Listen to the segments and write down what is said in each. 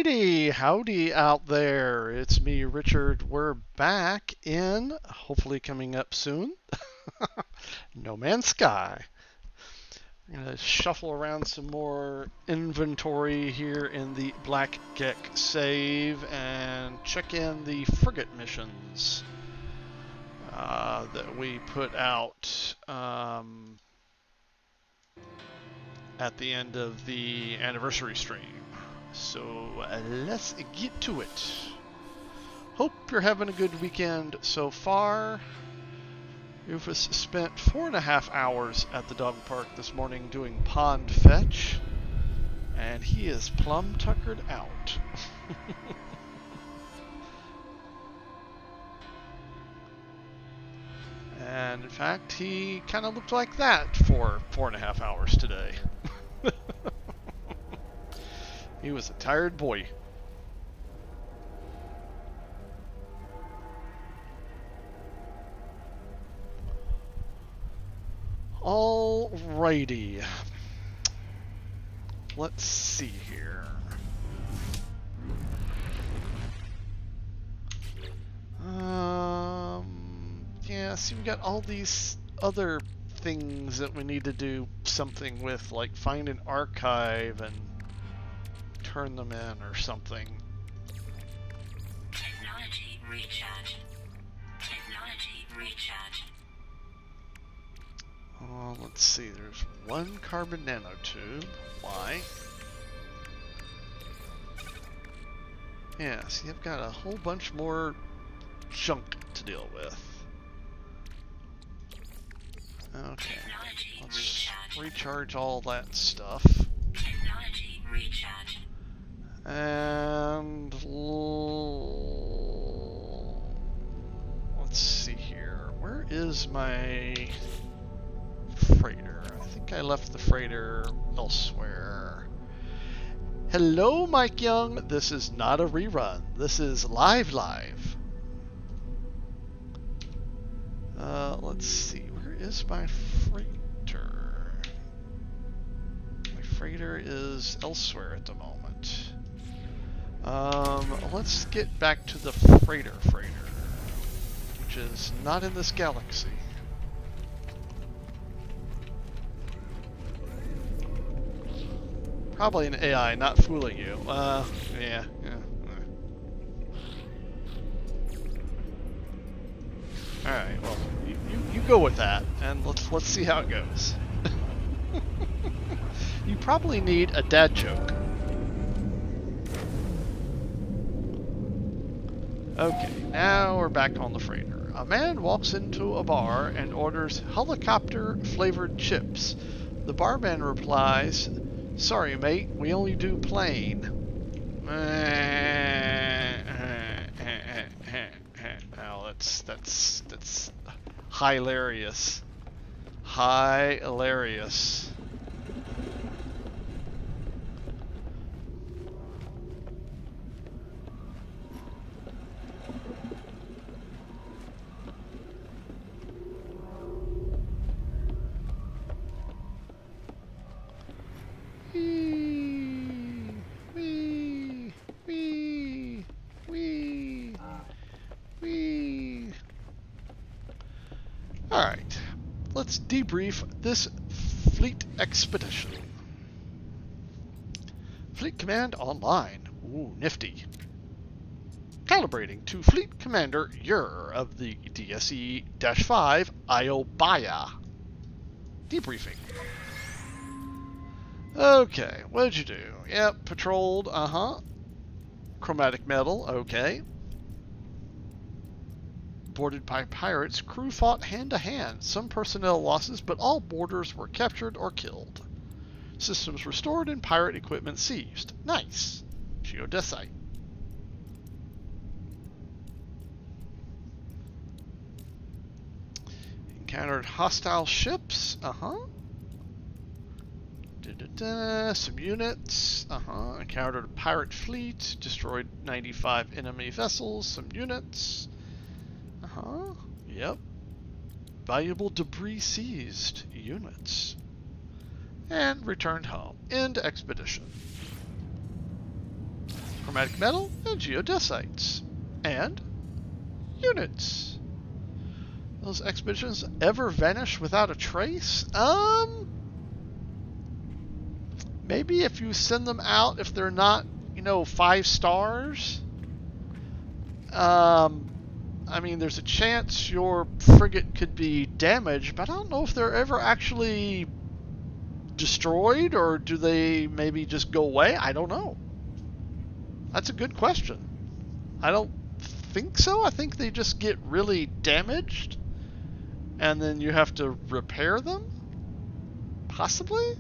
Alrighty, howdy out there. It's me, Richard. We're back in, hopefully coming up soon, No Man's Sky. I'm going to shuffle around some more inventory here in the Black Gek save and check in the frigate missions that we put out at the end of the anniversary stream. So let's get to it. Hope you're having a good weekend so far. Rufus spent 4.5 hours at the dog park this morning doing pond fetch, and he is plumb tuckered out. And in fact, he kind of looked like that for 4.5 hours today. He was a tired boy. Alrighty. Let's see here. Yeah, see, we got all these other things that we need to do something with, like find an archive and turn them in or something. Technology recharge. Technology recharge. Let's see, there's one carbon nanotube. Why? Yeah, see, I've got a whole bunch more junk to deal with. Okay, let's recharge all that stuff. Technology recharge. And let's see here. Where is my freighter? I think I left the freighter elsewhere. Hello, Mike Young. This is not a rerun. This is live. Let's see. Where is my freighter? My freighter is elsewhere at the moment. Let's get back to the freighter, which is not in this galaxy. Probably an AI, not fooling you. Yeah. Alright, well, you go with that, and let's see how it goes. You probably need a dad joke. Okay, now we're back on the freighter. A man walks into a bar and orders helicopter-flavored chips. The barman replies, "Sorry, mate, we only do plain." Now that's hilarious. Hilarious. Alright, let's debrief this fleet expedition. Fleet Command online. Ooh, nifty. Calibrating to Fleet Commander Yer of the DSE-5 Iobaya. Debriefing. Okay, what did you do? Yep, patrolled, Chromatic metal, okay. Boarded by pirates, crew fought hand-to-hand. Some personnel losses, but all boarders were captured or killed. Systems restored and pirate equipment seized. Nice. Geodesite. Encountered hostile ships, Some units, Encountered a pirate fleet, destroyed 95 enemy vessels, some units. Yep. Valuable debris seized. Units. And returned home. End expedition. chromatic metal, and geodesites. And units. Those expeditions ever vanish without a trace? Maybe if you send them out, if they're not, 5 stars. I mean, there's a chance your frigate could be damaged, but I don't know if they're ever actually destroyed, or do they maybe just go away? I don't know. That's a good question. I don't think so. I think they just get really damaged, and then you have to repair them? Possibly?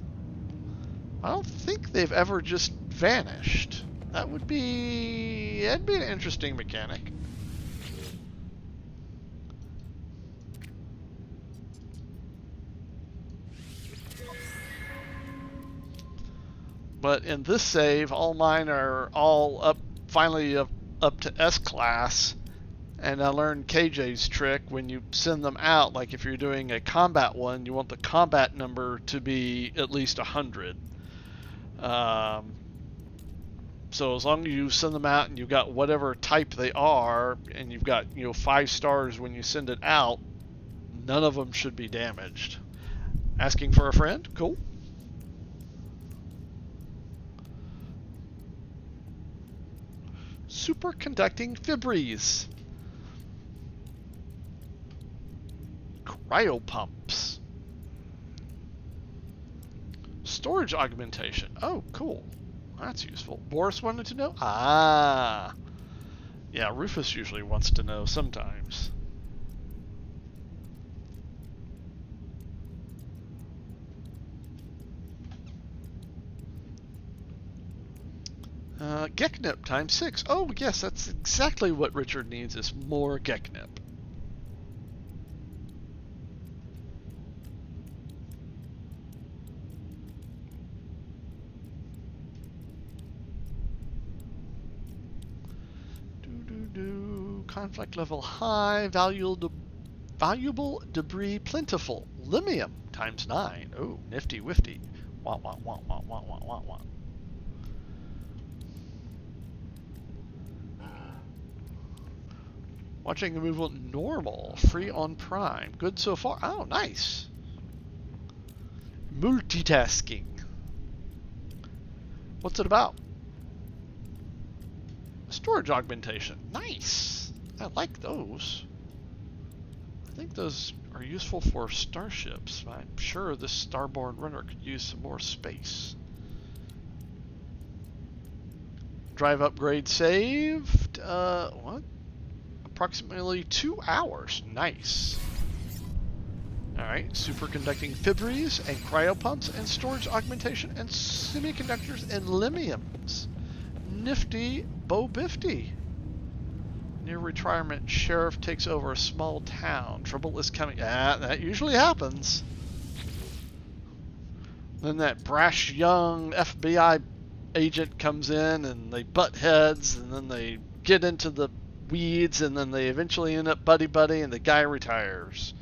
I don't think they've ever just vanished. That'd be an interesting mechanic. But in this save, all mine are all finally up to S class, and I learned KJ's trick. When you send them out, like if you're doing a combat one, you want the combat number to be at least 100. So as long as you send them out and you've got whatever type they are, and you've got 5 stars when you send it out, none of them should be damaged. Asking for a friend? Cool. Superconducting fibres. Cryopumps. Storage augmentation. Oh, cool. That's useful. Boris wanted to know? Ah. Yeah, Rufus usually wants to know sometimes. Geknip times 6. Oh, yes, that's exactly what Richard needs, is more Geknip. Conflict level high, valuable debris plentiful. Limium times 9. Oh, nifty wifty. Wah, wah, wah, wah, wah, wah, wah, wah. Watching the movement normal, free on Prime. Good so far. Oh, nice. Multitasking. What's it about? Storage augmentation. Nice. I like those. I think those are useful for starships. I'm sure this starborn runner could use some more space. Drive upgrade saved. What? Approximately 2 hours. Nice. Alright, superconducting fibres and cryopumps and storage augmentation and semiconductors and limiums. Nifty Bo Bifty. Near retirement, sheriff takes over a small town. Trouble is coming. Ah, that usually happens. Then that brash young FBI agent comes in and they butt heads, and then they get into the weeds, and then they eventually end up buddy-buddy, and the guy retires.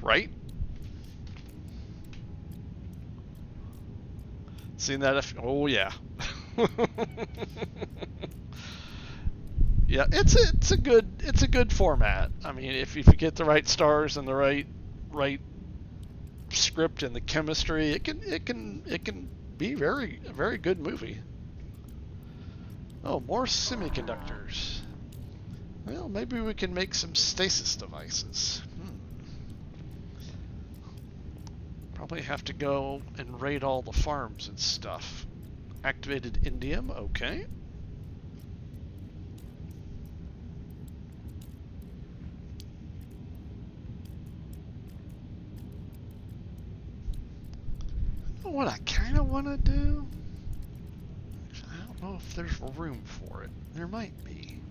Right? Seen that? Oh yeah. Yeah, it's a good format. I mean, if you get the right stars and the right script and the chemistry, it can be a very good movie. Oh, more semiconductors. Well, maybe we can make some stasis devices. Probably have to go and raid all the farms and stuff. Activated indium, okay. You know what I kind of want to do? Actually, I don't know if there's room for it. There might be.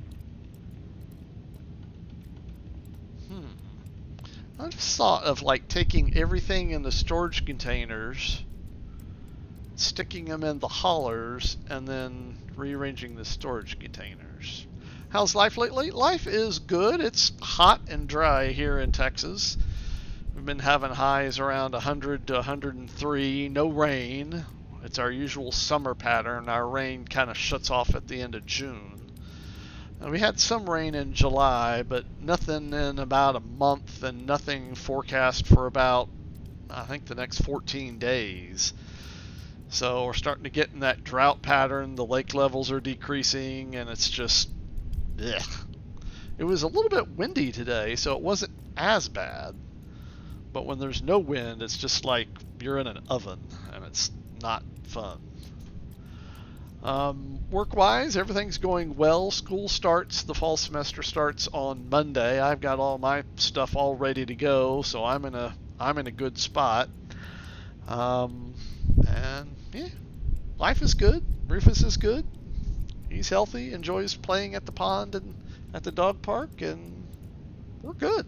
I just thought of like taking everything in the storage containers, sticking them in the haulers, and then rearranging the storage containers. How's life lately? Life is good. It's hot and dry here in Texas. We've been having highs around 100 to 103, no rain. It's our usual summer pattern. Our rain kind of shuts off at the end of June. Now, we had some rain in July, but nothing in about a month, and nothing forecast for about, I think, the next 14 days. So we're starting to get in that drought pattern. The lake levels are decreasing, and it's just, ugh. It was a little bit windy today, so it wasn't as bad. But when there's no wind, it's just like you're in an oven, and it's not fun. Work-wise, everything's going well. School starts, the fall semester starts on Monday. I've got all my stuff all ready to go, so I'm in a good spot. And yeah, life is good. Rufus is good. He's healthy, enjoys playing at the pond and at the dog park, and we're good.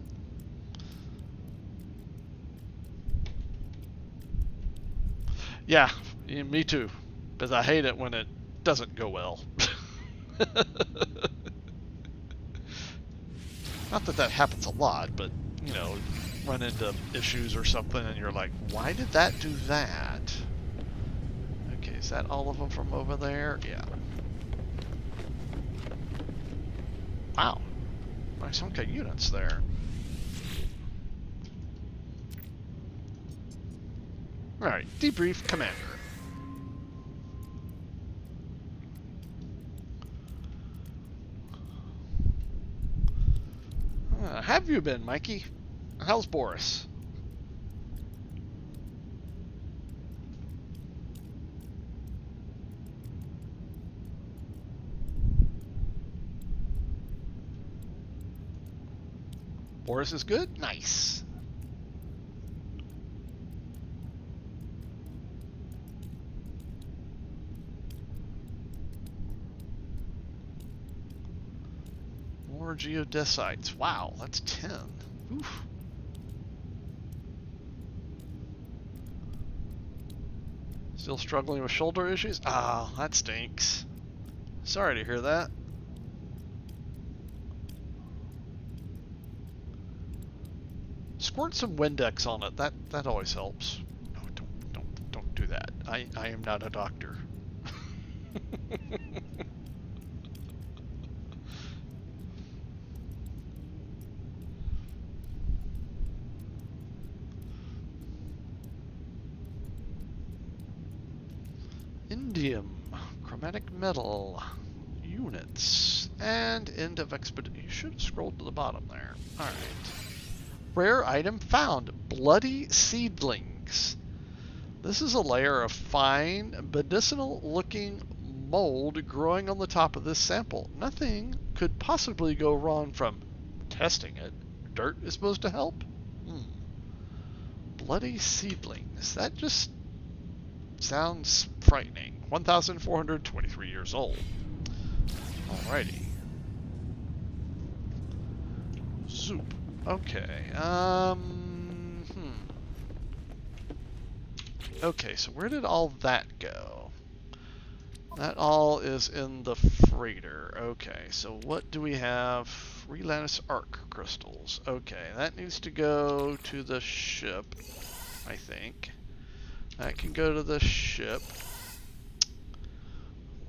Yeah, me too. Because I hate it when it doesn't go well. Not that that happens a lot, but, you know, run into issues or something and you're like, why did that do that? Okay, is that all of them from over there? Yeah. Wow. Nice hunk of units there. Alright, debrief commander. Have you been, Mikey? How's Boris? Boris is good? Nice. More geodesites. Wow, that's 10. Oof. Still struggling with shoulder issues? Ah, that stinks. Sorry to hear that. Squirt some Windex on it. That always helps. No, don't do that. I am not a doctor. Indium, chromatic metal, units, and end of expedition. You should have scrolled to the bottom there. Alright. Rare item found, bloody seedlings. This is a layer of fine, medicinal-looking mold growing on the top of this sample. Nothing could possibly go wrong from testing it. Dirt is supposed to help? Bloody seedlings. That just sounds frightening. 1,423 years old. Alrighty. Zoop. Okay. Okay, so where did all that go? That all is in the freighter. Okay, so what do we have? Relantis arc crystals. Okay, that needs to go to the ship, I think. That can go to the ship.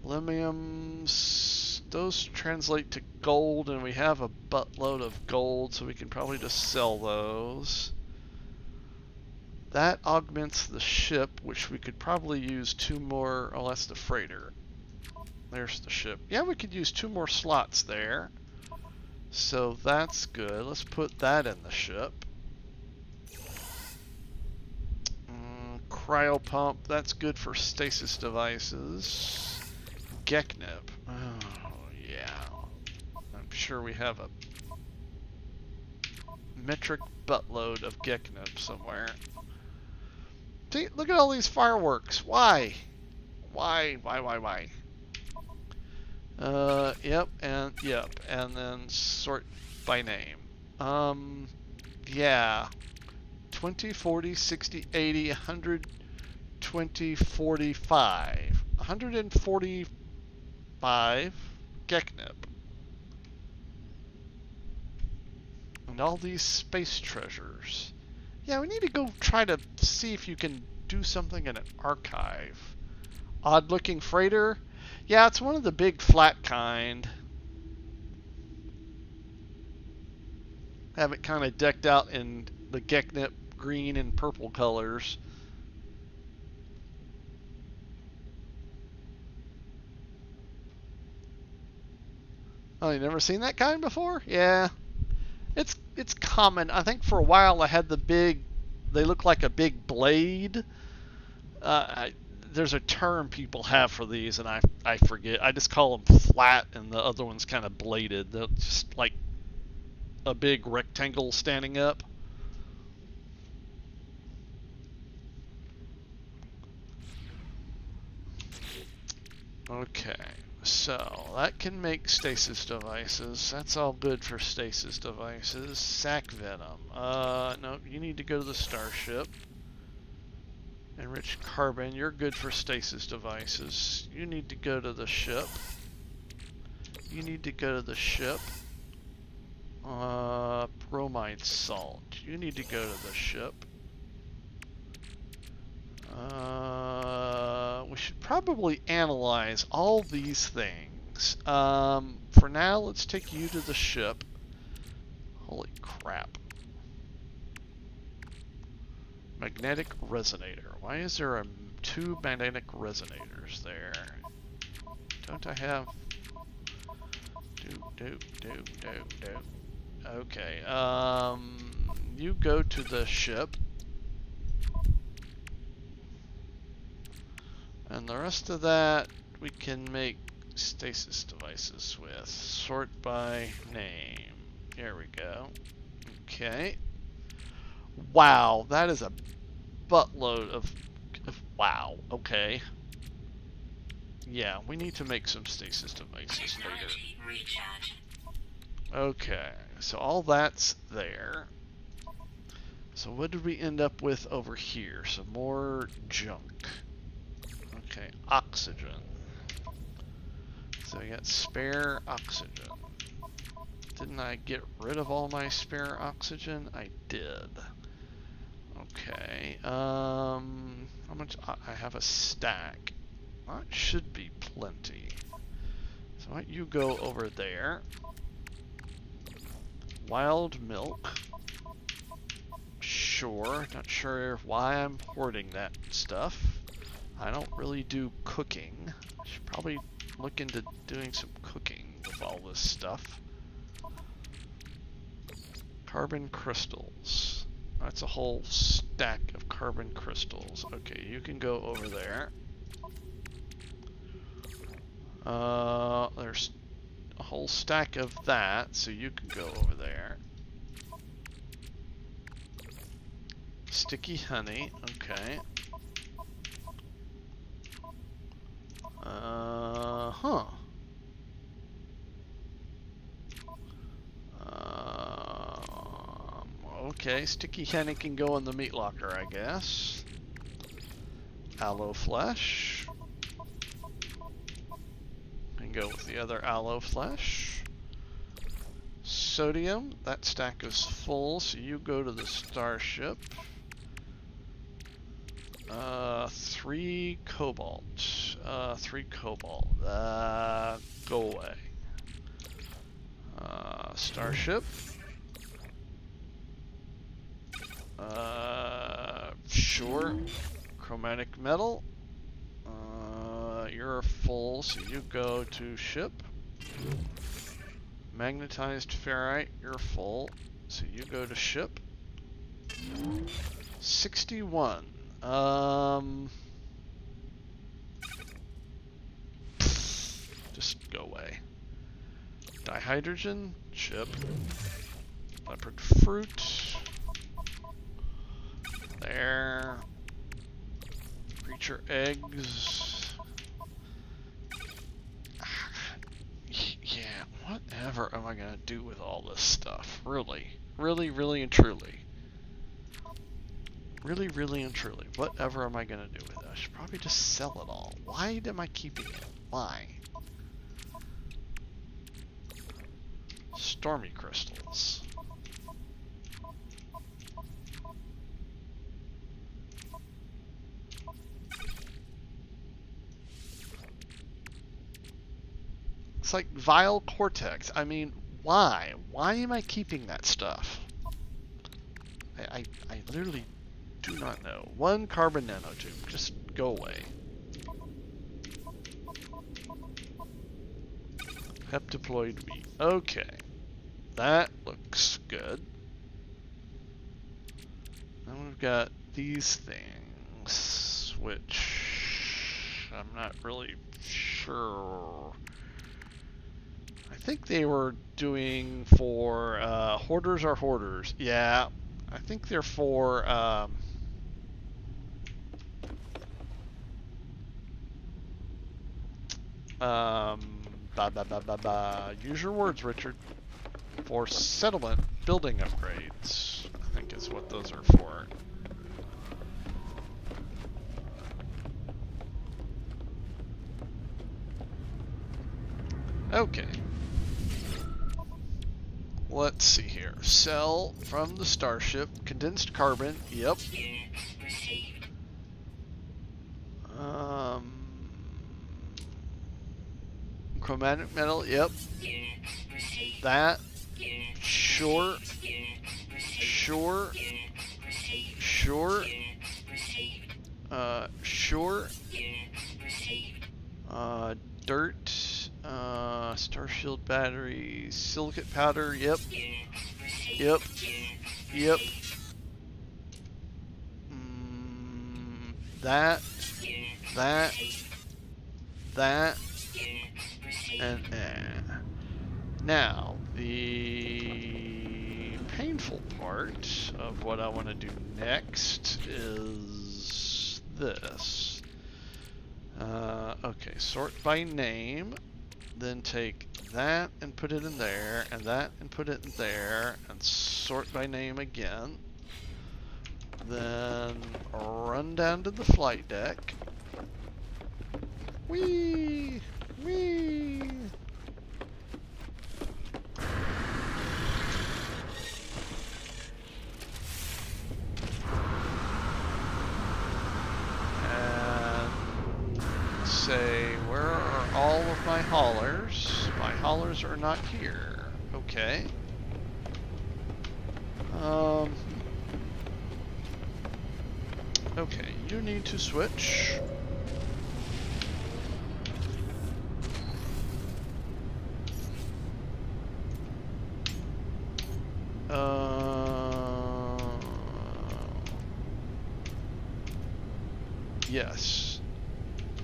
Limiums, those translate to gold, and we have a buttload of gold, so we can probably just sell those. That augments the ship, which we could probably use 2 more. Oh, that's the freighter. There's the ship. Yeah, we could use 2 more slots there. So that's good. Let's put that in the ship. Cryo pump, that's good for stasis devices. Geknip. Oh, yeah. I'm sure we have a metric buttload of Geknip somewhere. See, look at all these fireworks. Why? Why? Yep, and then sort by name. Yeah. 20, 40, 60, 80, 100, 20, 45. 145 Geknip. And all these space treasures. Yeah, we need to go try to see if you can do something in an archive. Odd-looking freighter. Yeah, it's one of the big flat kind. Have it kind of decked out in the Geknip green and purple colors. Oh, you never seen that kind before? Yeah. It's common. I think for a while I had the big, they look like a big blade. There's a term people have for these, and I forget. I just call them flat, and the other one's kind of bladed. They're just like a big rectangle standing up. Okay, so that can make stasis devices. That's all good for stasis devices. Sac venom. No, you need to go to the starship. Enriched carbon, you're good for stasis devices. You need to go to the ship. You need to go to the ship. Bromide salt. You need to go to the ship. We should probably analyze all these things. For now, let's take you to the ship. Holy crap. Magnetic resonator. Why is there two magnetic resonators there? Don't I have... Okay, you go to the ship. And the rest of that we can make stasis devices with. Sort by name. Here we go. Okay. Wow, that is a buttload of wow, okay. Yeah, we need to make some stasis devices later. Okay, so all that's there. So what did we end up with over here? Some more junk. Okay, oxygen. So we got spare oxygen. Didn't I get rid of all my spare oxygen? I did. Okay, how much? I have a stack. That should be plenty. So why don't you go over there? Wild milk. Sure, not sure why I'm hoarding that stuff. I don't really do cooking. Should probably look into doing some cooking with all this stuff. Carbon crystals. That's a whole stack of carbon crystals. Okay, you can go over there. There's a whole stack of that, so you can go over there. Sticky honey, okay. Huh. Okay, sticky honey can go in the meat locker, I guess. Aloe flesh. And go with the other aloe flesh. Sodium, that stack is full, so you go to the starship. 3 cobalt. 3 cobalt. Go away. Starship. Sure. Chromatic metal. You're full, so you go to ship. Magnetized ferrite, you're full, so you go to ship. 61. Just go away. Dihydrogen, ship. Leopard fruit. There. Creature eggs. Yeah, whatever am I gonna do with all this stuff? Really? Really and truly. Really and truly. Whatever am I gonna do with it? I should probably just sell it all. Why am I keeping it? Why? Stormy crystals. It's like vile cortex. I mean, why? Why am I keeping that stuff? I literally do not know. 1 carbon nanotube. Just go away. Heptaploid wheat. Okay. That looks good. Then we've got these things, which I'm not really sure. I think they were doing for hoarders are hoarders. Yeah, I think they're for use your words, Richard. For settlement building upgrades, I think is what those are for. Okay. Let's see here. Cell from the starship. Condensed carbon. Yep. Chromatic metal. Yep. That. Sure. Sure. Sure. Sure. Dirt. Star shield battery. Silicate powder. Yep. Yep. Yep. That. That. That. And now, the painful part of what I want to do next is this. Okay, sort by name, then take that and put it in there, and that and put it in there, and sort by name again. Then run down to the flight deck. Whee! Whee! Say, where are all of my haulers? My haulers are not here. Okay. Okay, you need to switch. Yes.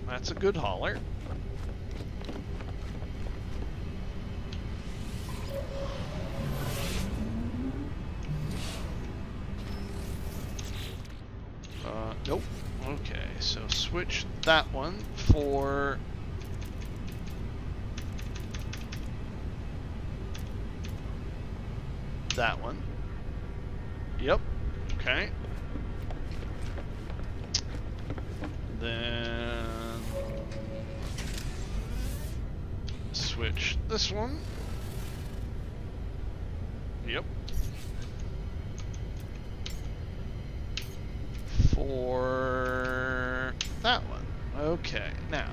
That's a good hauler. Nope. Okay, so switch that one for that one. Yep. Okay. Then switch this one. Yep. For that one. Okay, now.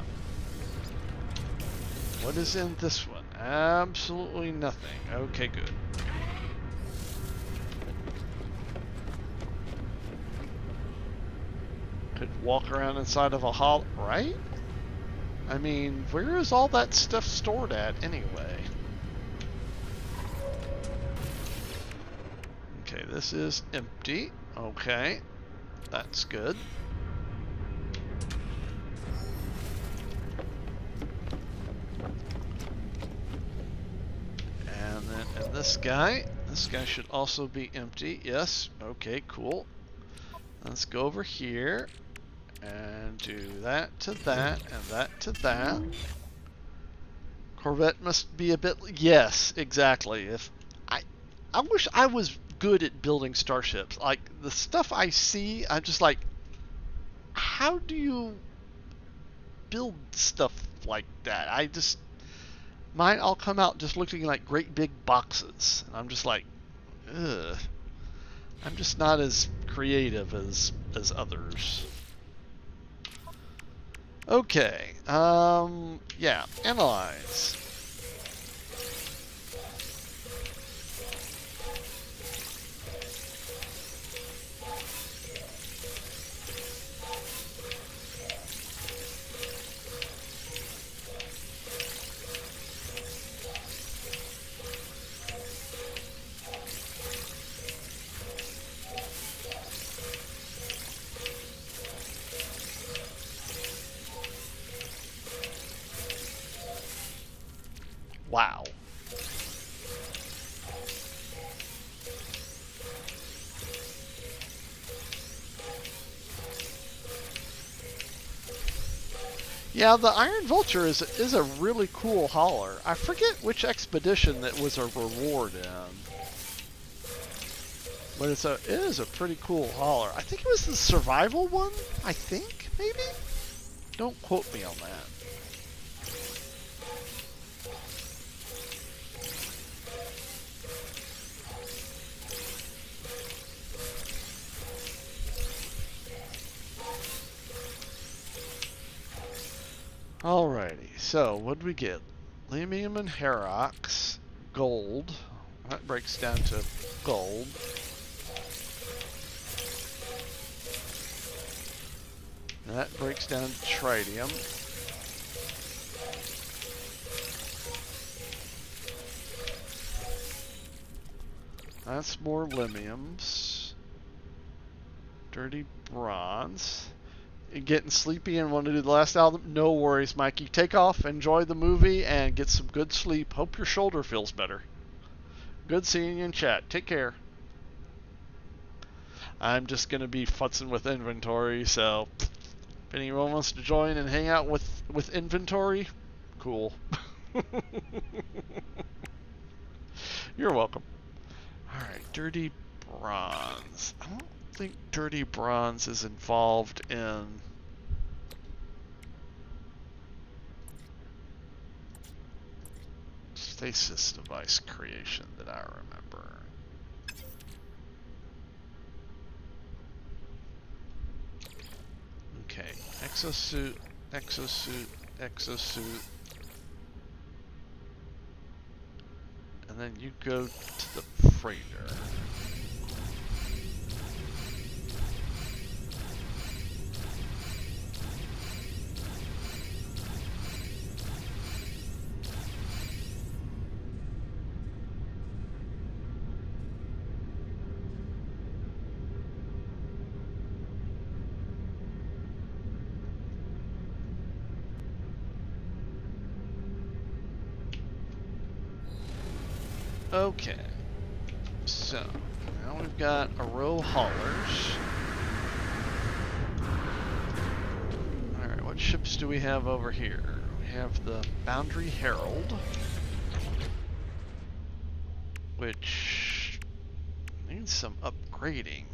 What is in this one? Absolutely nothing. Okay, good. Could walk around inside of a hall, right? I mean, where is all that stuff stored at anyway? Okay, this is empty. Okay, that's good. And then and this guy should also be empty. Yes, okay, cool. Let's go over here and do that to that and that to that. Corvette must be a bit, yes, exactly. If I wish I was good at building starships. Like the stuff I see, I'm just like, how do you build stuff like that? Mine all come out just looking like great big boxes. And I'm just like, ugh. I'm just not as creative as others. Okay, yeah, analyze. Yeah, the Iron Vulture is a really cool hauler. I forget which expedition that was a reward in. But it is a pretty cool hauler. I think it was the survival one, I think, maybe? Don't quote me on that. Alrighty, so what did we get? Limium and Herox, gold. That breaks down to gold. That breaks down to tritium. That's more limiums. Dirty bronze. You're getting sleepy and want to do the last album? No worries, Mikey. Take off, enjoy the movie, and get some good sleep. Hope your shoulder feels better. Good seeing you in chat. Take care. I'm just going to be futzing with inventory, so if anyone wants to join and hang out with inventory, cool. You're welcome. Alright, dirty bronze. I don't think dirty bronze is involved in stasis device creation that I remember. Okay, exosuit, exosuit, exosuit. And then you go to the freighter. Okay, so now we've got a row of haulers. Alright, what ships do we have over here? We have the Boundary Herald, which needs some upgrading.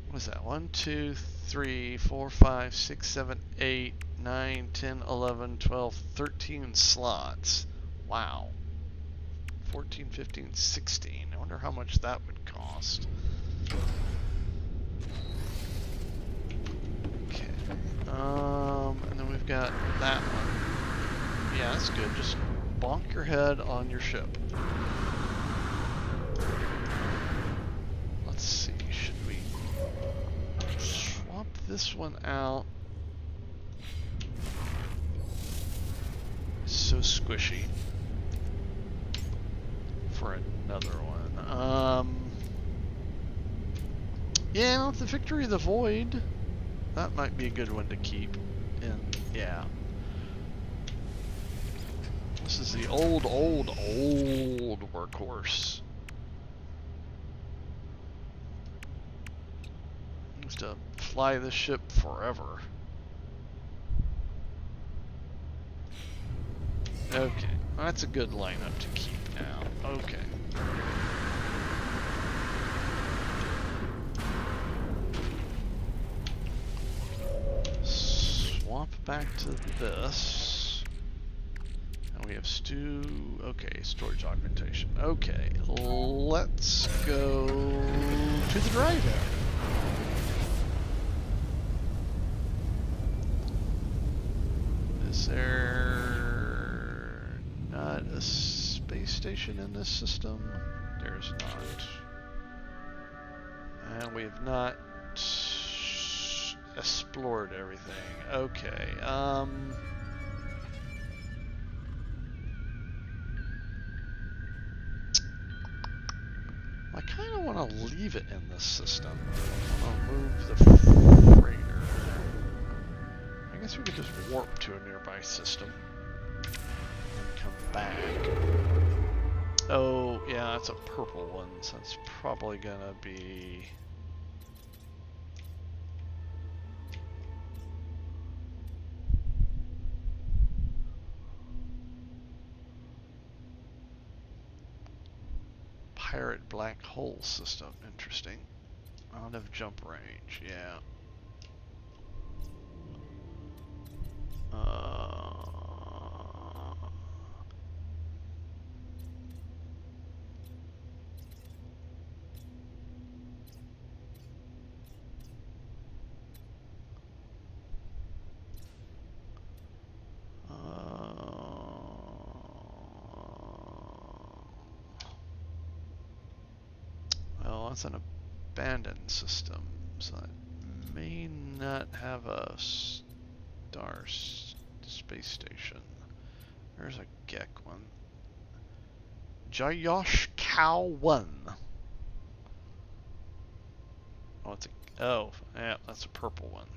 What is that? 1, 2, 3, 4, 5, 6, 7, 8, 9, 10, 11, 12, 13 slots. Wow. 14, 15, 16. I wonder how much that would cost. Okay. And then we've got that one. Yeah, that's good. Just bonk your head on your ship. Let's see. Should we swap this one out? It's so squishy. For another one. Yeah, the Victory of the Void. That might be a good one to keep. And yeah. This is the old workhorse. Used to fly this ship forever. Okay, that's a good lineup to keep now. Okay. Swap back to this. And we have stew. Okay, storage augmentation. Okay, let's go to the drive area. Is there not a space station in this system? There's not. And we have not explored everything. Okay, I kind of want to leave it in this system. I'll move the freighter. I guess we could just warp to a nearby system and come back. Oh, yeah, that's a purple one, so it's probably gonna be... Barrett black hole system. Interesting. Out of jump range, yeah. Well, that's an abandoned system, so that may not have a space station. There's a Gek one. Jayosh Cow 1. Oh, it's a... Oh, yeah, that's a purple one.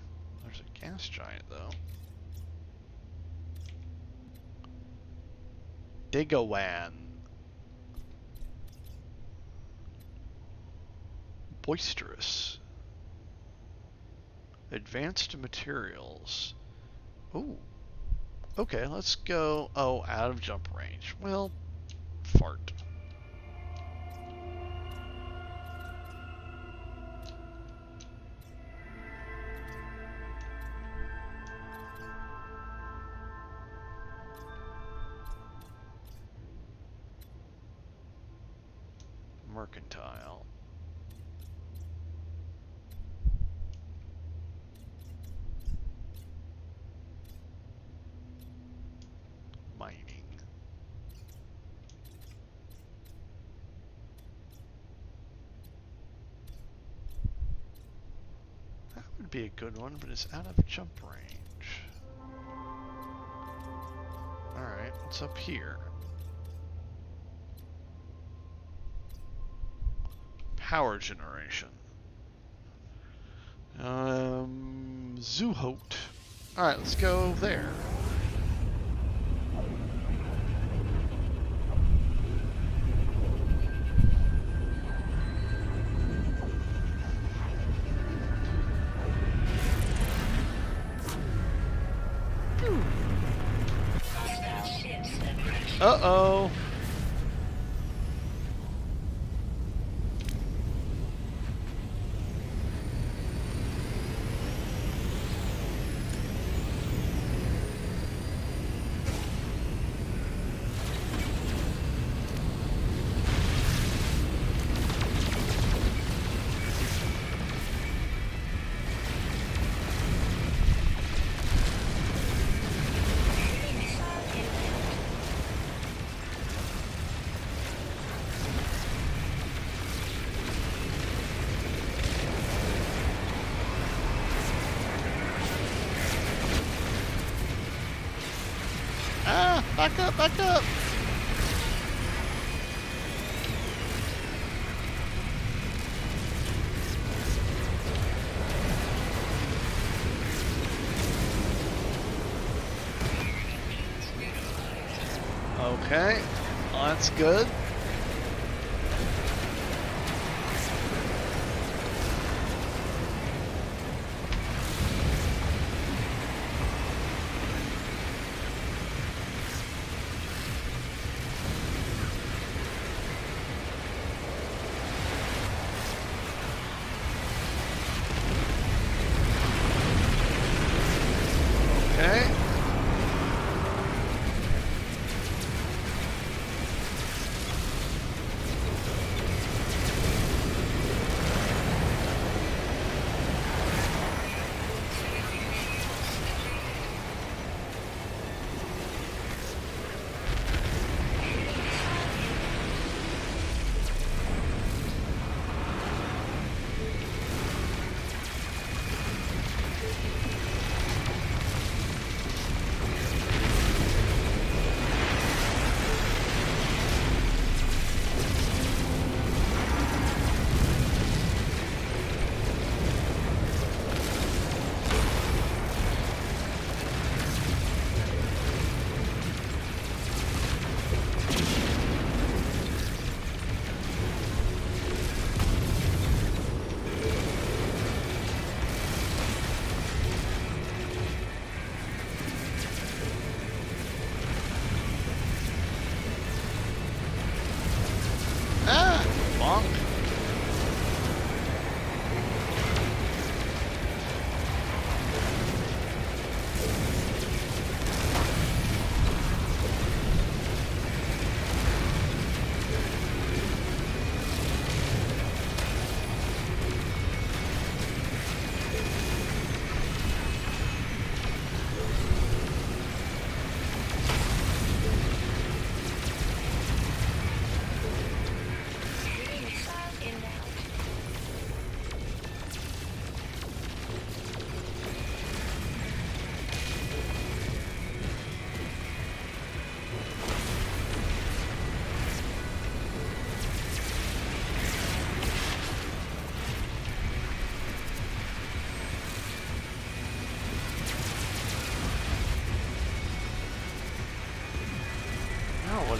There's a gas giant, though. Digawan. Boisterous. Advanced materials. Ooh. Okay, let's go... Oh, out of jump range. Well, fart. Mercantile. Mining. That would be a good one, but it's out of jump range. Alright, what's up here? Power generation. Zuhot. Alright, let's go there. Uh-oh. Ah, back up, back up. Okay, well, that's good. Okay.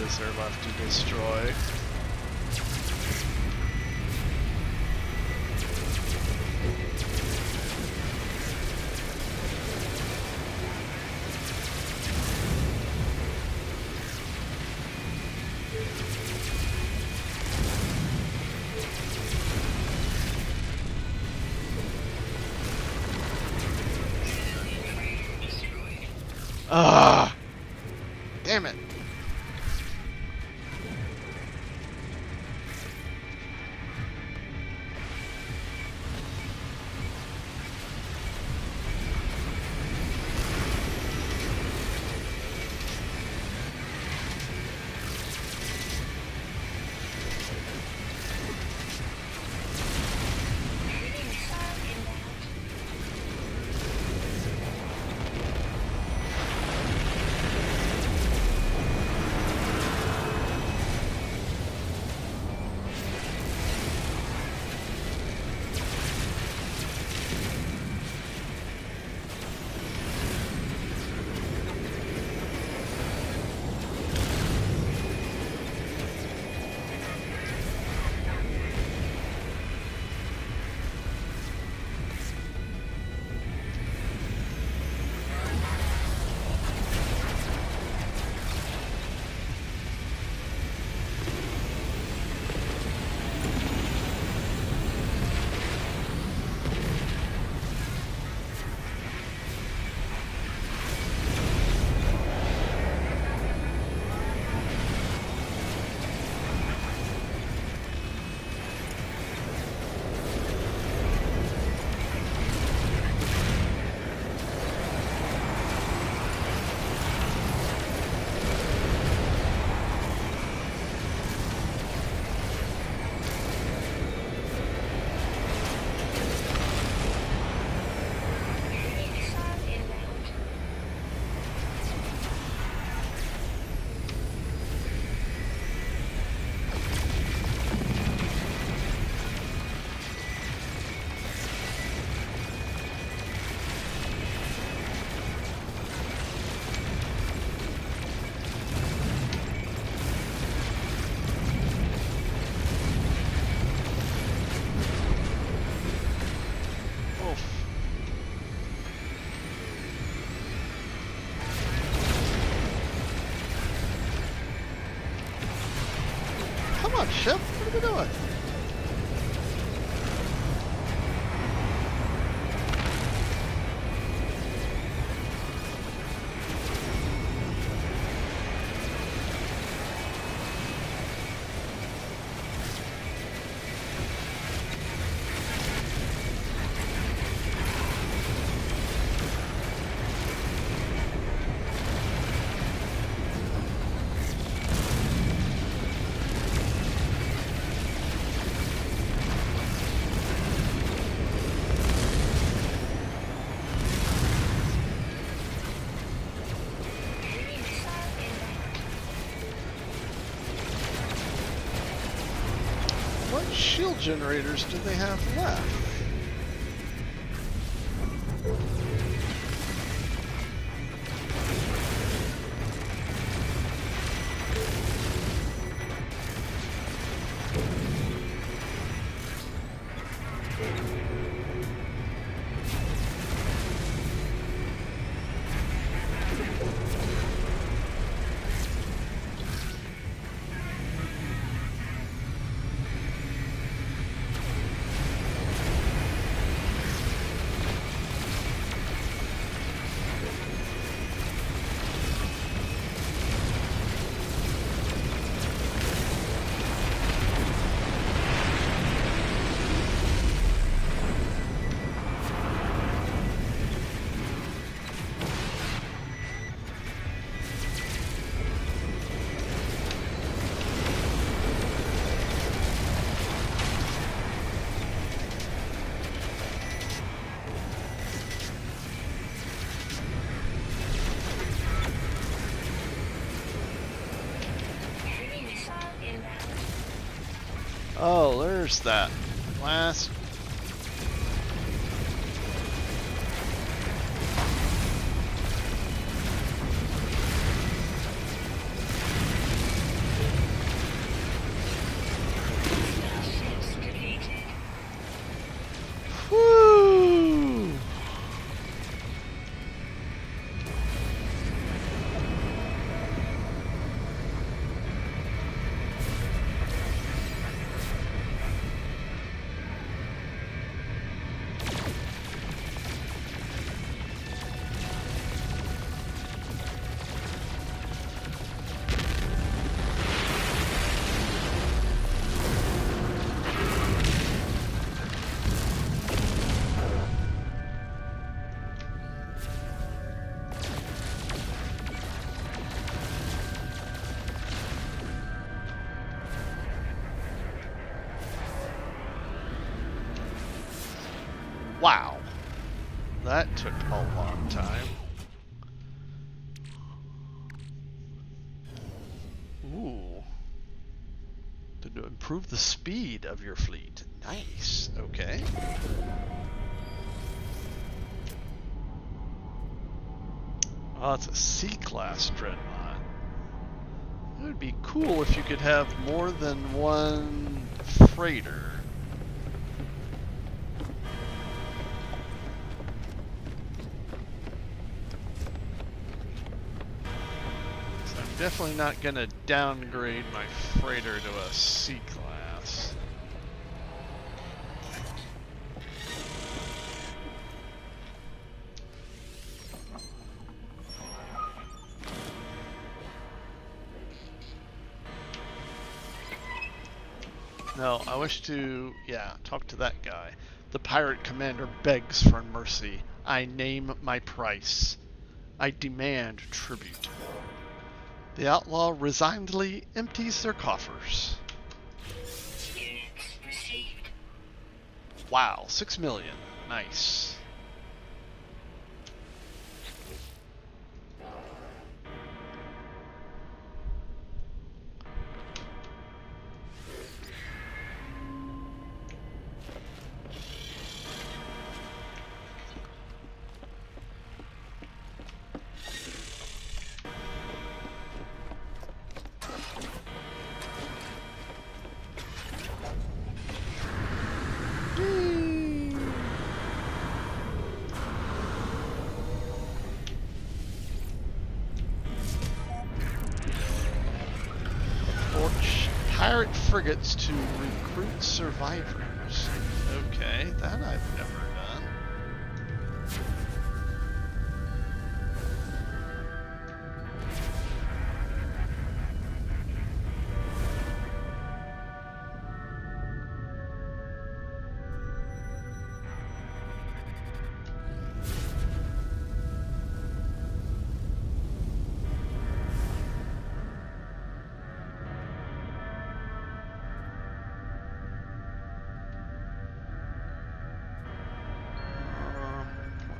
is there left to destroy? Ah! Damn it! Come on, ship. What are we doing? What shield generators do they have left? Oh, there's that last. Wow. That took a long time. Ooh. To improve the speed of your fleet. Nice. Okay. Oh, it's a C-class dreadnought. It would be cool if you could have more than one freighter. So I'm definitely not going to downgrade my freighter to a C-class. No, I wish to, talk to that guy. The pirate commander begs for mercy. I name my price. I demand tribute. The outlaw resignedly empties their coffers. Units received. Wow, 6 million. Nice. Pirate frigates to recruit survivors. Okay, that I've never done.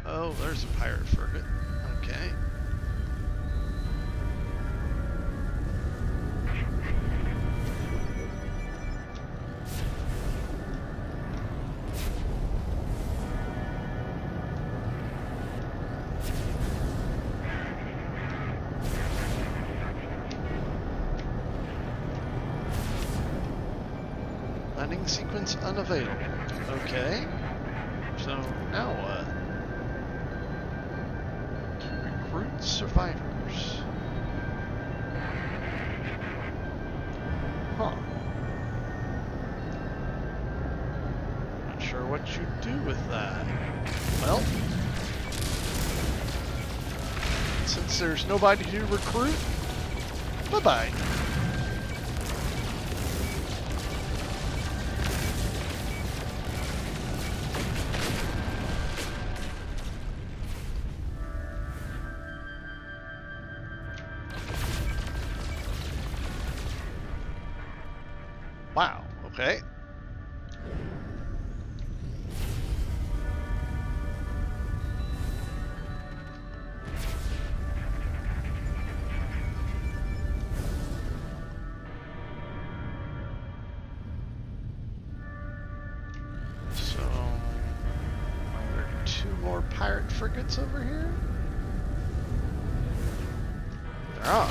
Oh, there's a pirate frigate. Okay. Landing sequence unavailable. Okay. So now what? Recruit survivors. Huh. Not sure what you do with that. Well, since there's nobody to recruit, bye-bye. Wow, okay. So, are there 2 more pirate frigates over here? There are.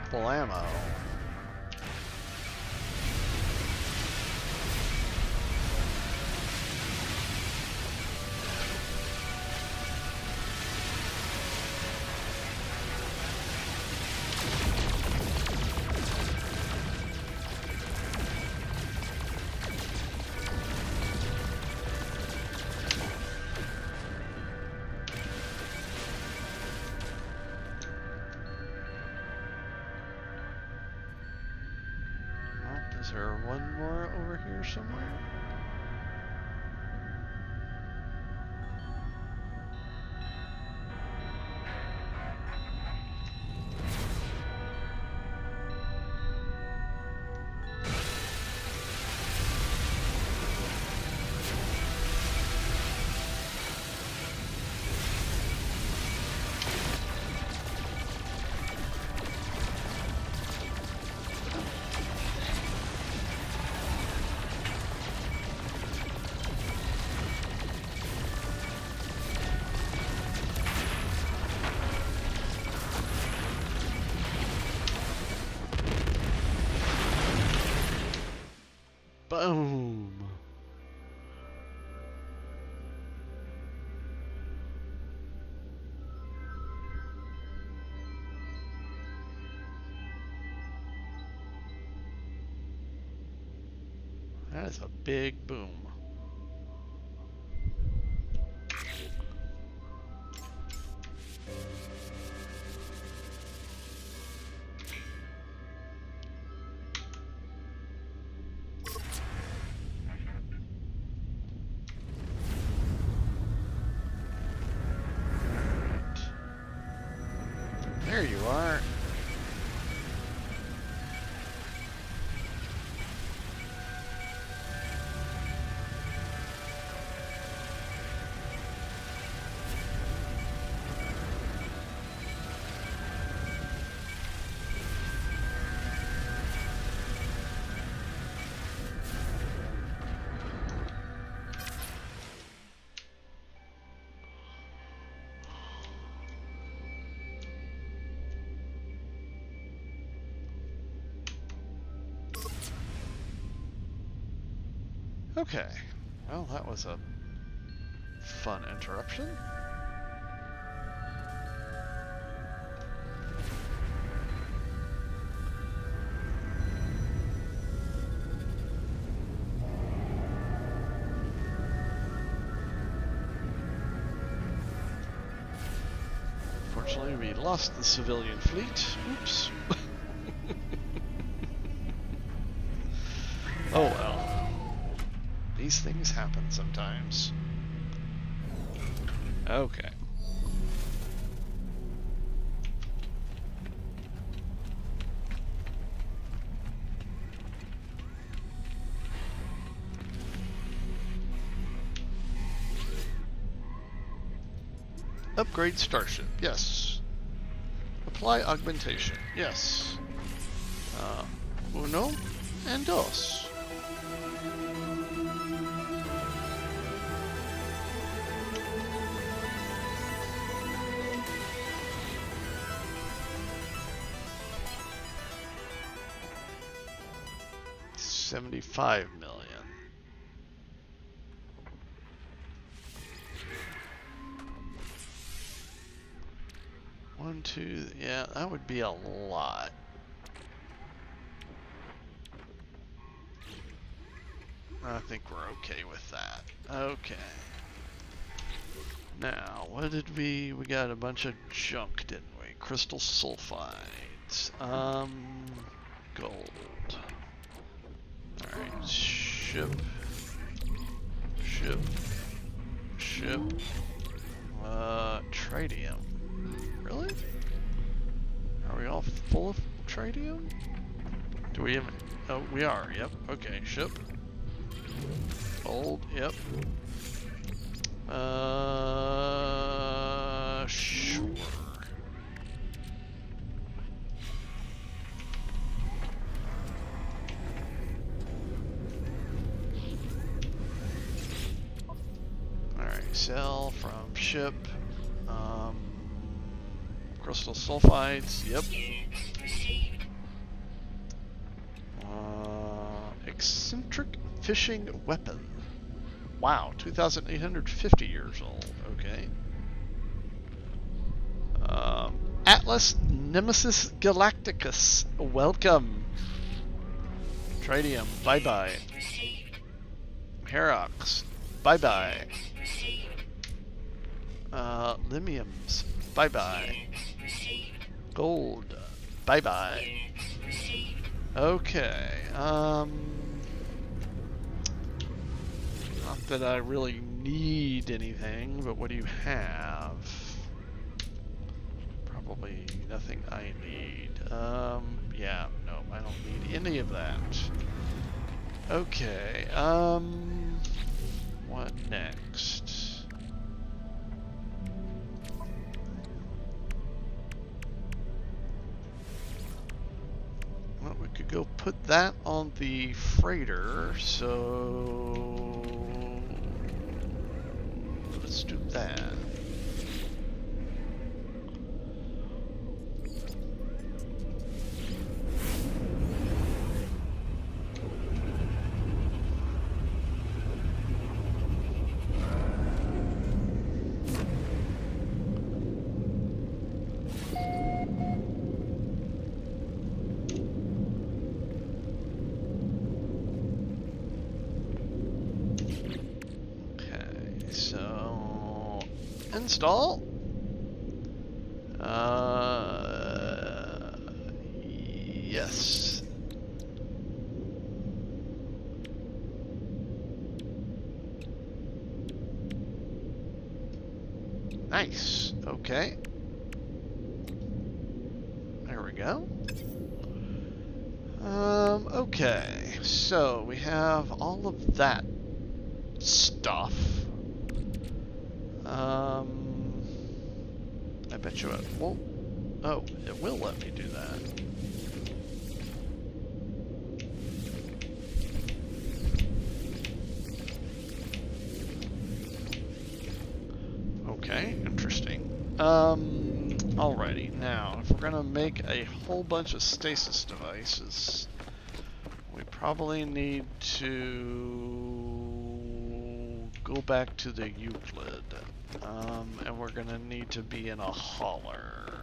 Full ammo. Is there one more over here somewhere? That is a big boom. There you are. Okay, well, that was a fun interruption. Unfortunately, we lost the civilian fleet. Oops. Oh well. These things happen sometimes. Okay. Upgrade starship. Yes. Apply augmentation. Yes. Uno and dos. $75 million. One, two, yeah, that would be a lot. I think we're okay with that. Okay. Now, what did we got a bunch of junk, didn't we? Crystal sulfides. Gold. Alright, ship. Tritium. Really? Are we all full of tritium? Do we even... Oh, we are, yep. Okay, ship. Gold, yep. Sure. Alright, sell from ship. Crystal sulfides, yep. Eccentric fishing weapon. Wow, 2,850 years old. Okay. Atlas Nemesis Galacticus. Welcome. Tritium. Bye bye. Herox. Bye bye. Limiums. Bye bye. Gold. Bye bye. Okay. Not that I really need anything, but what do you have? Probably nothing I need. Yeah, no, I don't need any of that. Okay, what next? Well, we could go put that on the freighter, so let's do that. install. Yes. Nice. Okay. There we go. Okay. So we have all of that stuff. I bet you it won't. Oh, it will let me do that. Okay, interesting. Alrighty, now, if we're gonna make a whole bunch of stasis devices, we probably need to go back to the Euclid. And we're gonna need to be in a hauler.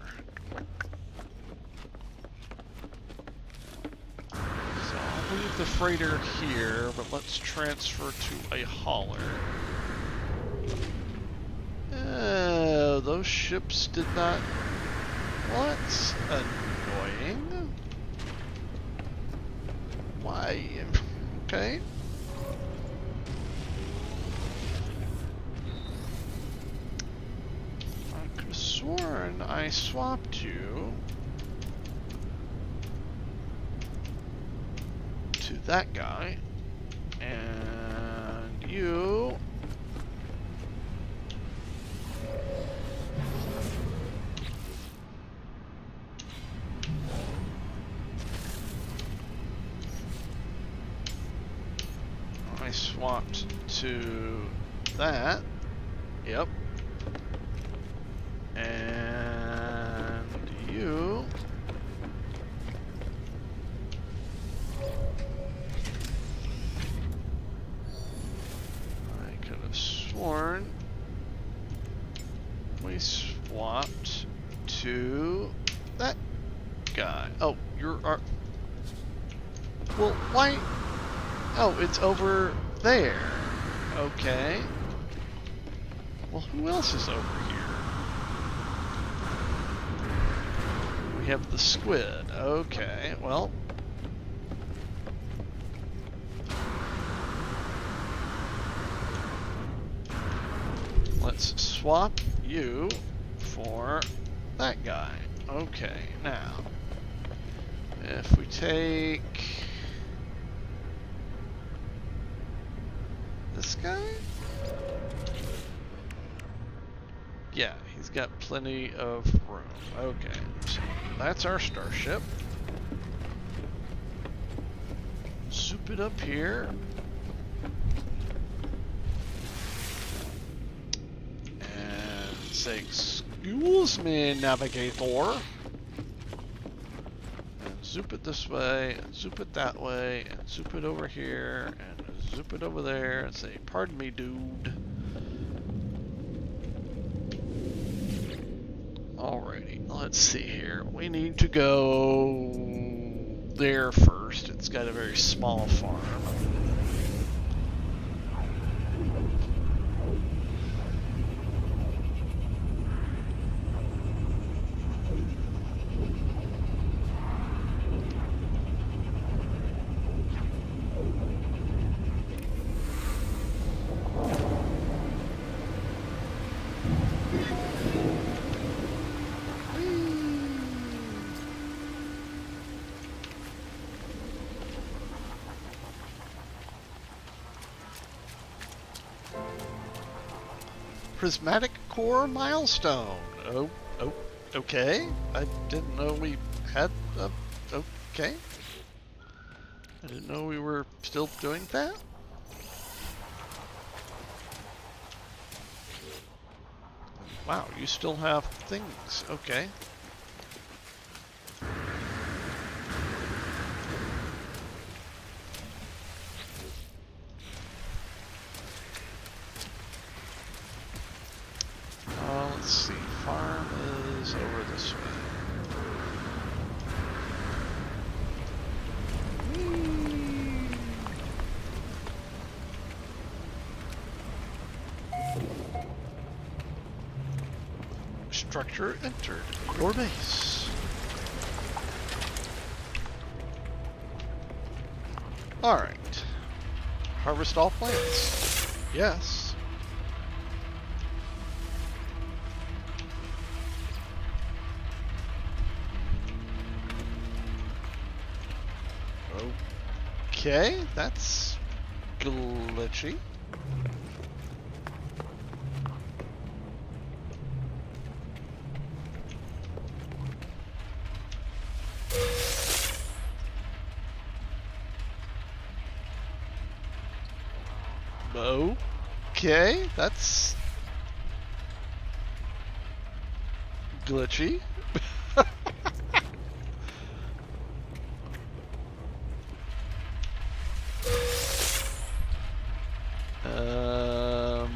So I'll leave the freighter here, but let's transfer to a hauler. Those ships did not... Well, that's annoying. Why? Okay. I could have sworn I swapped you to that guy. And you... I swapped to that. Yep. And you... I could have sworn we swapped to that guy. Oh, you're... Well, why... Oh, it's over there. Okay. Well, who else is over here? We have the squid. Okay, well. Let's swap you for that guy. Okay, now. If we take... this guy? Yeah, he's got plenty of room. Okay, so that's our starship. Zoop it up here. And say, excuse me, navigator. And zoop it this way, and zoop it that way, and zoop it over here, and zoop it over there and say, pardon me, dude. Alrighty, let's see here. We need to go there first. It's got a very small farm. Prismatic core milestone. Oh, okay. I didn't know we had a... Okay. I didn't know we were still doing that. Wow, you still have things. Okay. Let's see. Farm is over this way. structure entered your base. Alright. Harvest all plants. Yes. Okay, that's glitchy. Okay, that's glitchy. Oh,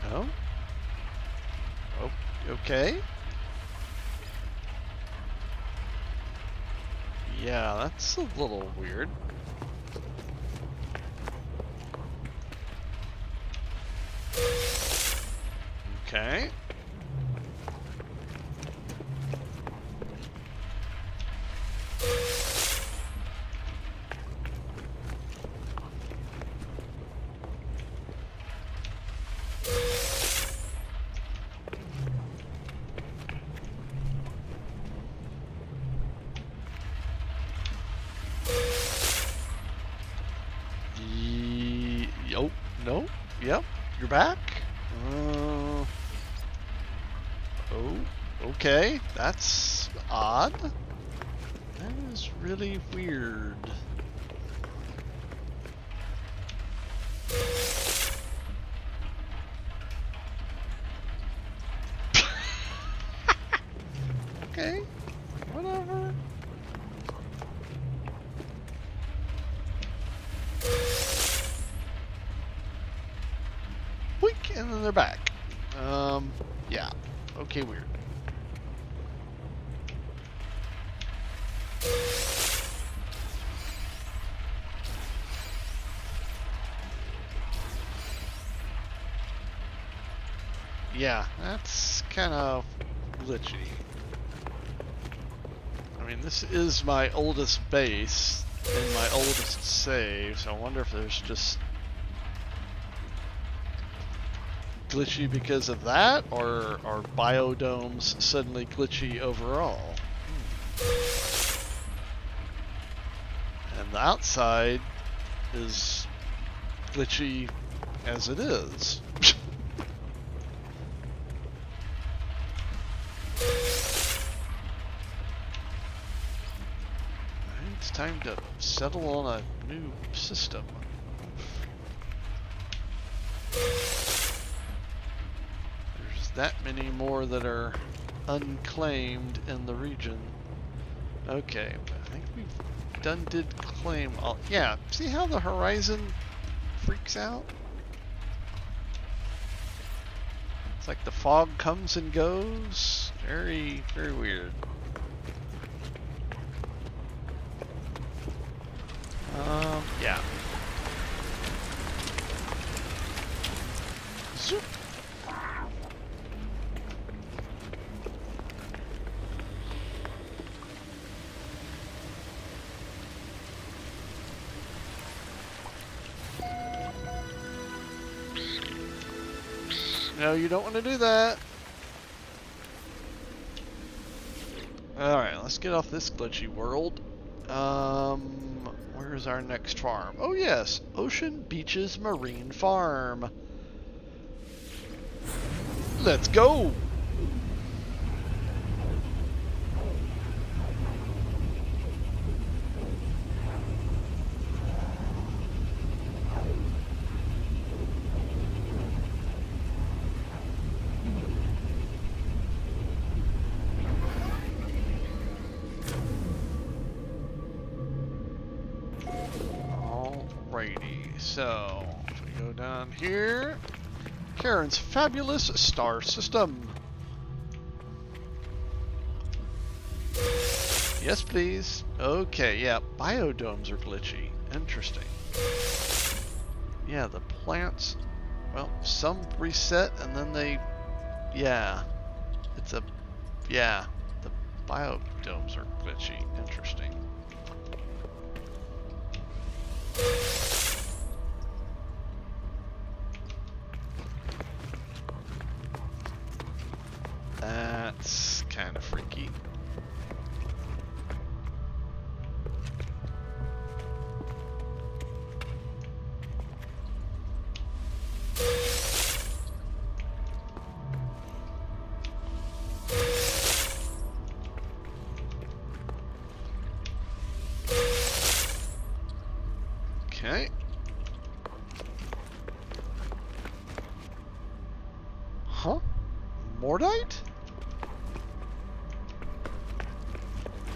no. Oh, okay. Yeah, that's a little weird. Okay. Oh, no. Yep, you're back. Oh, okay. That's odd. That is really weird. Okay, whatever. Weak, and then they're back. Yeah. Okay, weird. Yeah, that's kind of glitchy. I mean, this is my oldest base and my oldest save, so I wonder if there's just glitchy because of that, or are biodomes suddenly glitchy overall? And the outside is glitchy as it is. It's time to settle on a new system. There's that many more that are unclaimed in the region. Okay, I think we did claim all. Yeah, see how the horizon freaks out? It's like the fog comes and goes. Very, very weird. Yeah. Zoop. No, you don't want to do that. Alright, let's get off this glitchy world. Where's our next farm? Oh yes, Ocean Beaches Marine Farm. Let's go! Alrighty, so if we go down here, Karen's fabulous star system. Yes, please. Okay, yeah, biodomes are glitchy. Interesting. Yeah, the plants, well, some reset and then they Yeah. It's a... Yeah. The biodomes are glitchy. Interesting. That's kind of freaky. Okay. Huh? Mordite?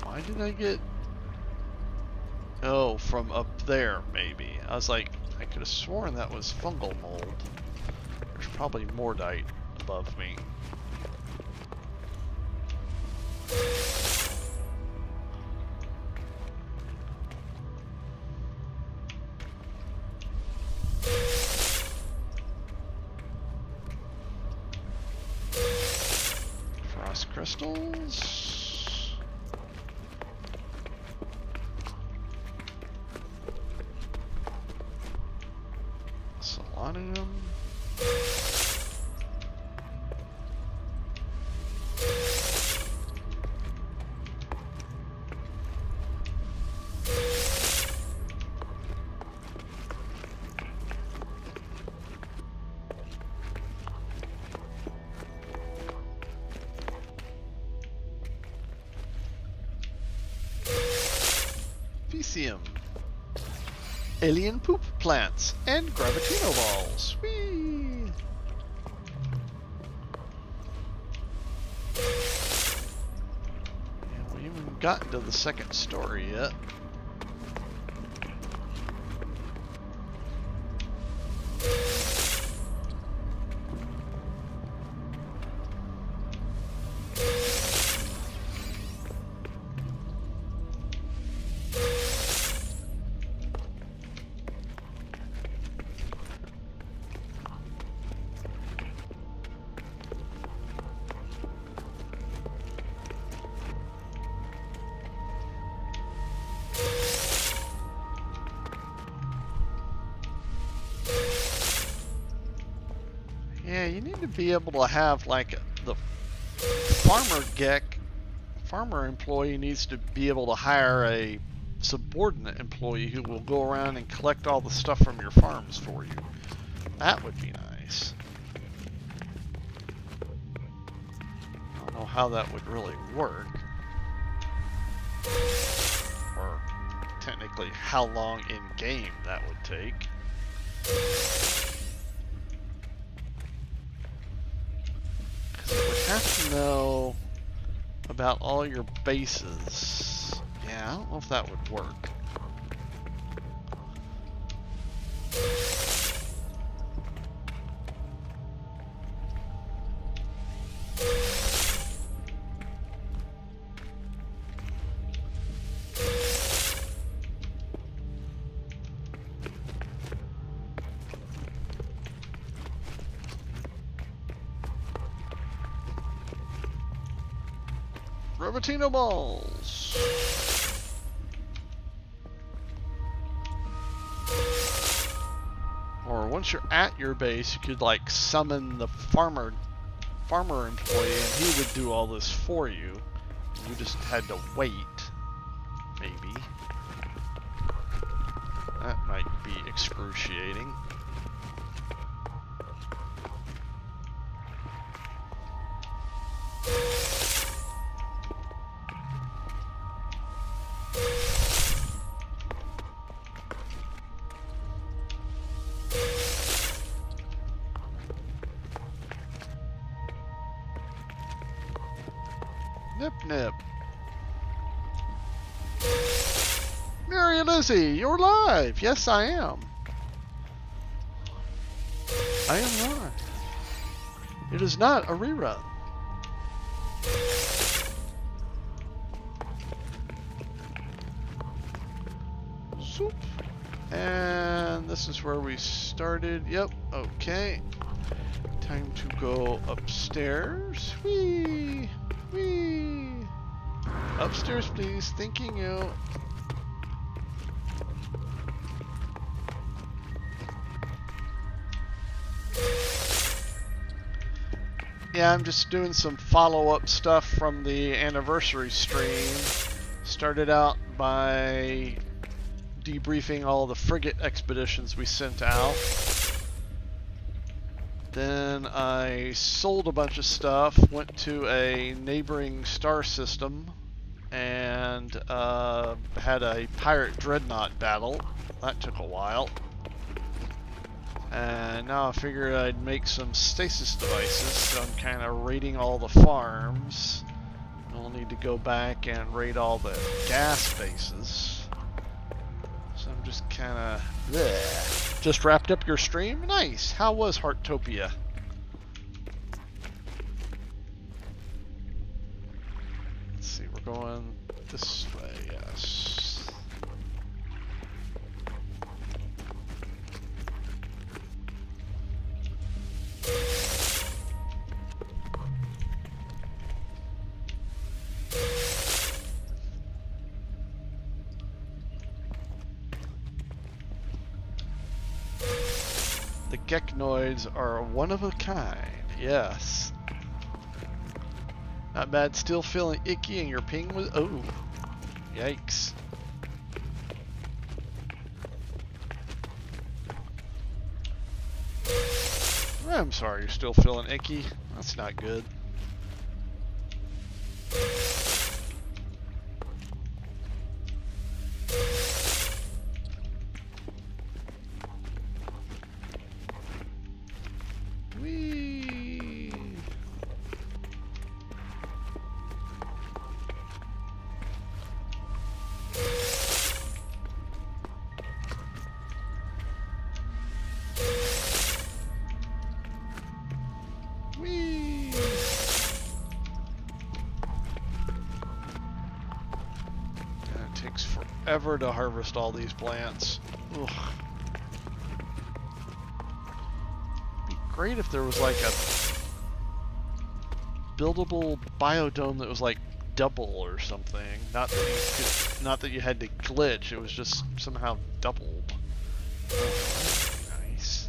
Why did I get... Oh, from up there, maybe. I was like, I could have sworn that was fungal mold. There's probably Mordite above me. Frost crystals. Solanium. Fecium. Alien poop plants and gravitino balls. Whee! And we haven't gotten to the second story yet. Yeah, you need to be able to have like the farmer employee needs to be able to hire a subordinate employee who will go around and collect all the stuff from your farms for you. That would be nice. I don't know how that would really work. Or technically how long in game that would take. Have to know about all your bases. Yeah, I don't know if that would work. Gravitino balls. Or once you're at your base, you could like summon the farmer employee, and he would do all this for you. You just had to wait, maybe. That might be excruciating. Nip nip. Mary Lizzie, you're live. Yes, I am. I am live. It is not a rerun. Zoop. And this is where we started. Yep, okay. Time to go upstairs. Whee! Whee! Upstairs, please. Thanking you. Yeah, I'm just doing some follow-up stuff from the anniversary stream. Started out by debriefing all the frigate expeditions we sent out. Then I sold a bunch of stuff, went to a neighboring star system, and had a pirate dreadnought battle. That took a while. And now I figured I'd make some stasis devices, so I'm kind of raiding all the farms. I'll need to go back and raid all the gas bases. So I'm just kind of bleh. Just wrapped up your stream? Nice! How was Heartopia? Let's see, we're going this way, yes. The Geknoids are one of a kind, yes. Not bad, still feeling icky and your ping was... Oh, yikes. I'm sorry you're still feeling icky. That's not good. Whee! Whee! And it takes forever to harvest all these plants. Ugh. Great if there was like a buildable biodome that was like double or something. Not that you had to glitch. It was just somehow doubled. Oh, nice.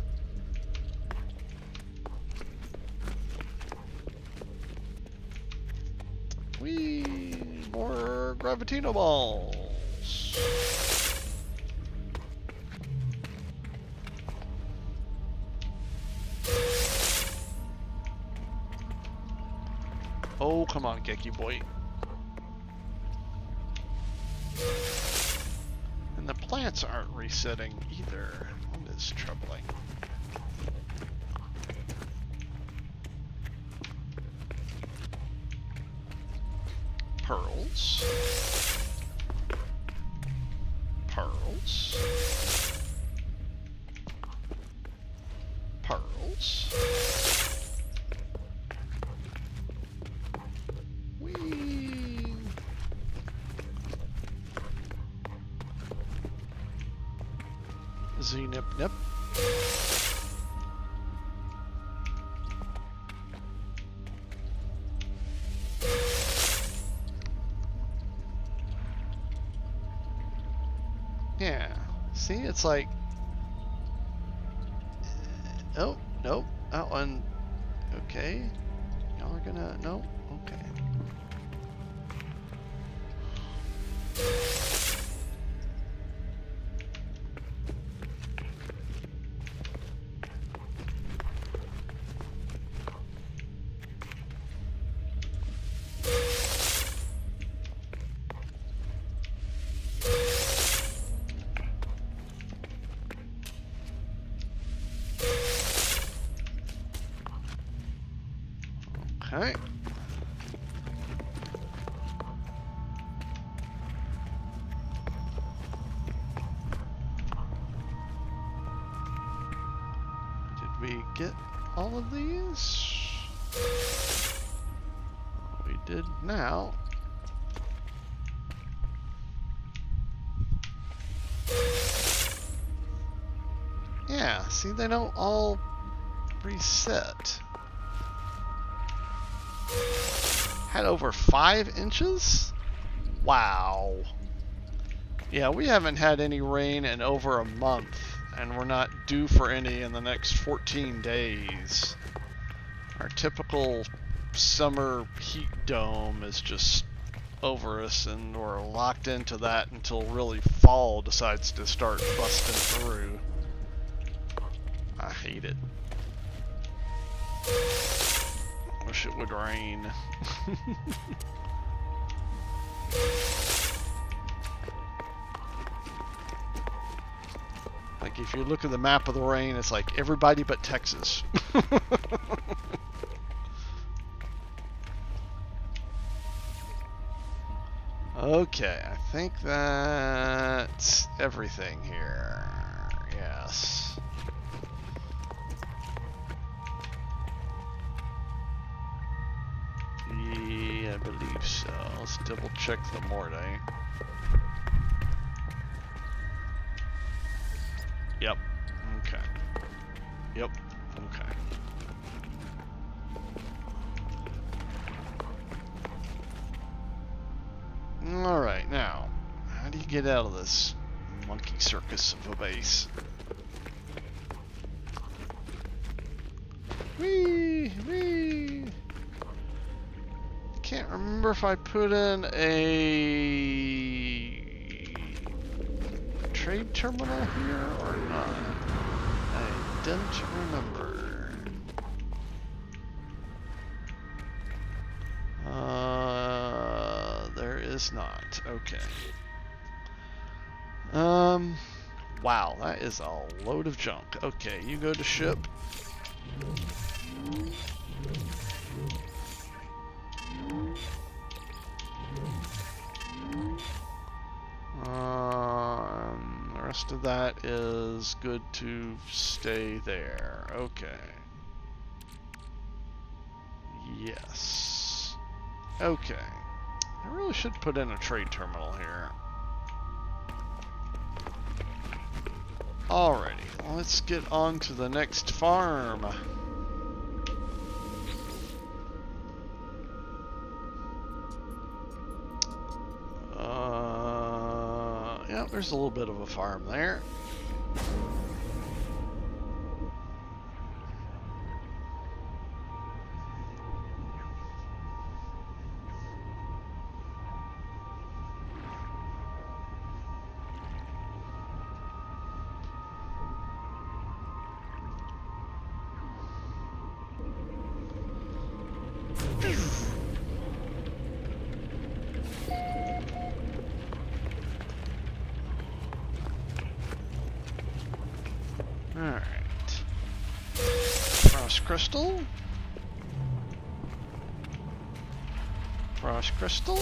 Whee! More gravitino balls. Oh, come on, Geki boy. And the plants aren't resetting either. That is troubling. Pearls. Pearls. Pearls. Whee! Z-nip nip. Yeah. See, it's like... Oh, nope. That one... Okay. Y'all are gonna... No? Okay. Okay. Did we get all of these? We did now. Yeah, see, they don't all reset. Had over 5 inches? Wow. Yeah, we haven't had any rain in over a month, and we're not due for any in the next 14 days. Our typical summer heat dome is just over us, and we're locked into that until really fall decides to start busting through. I hate it. Wish it would rain. Like, if you look at the map of the rain, it's like everybody but Texas. Okay, I think that's everything here. Yes. Yeah, I believe so. Let's double check the Mordite. Yep. Okay. Yep. Okay. Alright, now, how do you get out of this monkey circus of a base? Whee! Whee! Can't remember if I put in a trade terminal here or not. I don't remember. There is not. Okay. Wow, that is a load of junk. Okay, you go to ship. The rest of that is good to stay there. Okay. Yes. Okay. I really should put in a trade terminal here. Alrighty, let's get on to the next farm. Yeah, there's a little bit of a farm there. Alright. Frost crystal. Frost crystal.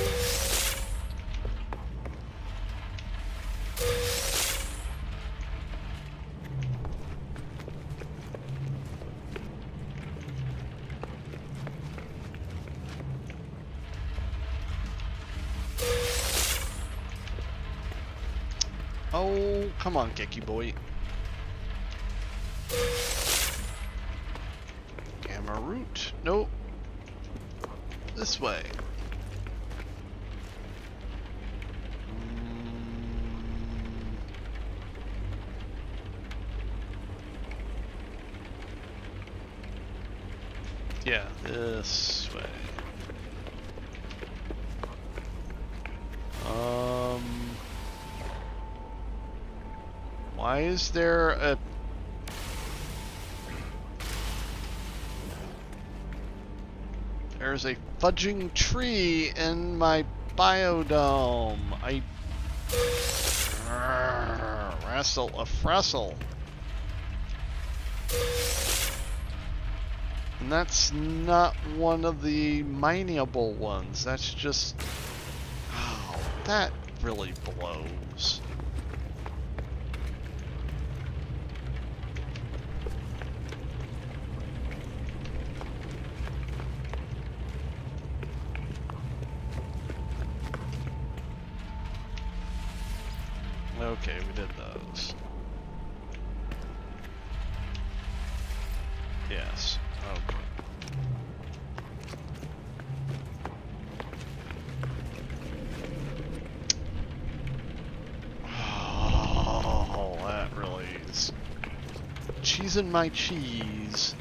Oh, come on, Gecky boy. Gamma root. Nope. This way. Yeah, this way. Why is there a... There's a fudging tree in my biodome. Wrestle a frestle. And that's not one of the mineable ones. That's just... Oh, that really blows. Okay, we did those. Yes. Okay. Oh, that really is cheesing my cheese.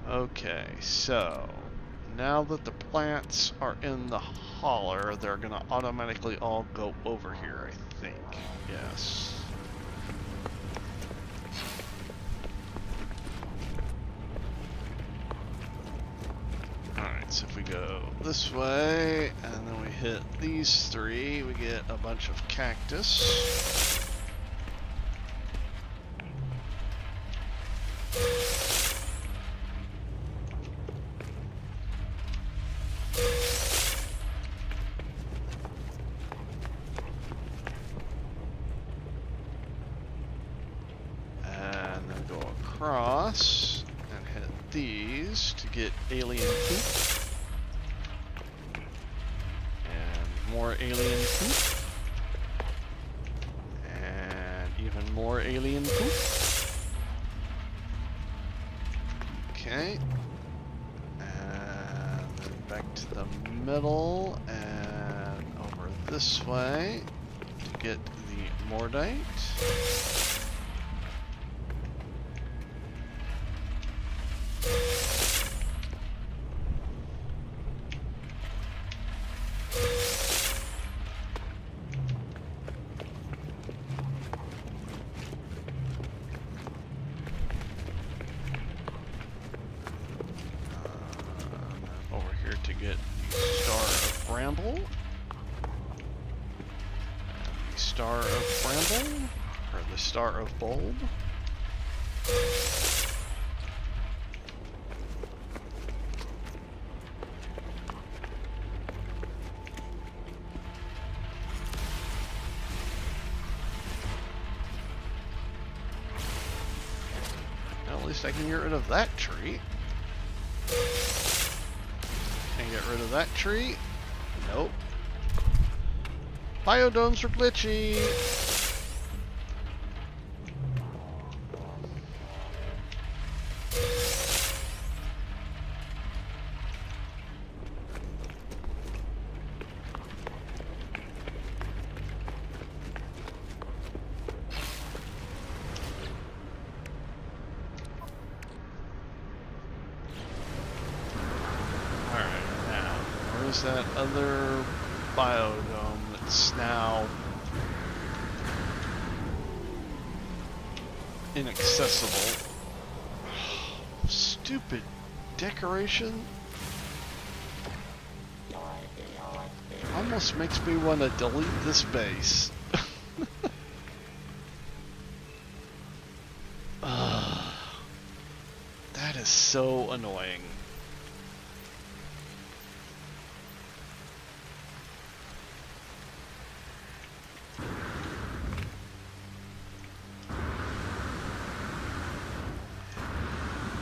Okay, so now that the plants are in the holler, they're gonna automatically all go over here, I think. Yes. Alright, so if we go this way, and then we hit these three, we get a bunch of cactus. And then go across and hit these to get alien poop. And more alien poop. And even more alien poop. Okay. And then back to the middle and over this way to get the mordite. Over here to get the Star of Bramble. And the Star of Bramble, or the Star of Bulb. Well, at least I can get rid of that tree. And get rid of that tree. Nope. Biodomes are glitchy. Where's that other biodome that's now inaccessible? Stupid decoration. Almost makes me want to delete this base. That is so annoying.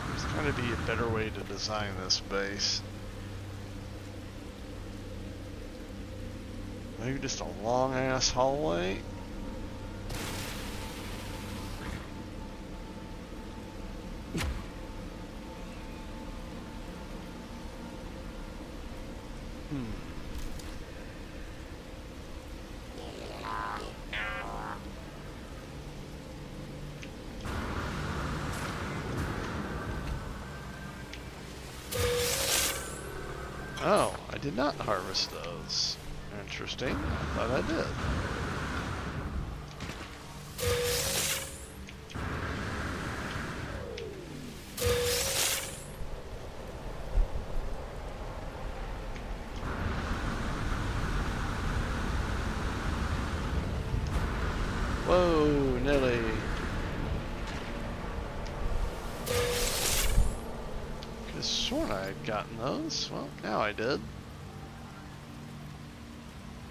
There's got to be a better way to design this base. Maybe just a long ass hallway. Oh, I did not harvest those. Interesting. I thought I did. Whoa, Nelly. Could have sworn I had gotten those. Well, now I did.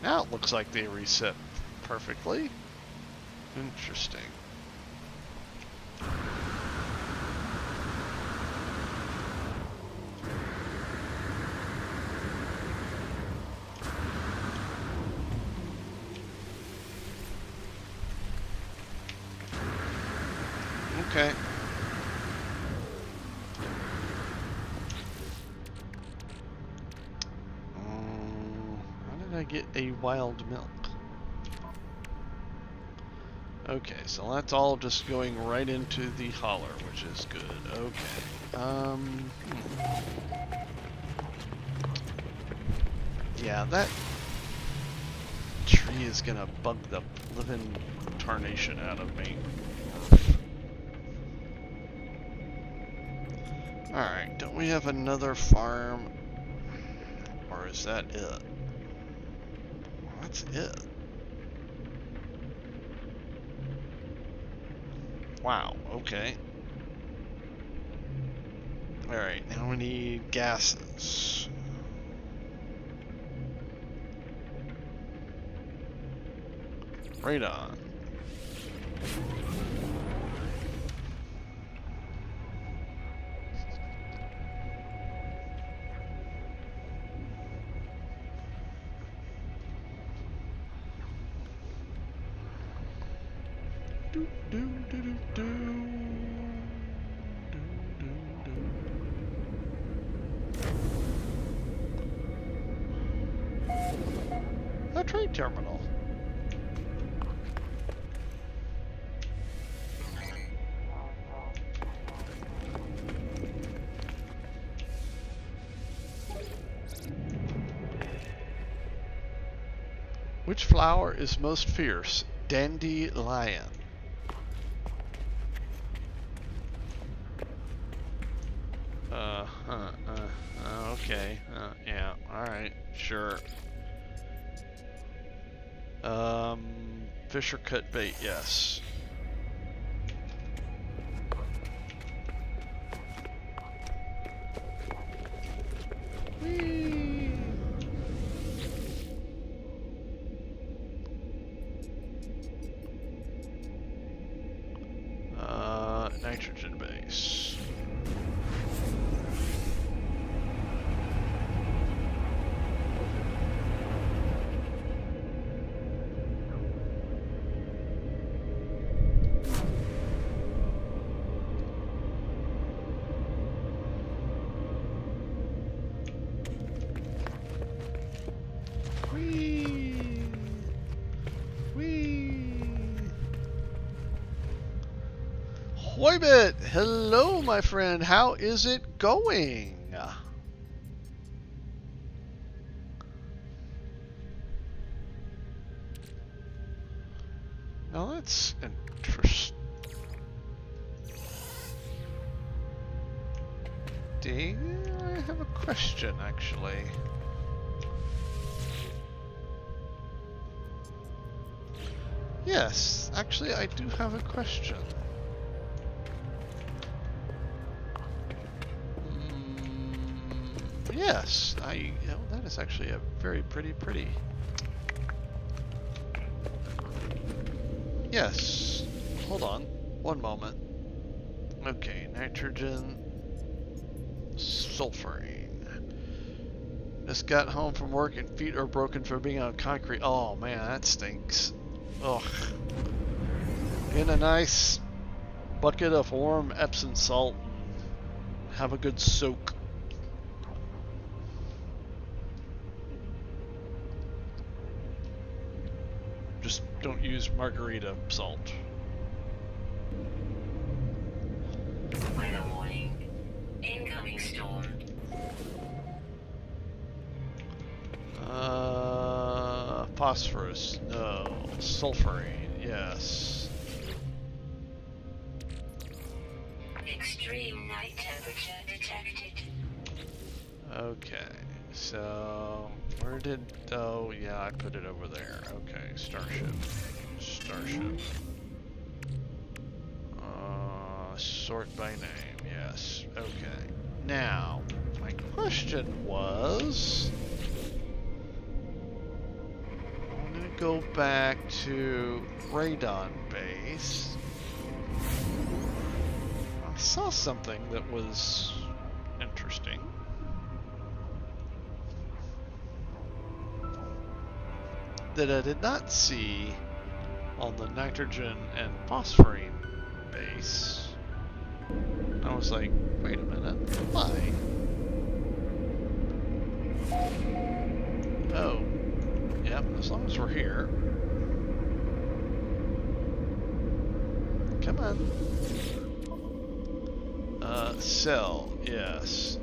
Now it looks like they reset perfectly. Interesting. Okay. How did I get a wild milk? Okay, so that's all just going right into the holler, which is good. Okay. Yeah, that tree is gonna bug the living tarnation out of me. Alright, don't we have another farm? Or is that it? That's it. Wow, okay. Alright, now we need gases. Right on. Do, do, do, do, do. Do, do, do. A trade terminal. Which flower is most fierce? Dandelion. Okay. Yeah. Alright. Sure. Fisher cut bait, yes. Whee! Nitrogen base. Whee! Whee! Hoybit! Hello, my friend. How is it going? Now that's interesting. I have a question, actually. Yes, actually, I do have a question. Yes, that is actually a very pretty. Yes, hold on, one moment. Okay, nitrogen, sulfurine. Just got home from work and feet are broken from being on concrete. Oh man, that stinks. Ugh. In a nice bucket of warm Epsom salt and have a good soak. Just don't use margarita salt. Weather warning. Incoming storm. Phosphorus, no. Sulfurine, yes. Extreme night temperature detected. Okay, so where did? Oh yeah, I put it over there. Okay, starship. Sort by name. Yes. Okay. Now, my question was, I'm gonna go back to Radon base. I saw something that was interesting. That I did not see on the nitrogen and phosphorine base. I was like, wait a minute, why? Oh, yep, as long as we're here. Come on. Sell, yes.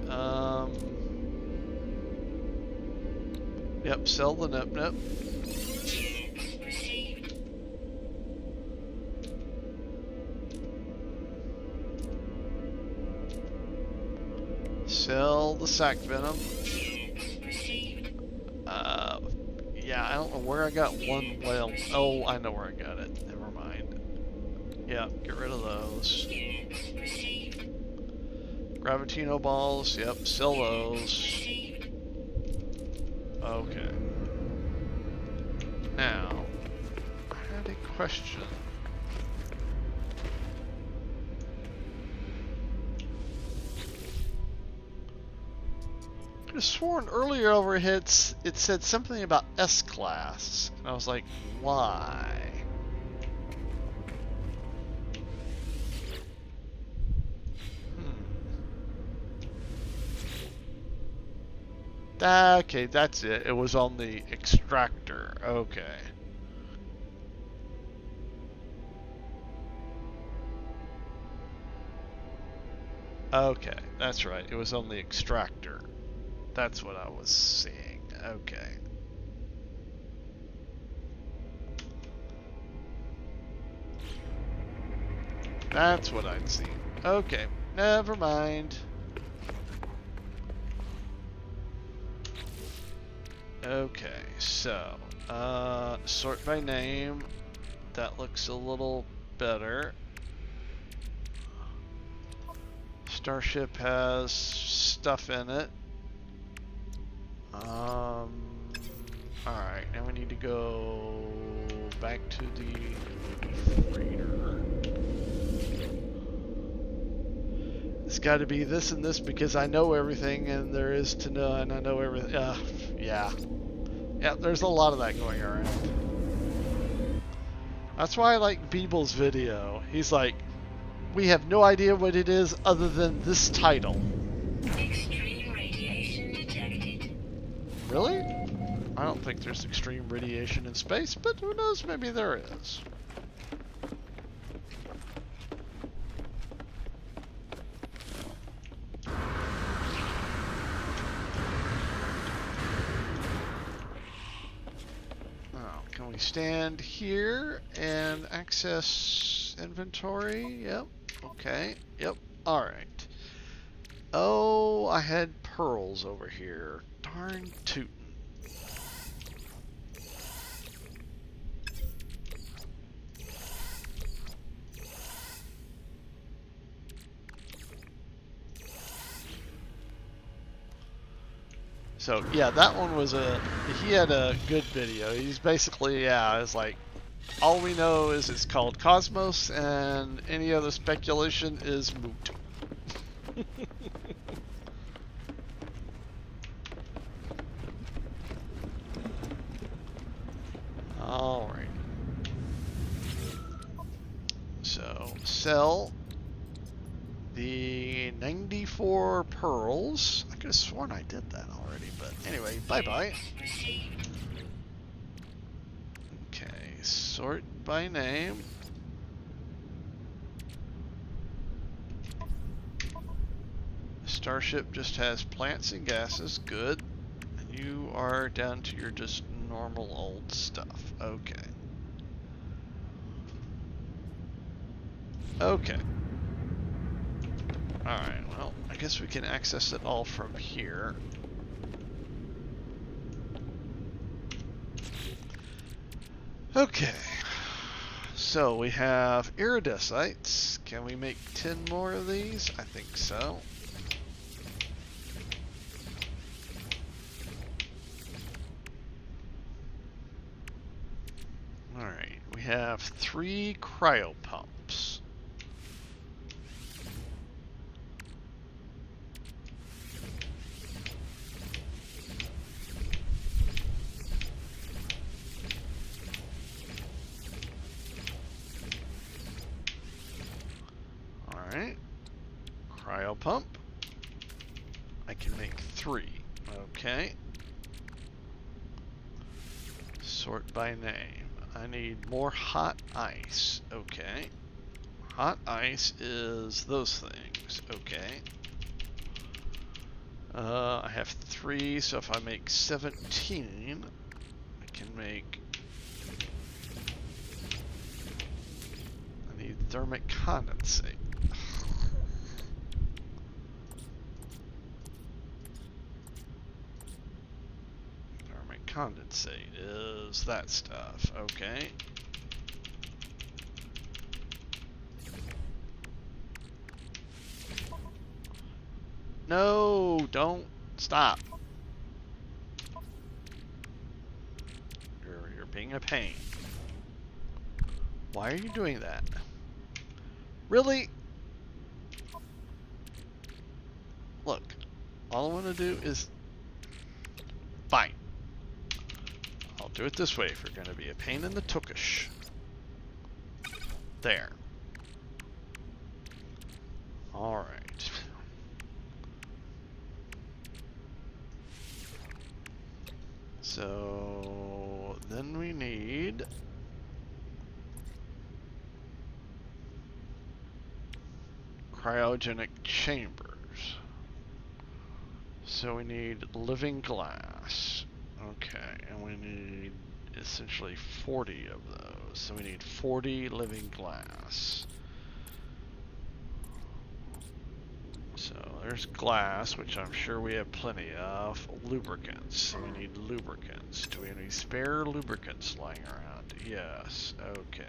Yep, sell the nip. Sell the sac venom. Yeah, I don't know where I got one whale. Oh, I know where I got it. Never mind. Yeah, get rid of those. Gravitino balls, yep, sell those. Okay. Now, I had a question. I could have sworn earlier overhead it said something about S-Class. And I was like, why? Okay, that's it. It was on the extractor. Okay. Okay, that's right. It was on the extractor. That's what I was seeing. Okay. That's what I'd seen. Okay, never mind. Okay, so, sort by name. That looks a little better. Starship has stuff in it. Alright, now we need to go back to the freighter. It's got to be this and this because I know everything and there is to know and I know everything. Yeah. Yeah, there's a lot of that going around. That's why I like Beeble's video. He's like, we have no idea what it is other than this title. Extreme radiation detected. Really? I don't think there's extreme radiation in space, but who knows, maybe there is. Can we stand here and access inventory? Yep. Okay. Yep. Alright. Oh, I had pearls over here. Darn tootin'. So yeah, that one was he had a good video. He's basically, yeah, it's like, all we know is it's called Cosmos and any other speculation is moot. Alright. So, sell the 94 pearls. I could have sworn I did that already, but anyway, bye-bye. Okay, sort by name. Starship just has plants and gases, good. And you are down to your just normal old stuff. Okay. Okay. Alright, well, I guess we can access it all from here. Okay. So we have iridesites. Can we make 10 more of these? I think so. Alright, we have 3 cryopumps. Alright. Cryo pump. I can make 3. Okay. Sort by name. I need more hot ice. Okay. Hot ice is those things. Okay. I have 3, so if I make 17, I can make... I need thermic condensate. Thermic condensate is that stuff. Okay. No, don't stop. You're being a pain. Why are you doing that? Really? Look, all I want to do is... Fine. I'll do it this way if you're going to be a pain in the tukish. There. Alright. So then we need cryogenic chambers. So we need living glass. Okay, and we need essentially 40 of those. So we need 40 living glass. So there's glass, which I'm sure we have plenty of. Lubricants. So we need lubricants. Do we have any spare lubricants lying around? Yes. Okay.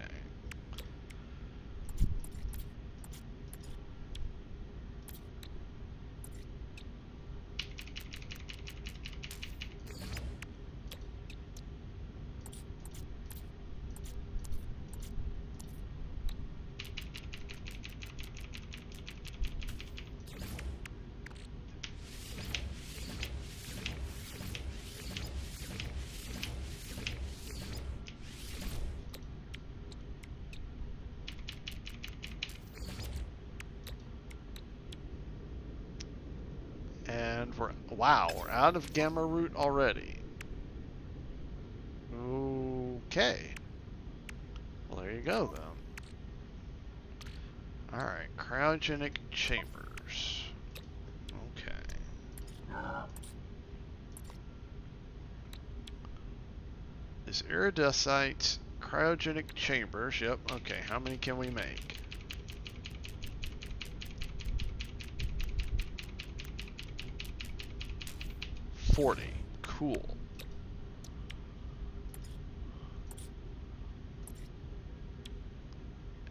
And we're out of gamma root already. Okay. Well, there you go then. Alright, cryogenic chambers. Okay. Is iridesite cryogenic chambers? Yep. Okay, how many can we make? 40. Cool.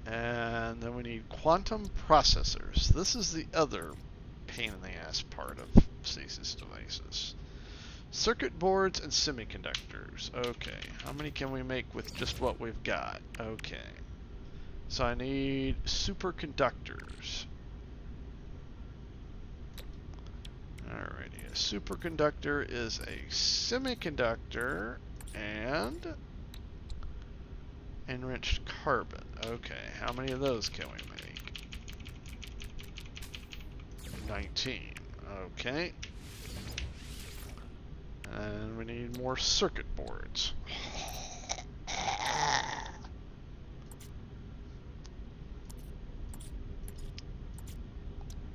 And then we need quantum processors. This is the other pain in the ass part of stasis devices. Circuit boards and semiconductors. Okay, how many can we make with just what we've got? Okay. So I need superconductors. Alrighty, a superconductor is a semiconductor and enriched carbon. Okay, how many of those can we make? 19. Okay. And we need more circuit boards.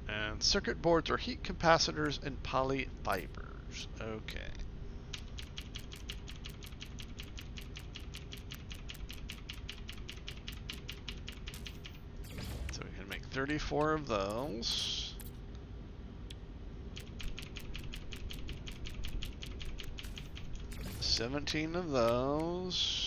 And circuit boards are heat capacitors and polyfibers. Okay. So we can make 34 of those. $17 of those.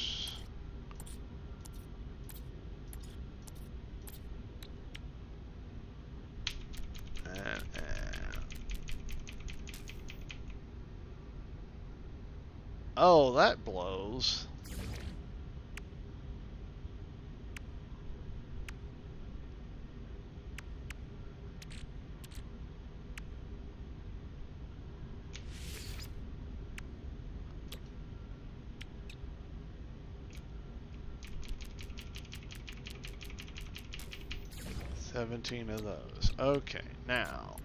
Oh, that blows. 17 of those. Okay, now.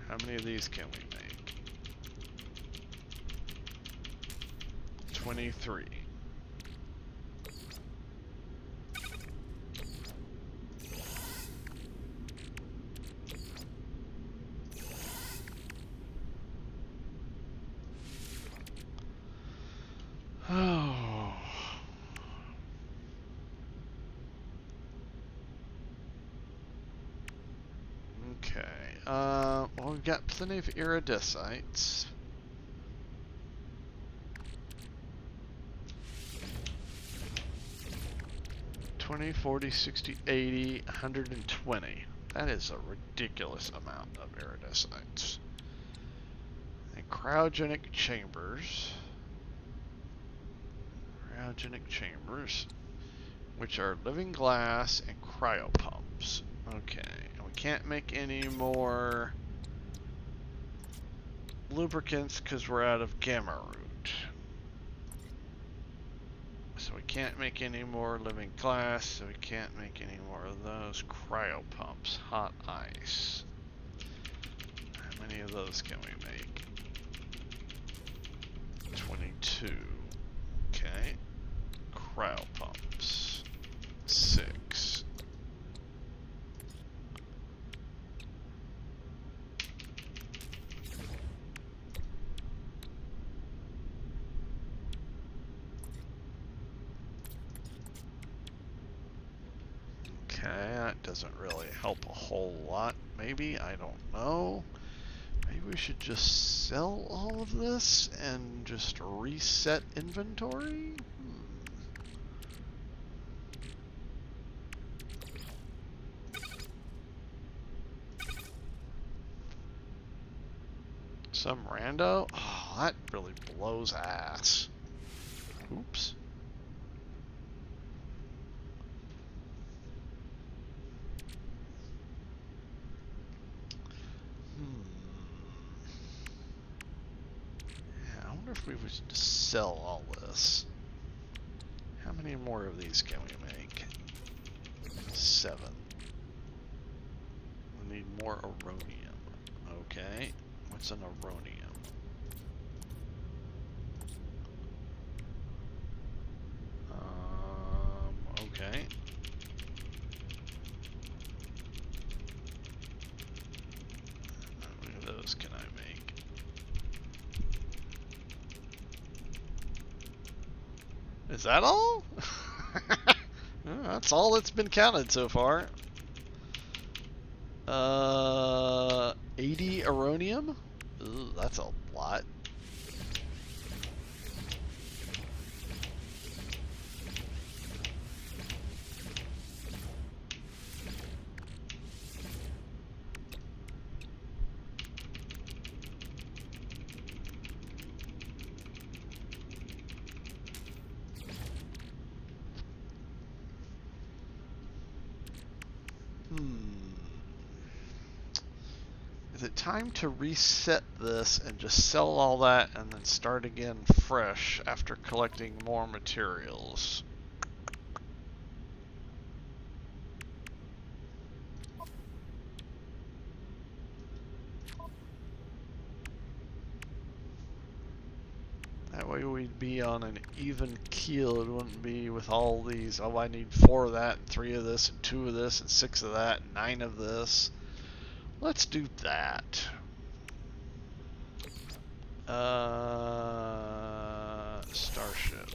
How many of these can we make? 23. Oh. Okay. Well, we've got plenty of iridicytes. $20, $40, $60, $80, $120. That is a ridiculous amount of iridicytes. And cryogenic chambers. Cryogenic chambers, which are living glass and cryopumps. Okay, and we can't make any more lubricants because we're out of gamma root. So we can't make any more living glass, so we can't make any more of those cryopumps. Hot ice. How many of those can we make? 22. Okay. Cryopumps. 6. Okay, that doesn't really help a whole lot. Maybe, I don't know. Maybe we should just sell all of this and just reset inventory? Some rando? Oh, that really blows ass. Oops. Yeah, I wonder if we would just sell all this. How many more of these can we make? 7. We need more aronium. Okay. What's an aronium? Okay. How many of those can I make? Is that all? That's all that's been counted so far. 80 aronium? Ooh, that's a lot. Is it time to reset this and just sell all that and then start again fresh after collecting more materials? That way we'd be on an even keel. It wouldn't be with all these, oh, I need 4 of that, and 3 of this, and 2 of this, and 6 of that, and 9 of this. Let's do that. Starship.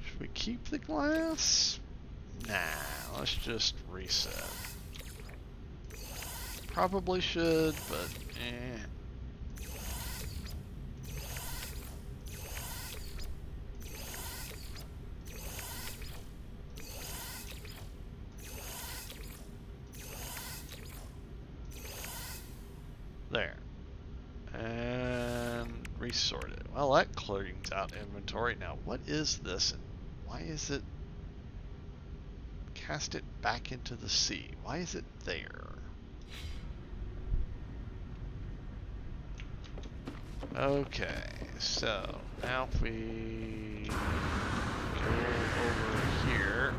Should we keep the glass? Nah, let's just reset. Probably should, but eh. There. And resort it. Well, that cleans out inventory. Now, what is this? And why is it cast it back into the sea? Why is it there? Okay, so now if we go over here,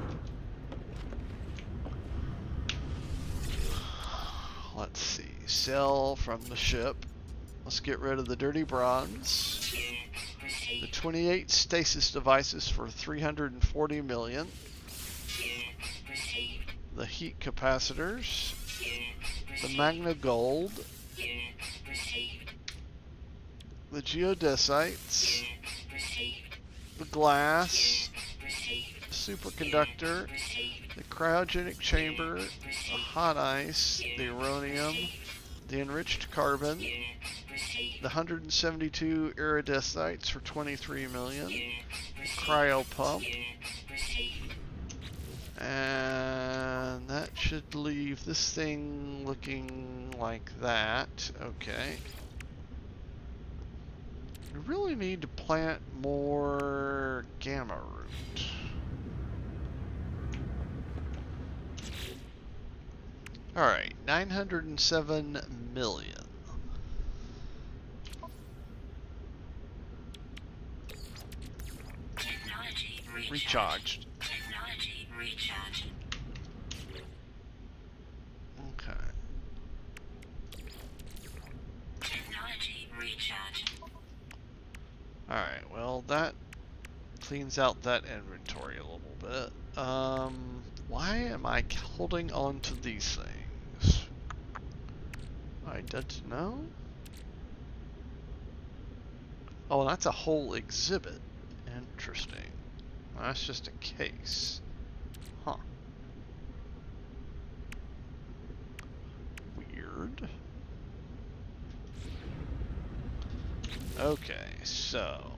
let's see, sell from the ship. Let's get rid of the dirty bronze. The 28 stasis devices for 340 million. The heat capacitors. The magna gold. The geodesites. The glass. Superconductor. The cryogenic chamber. The hot ice. The uranium. The enriched carbon. The 172 iridesites for 23 million. The cryo pump. And that should leave this thing looking like that. Okay. We really need to plant more gamma root. Alright, 907 million. Recharged. Technology recharged. Okay. Technology recharged. Alright, well that cleans out that inventory a little bit. Why am I holding on to these things? I don't know. Oh, that's a whole exhibit. Interesting. That's just a case. Huh. Weird. Okay, so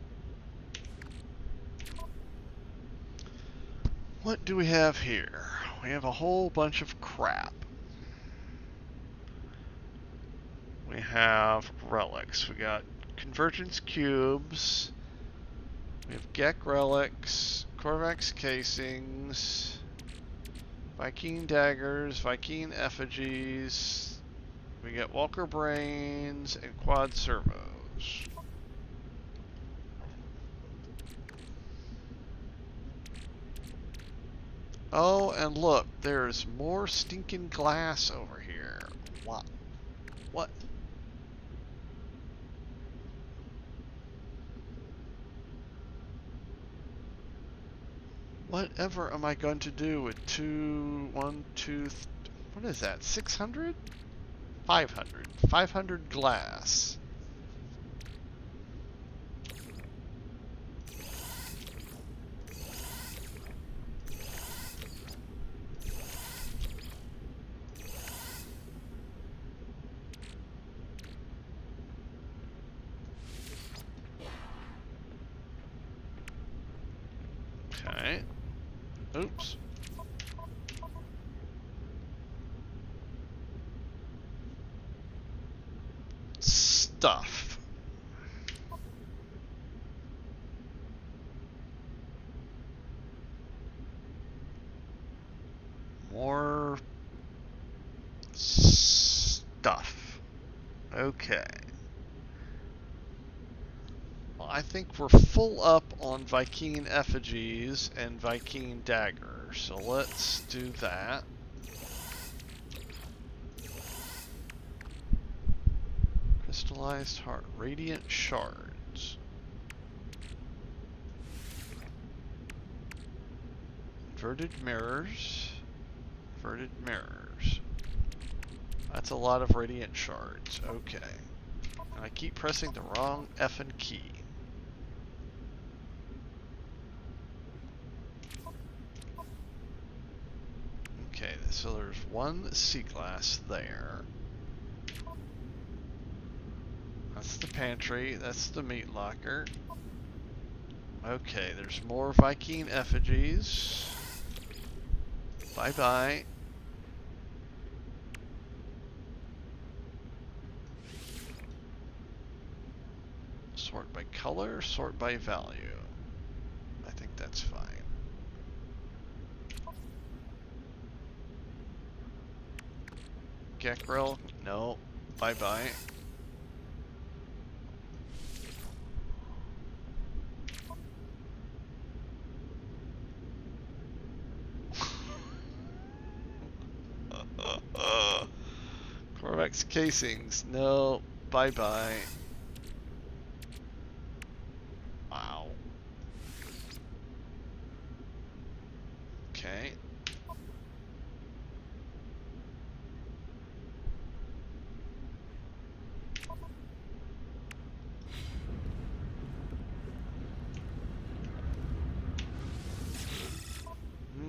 what do we have here? We have a whole bunch of crap. We have relics. We got convergence cubes. We have Gek relics, Korvax casings, Viking daggers, Viking effigies. We get Walker brains and quad servos. Oh, and look, there's more stinking glass over here. What? What? Whatever am I going to do with what is that, 600? 500. 500 glass. Okay. Oops. Stuff. More stuff. Okay. Well, I think we're full up on Viking effigies and Viking daggers, so let's do that. Crystallized heart, radiant shards. Inverted mirrors. Inverted mirrors. That's a lot of radiant shards. Okay. And I keep pressing the wrong effing key. Okay, so there's one sea glass there. That's the pantry. That's the meat locker. Okay, there's more Viking effigies. Bye-bye. Sort by color, sort by value. I think that's fine. Gekril? No. Bye-bye. Corvex casings? No. Bye-bye. Wow. Okay.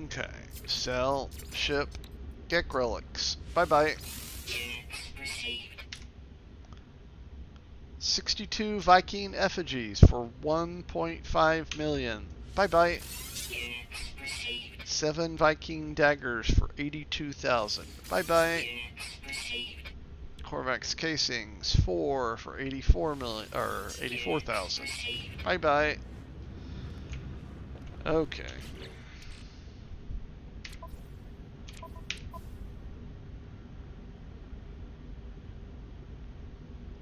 Okay. Sell, ship, Gek relics. Bye-bye. 62 Viking effigies for 1.5 million. Bye-bye. 7 Viking daggers for 82,000. Bye-bye. Corvex casings, 4 for 84 million, or 84,000. Bye-bye. Okay.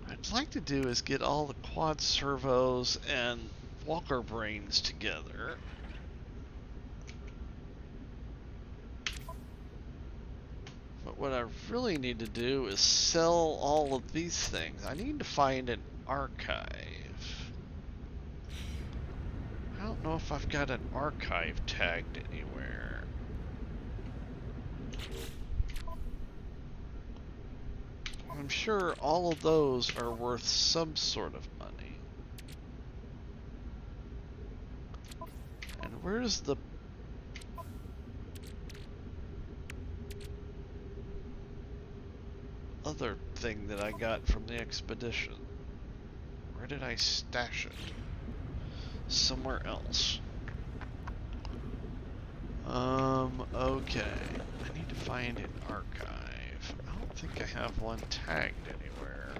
What I'd like to do is get all the quad servos and walker brains together. But what I really need to do is sell all of these things. I need to find an archive. I don't know if I've got an archive tagged anywhere. I'm sure all of those are worth some sort of money. And where's the other thing that I got from the expedition? Where did I stash it? Somewhere else. Okay. I need to find an archive. I don't think I have one tagged anywhere.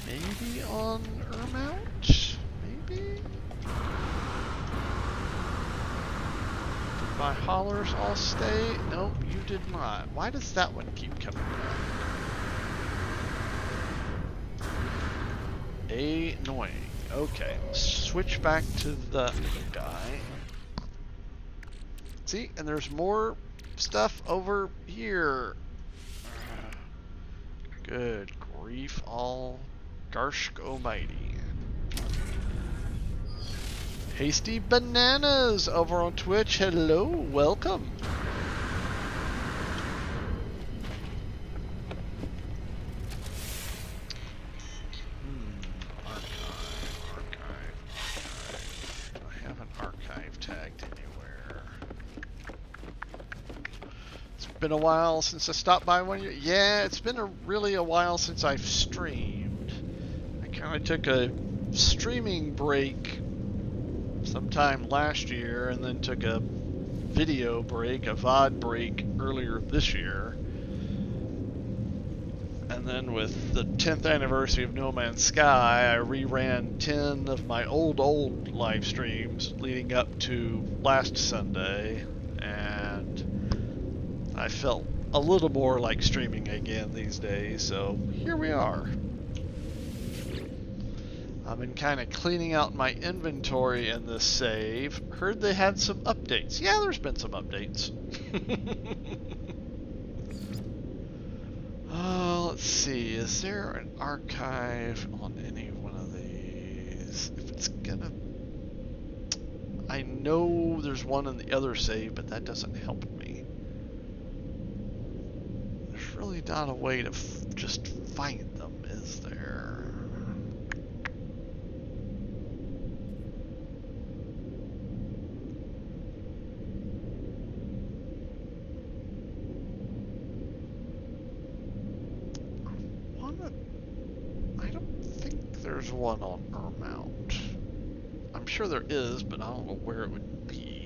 Maybe on Ermount? Maybe? Did my haulers all stay? Nope, you did not. Why does that one keep coming back? Annoying. Okay, switch back to the guy. See, and there's more stuff over here. Good grief, all Garshk Almighty. Hasty Bananas over on Twitch. Hello, welcome. Archive. Do I have an archive tagged anywhere? It's been a while since I stopped by one year. Yeah, it's been really a while since I've streamed. I kind of took a streaming break sometime last year and then took a video break, a VOD break earlier this year. And then with the 10th anniversary of No Man's Sky, I reran 10 of my old live streams leading up to last Sunday, and I felt a little more like streaming again these days, so here we are. I've been kind of cleaning out my inventory in this save. Heard they had some updates. Yeah, there's been some updates. Let's see. Is there an archive on any one of these? If it's gonna... I know there's one in the other save, but that doesn't help me. There's really not a way to just find them, is there? There's one on Ermount. I'm sure there is, but I don't know where it would be.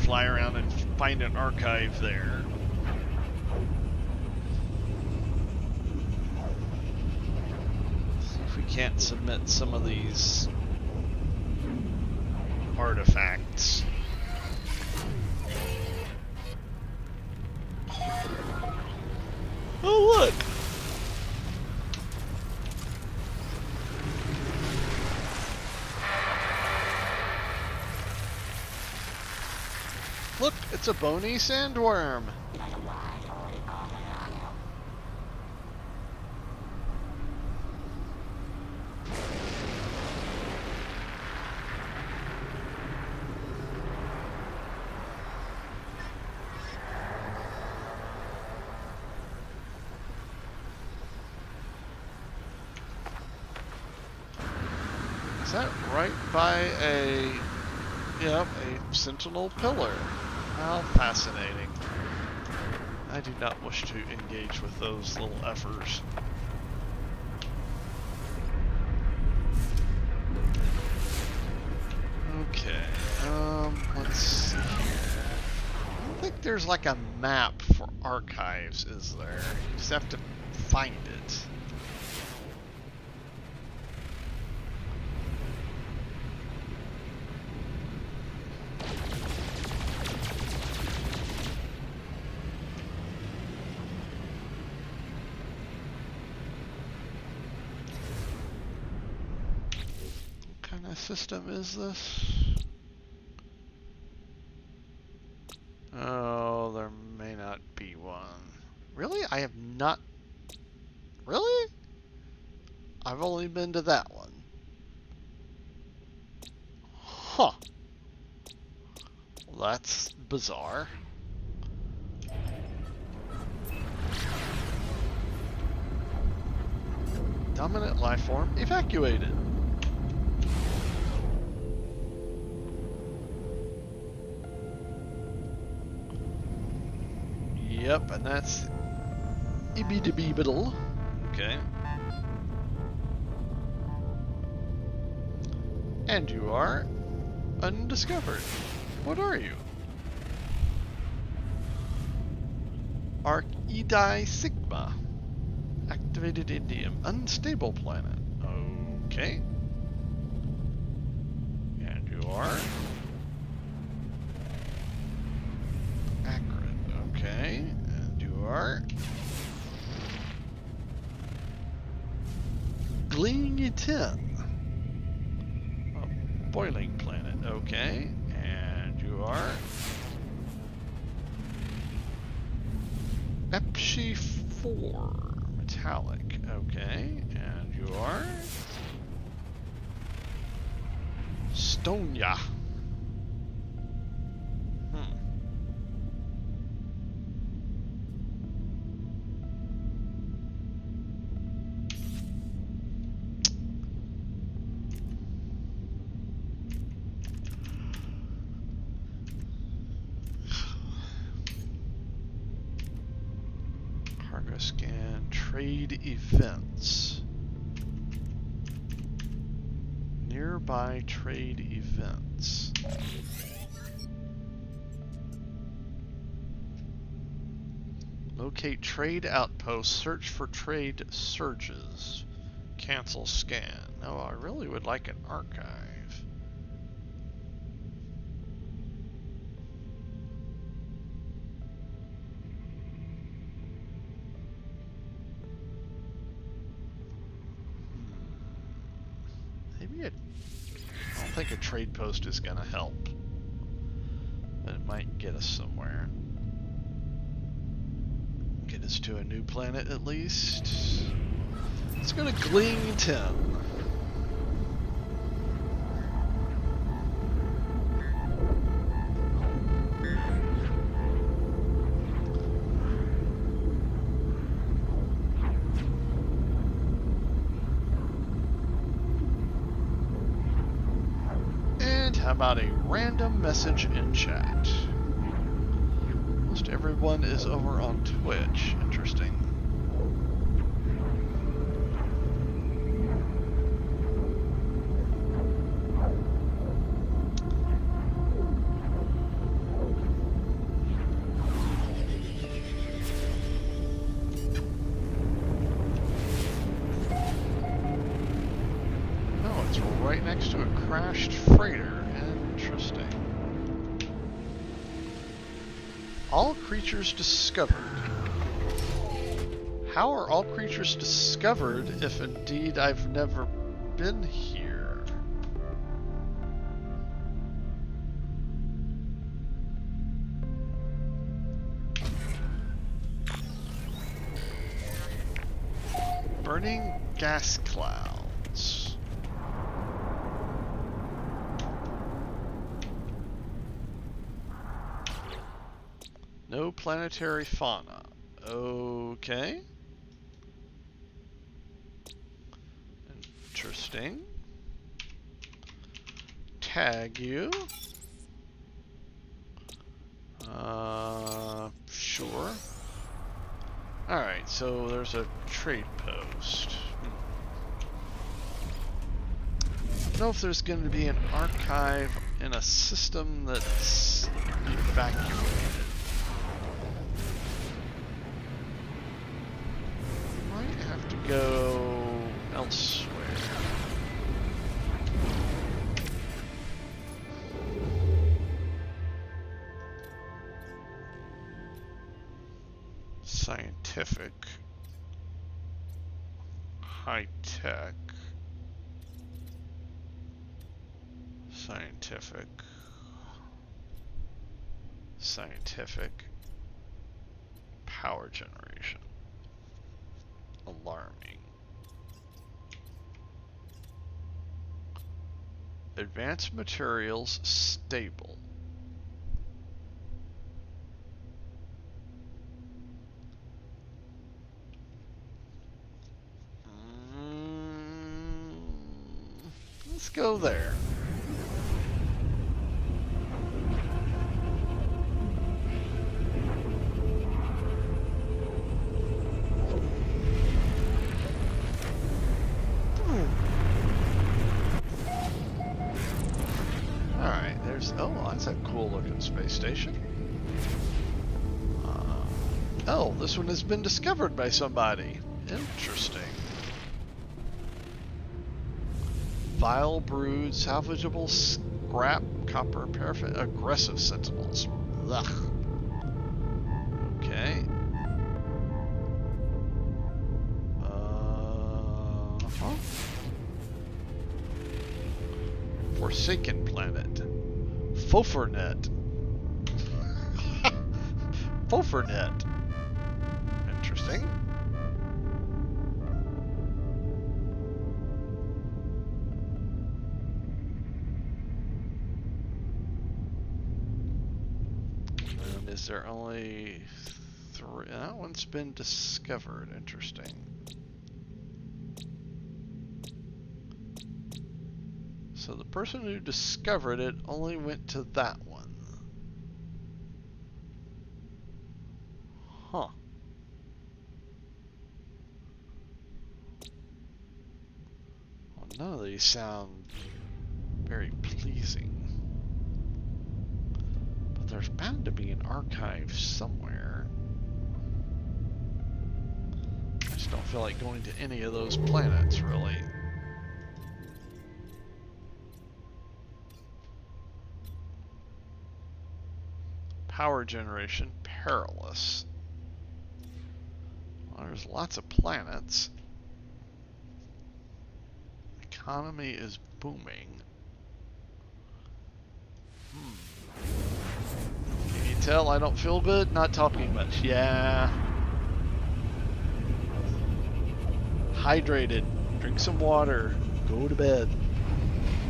fly around and find an archive there. See if we can't submit some of these artifacts. Oh, look! Look, it's a bony sandworm. Is that right by a, yep, a sentinel pillar? How fascinating. I do not wish to engage with those little effers. Okay, let's see here. I don't think there's like a map for archives, is there? You just have to find it. What kind of system is this? Oh, there may not be one. Really? I have not... Really? I've only been to that one. Huh. Well, that's bizarre. Dominant life form evacuated. Yep, and that's Ibidibibidle. Okay. And you are undiscovered. What are you? Arc-Edi Sigma. Activated indium. Unstable planet. Okay. And you are? Acrid. Okay. And you are? Gling 10. A boiling planet. Okay. And you are? Epsi 4. Metallic. Okay. And you are? Stonia. Cargo scan, trade events. Nearby trade events. Locate trade outposts, search for trade surges. Cancel scan. No, I really would like an archive. Maybe I don't think a trade post is going to help, but it might get us somewhere. Get us to a new planet at least. Let's go to Gling 10. How about a random message in chat? Most everyone is over on Twitch. Interesting. it's right next to a crashed freighter. Interesting. All creatures discovered. How are all creatures discovered if indeed I've never been here? Burning gas clouds. No planetary fauna. Okay. Interesting. Tag you. Sure. Alright, so there's a trade post. I don't know if there's going to be an archive in a system that's evacuated. Might have to go elsewhere. Scientific, high tech, scientific, power generation, alarming, advanced materials, stable. Let's go there. Alright, there's... Oh, that's a cool looking space station. Oh, this one has been discovered by somebody. Interesting. Vile brood, salvageable scrap, copper, paraffin, aggressive sentinels. Ugh. Okay. Forsaken planet. Fofernet. Fofernet. Interesting. And is there only 3? That one's been discovered. Interesting. So the person who discovered it only went to that one. Huh. Well, none of these sound very pleasing. But there's bound to be an archive somewhere. I just don't feel like going to any of those planets, really. Power generation, perilous. Well, there's lots of planets. Economy is booming. Can you tell I don't feel good? Not talking much. Yeah. Hydrated. Drink some water. Go to bed.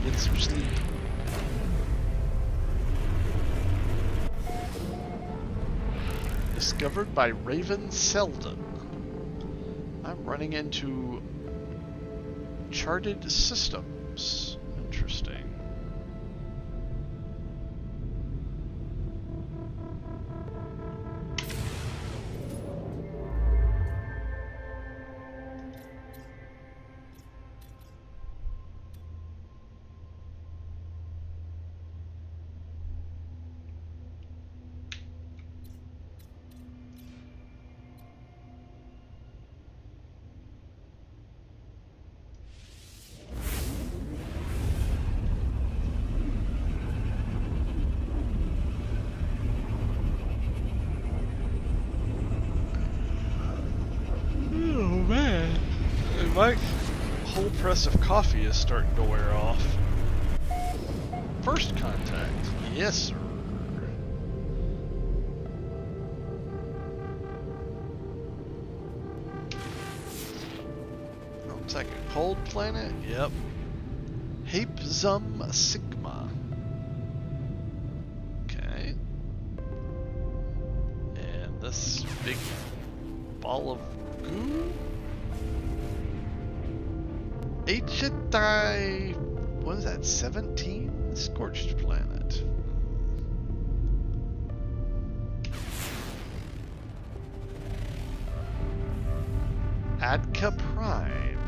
Get some sleep. Discovered by Raven Selden. I'm running into charted systems. Interesting. impressive coffee is starting to wear off. First contact. Yes, sir. Looks like a cold planet. Yep. Hapesum Sigma. Okay. And this big ball of goo? HI, what is that, 17? Scorched planet. Adka Prime.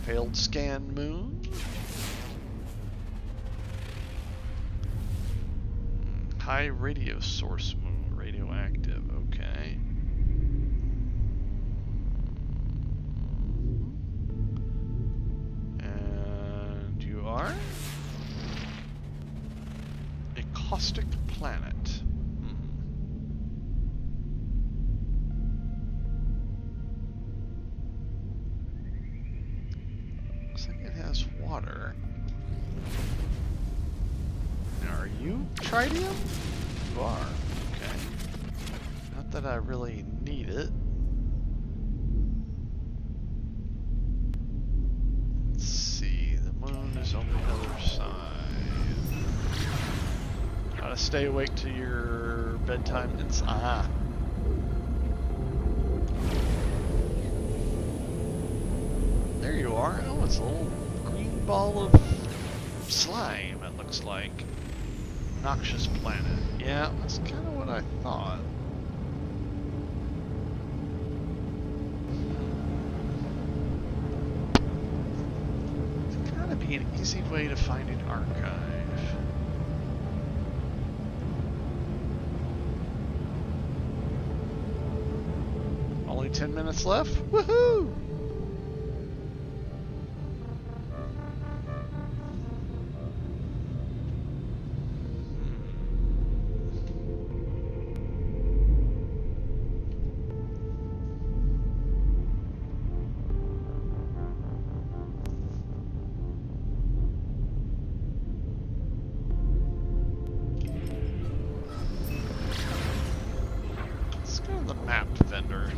Failed scan moon. High radio source moon, radioactive, okay. And you are? A caustic planet. Looks like it has water. Are you tritium? You are. Okay. Not that I really need it. Let's see. The moon is on the other side. How to stay awake to your bedtime. It's There you are. Oh, it's a little green ball of slime, it looks like. Noxious planet. Yeah, that's kind of what I thought. It's gotta be an easy way to find an archive. Only 10 minutes left? Woohoo! Vendor.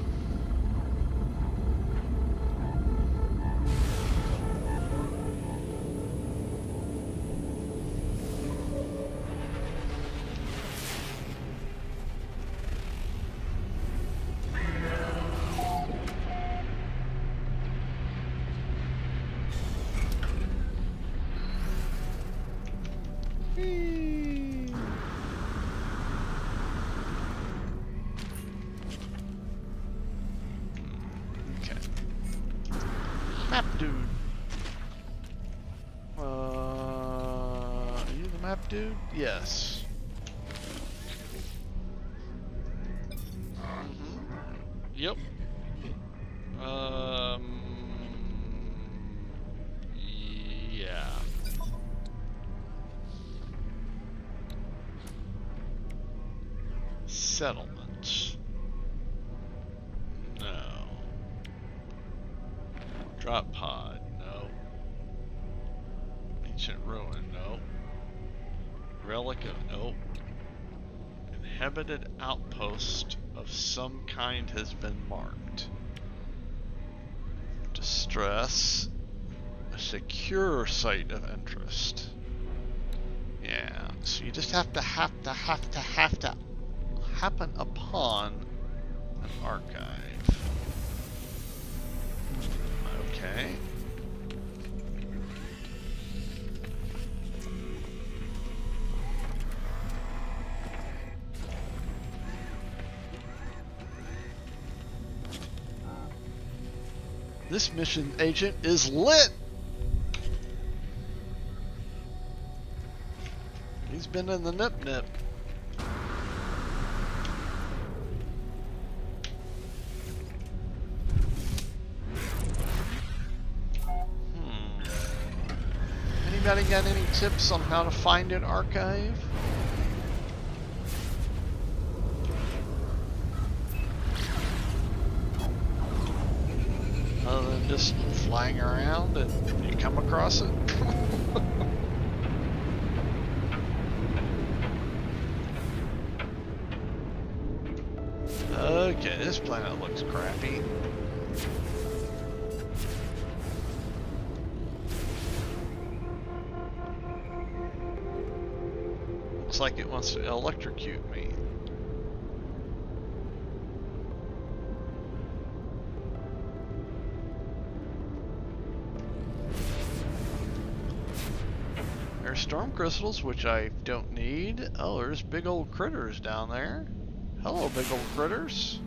Map dude. Are you the map dude? Yes. Yep. Yeah. Settlement. No. Drop pod, no. Ancient ruin, no. Relic of, no. Inhabited outpost of some kind has been marked. Distress. A secure site of interest. Yeah, so you just have to happen upon an archive. Okay. This mission agent is lit! He's been in the nip-nip. Anybody got any tips on how to find an archive? just flying around and you come across it. Okay, this planet looks crappy. Looks like it wants to electrocute me. There's storm crystals, which I don't need. Oh, there's big old critters down there. Hello, big old critters.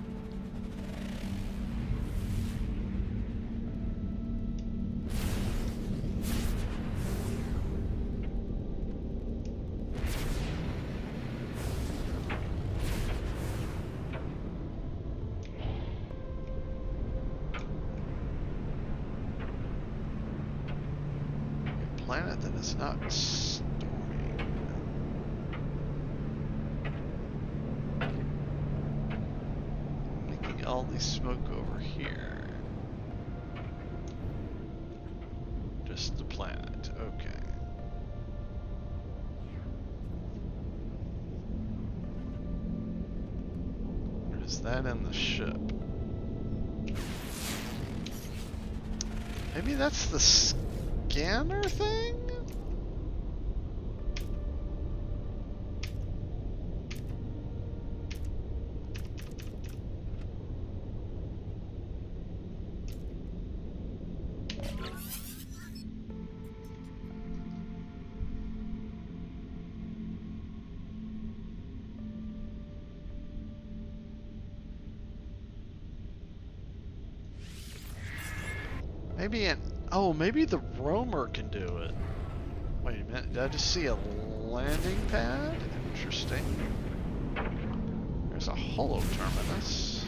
A planet that is not storming. Making all the smoke over here. Just the planet, okay. Is that in the ship? Maybe that's the scanner thing? Maybe an... Oh, maybe the roamer can do it. Wait a minute, did I just see a landing pad? Interesting. There's a holo terminus.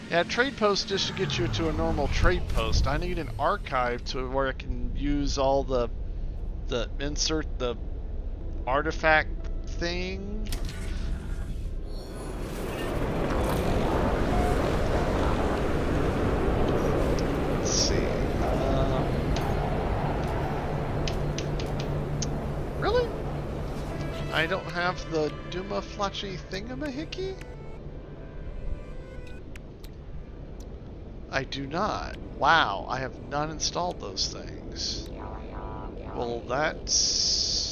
Yeah, trade post just to get you to a normal trade post. I need an archive to where I can use all the insert the artifact thing. Let's see. Really? I don't have the Duma Flachi Thingamahickey? I do not. Wow, I have not installed those things. Well, that's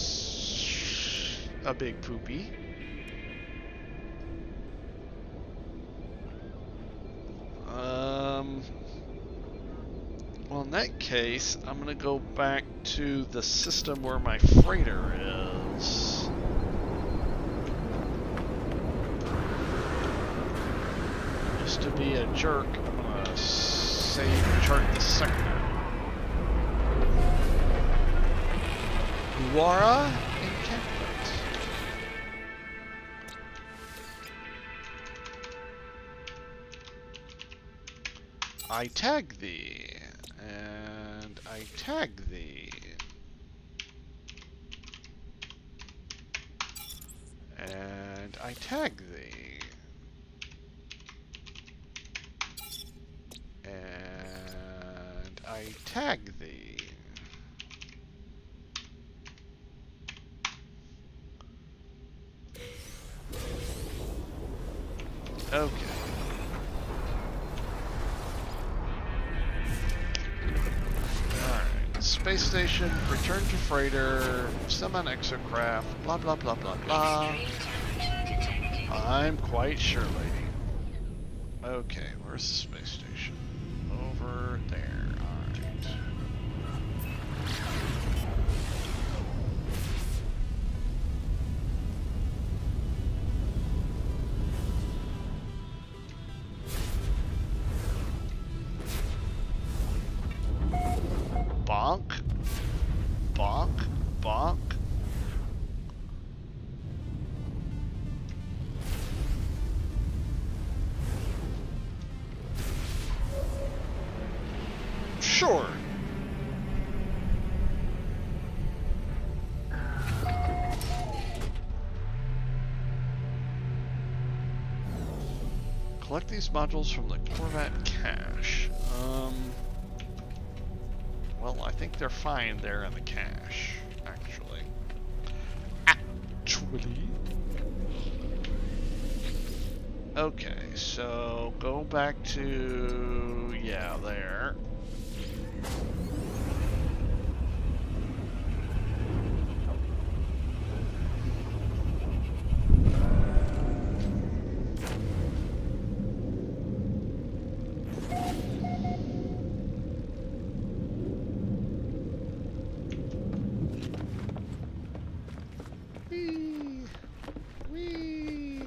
a big poopy. Well, in that case, I'm gonna go back to the system where my freighter is. Just to be a jerk, I'm gonna save chart the sector. Guara encampment. I tag thee. And I tag thee. And I tag thee. And I tag thee. Okay. Space station, return to freighter, summon exocraft, blah blah blah blah blah. I'm quite sure, lady. Okay, where's the space station? Over there, alright. Bonk. Bonk, bonk. Sure. collect these modules from the Corvette cache. Well, I think they're fine there in the cache, actually. Okay, so go back to, yeah, there. Whee! Whee!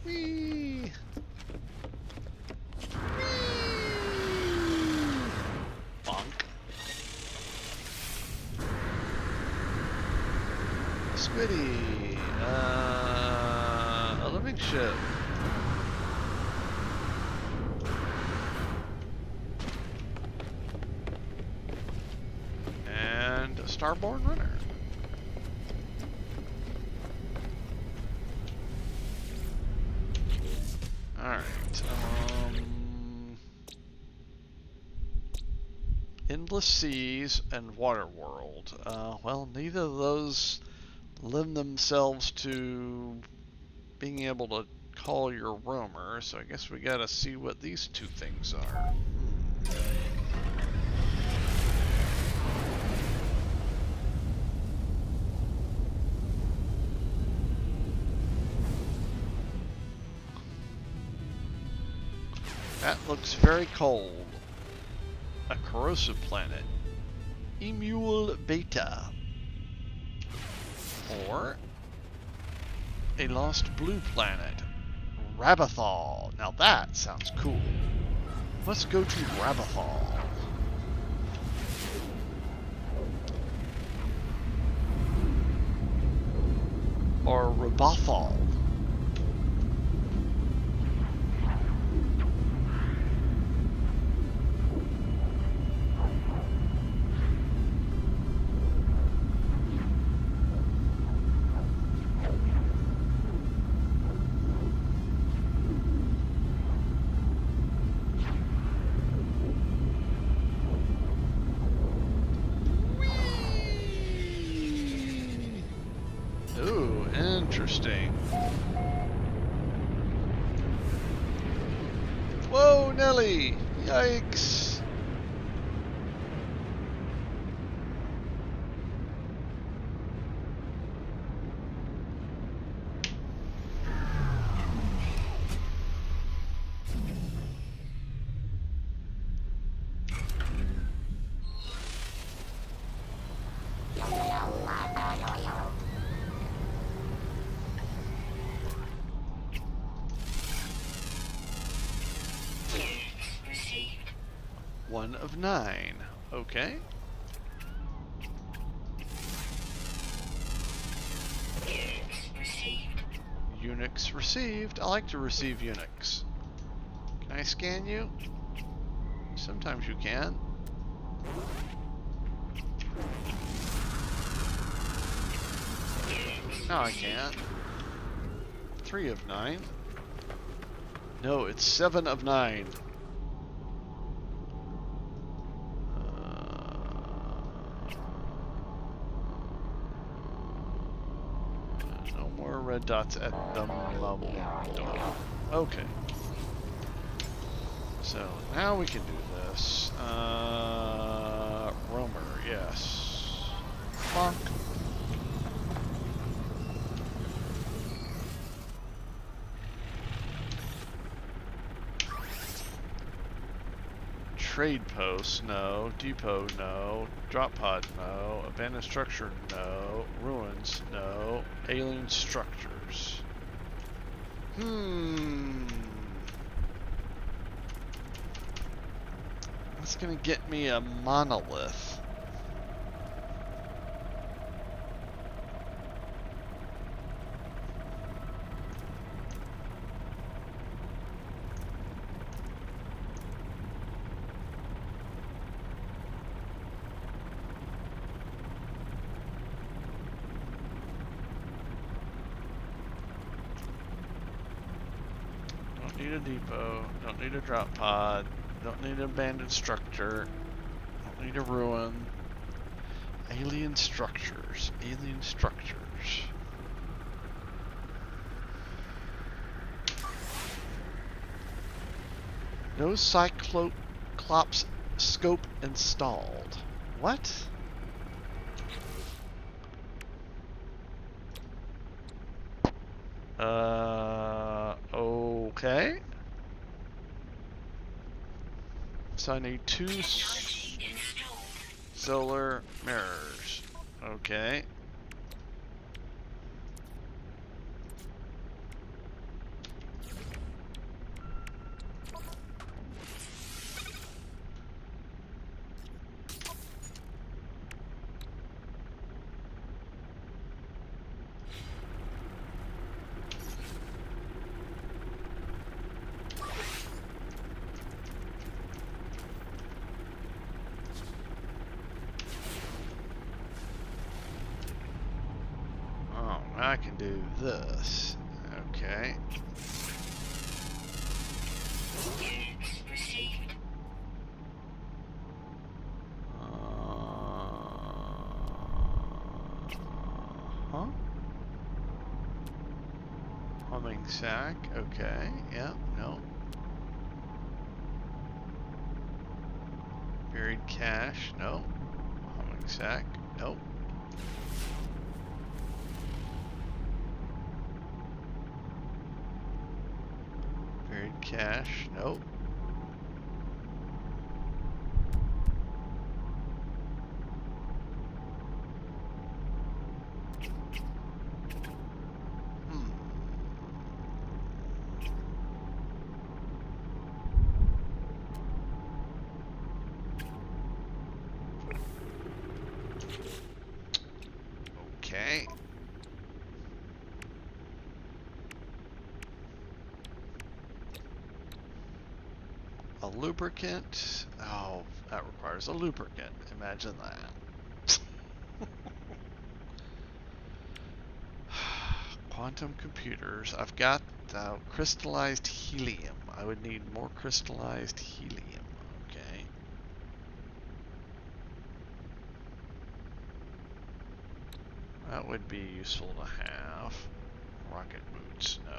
Whee! Bonk. Squiddy! A living ship. And a starborn runner. Alright, Endless Seas and Waterworld. Well, neither of those lend themselves to being able to call your roamer, so I guess we gotta see what these two things are. That looks very cold. A corrosive planet. Emule Beta. Or a lost blue planet. Rabathal. Now that sounds cool. Let's go to Rabathal. Or Rabathal. Ooh, interesting. Whoa, Nelly! Yikes! One of 9. Okay. Unix received. I like to receive Unix. Can I scan you? Sometimes you can. No, I can't. 3 of 9. No, it's 7 of 9. No more red dots at the moment. Okay. So now we can do this. Roamer, yes. Bonk. Trade post, no. Depot, no. Drop pod, no. Abandoned structure, no. Ruins, no. Alien structures. That's gonna get me a monolith. a depot. Don't need a drop pod. Don't need an abandoned structure. Don't need a ruin. Alien structures. Alien structures. No Cyclops scope installed. What? Okay. So I need two solar mirrors. Okay. I can do this. Okay. Units received. Huh? Humming sack. Okay. Yeah. No. Buried cache. No. Humming sack. Nope. Buried cache. Nope. Okay. A lubricant. Oh, that requires a lubricant. Imagine that. Quantum computers. I've got crystallized helium. I would need more crystallized helium. Okay. That would be useful to have. Rocket boots, no.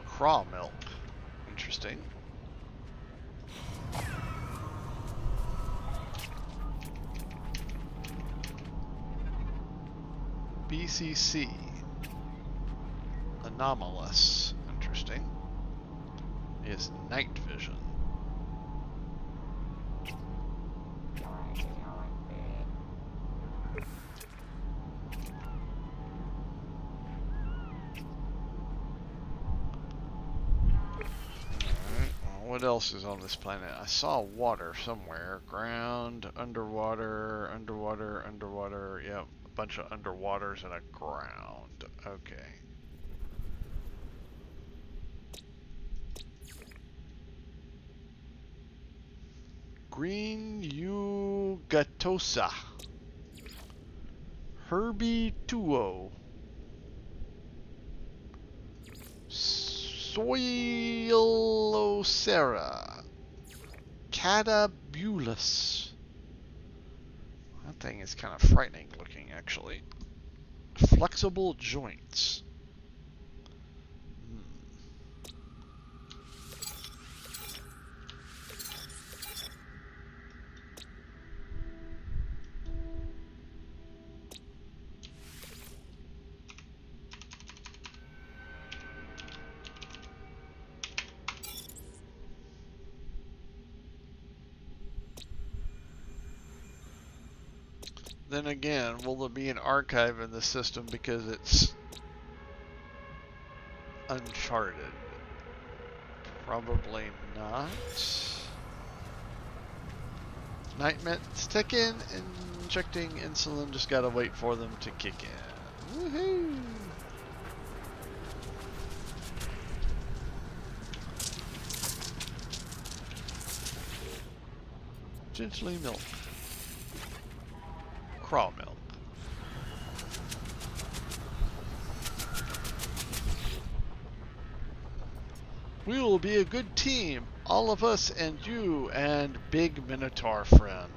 Craw milk. Interesting. BCC. Anomalous. Interesting. Is night vision. What else is on this planet? I saw water somewhere. Ground, underwater, underwater, underwater. Yep, a bunch of underwaters and a ground. Okay. Green Ugatosa. Herbituo. Soilocera. Catabulus. That thing is kind of frightening looking, actually. Flexible joints. Then again, will there be an archive in the system because it's uncharted? Probably not. Night meds ticking, injecting insulin, just gotta wait for them to kick in. Woohoo! Gently milk. Craw milk. We will be a good team, all of us and you and Big Minotaur friend.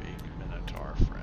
Big Minotaur friend.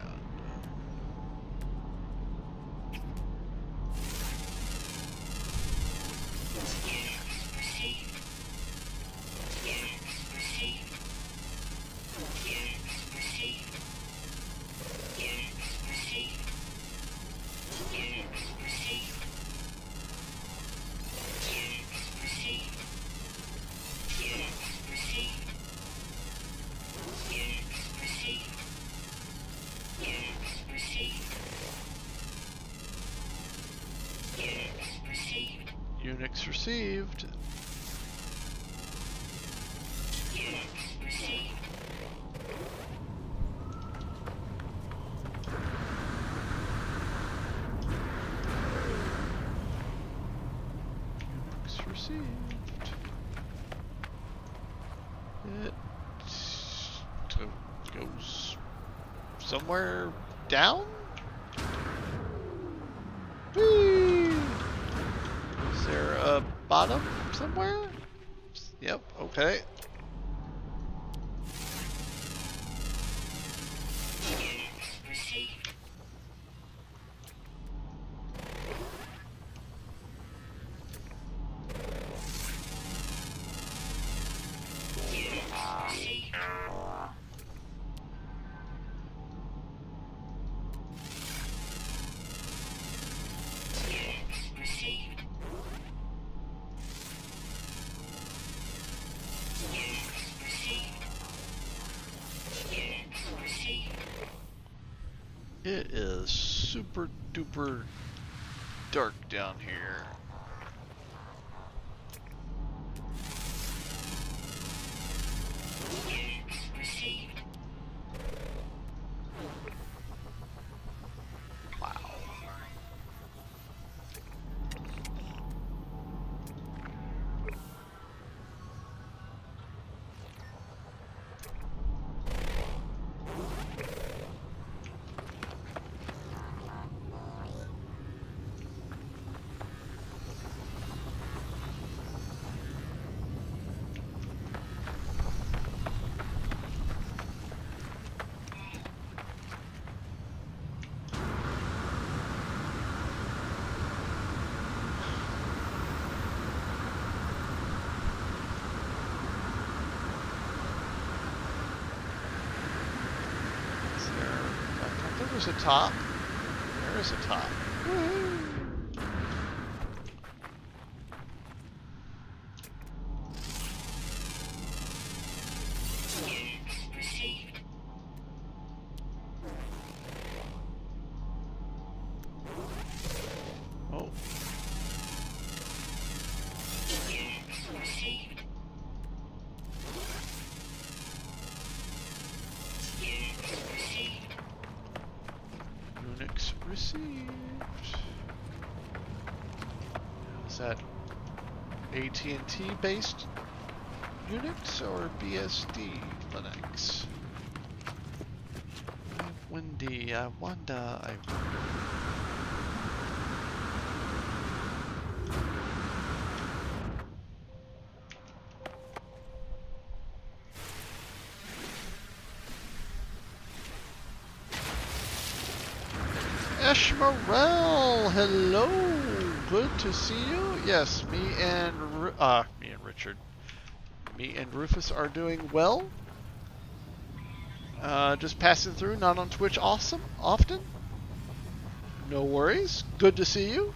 Unix received. Unix received. It goes somewhere down? Whee! Is there a bottom somewhere? Yep, okay. It is super duper dark down here. Wow. There's a top. There is a top. Woohoo! Oh. Unix received. Is that AT&T based Unix or BSD Linux? Windy, I wonder. Eshmerel, hello, good to see you. Yes, me and Richard, me and Rufus are doing well. Just passing through, not on Twitch often. No worries, good to see you.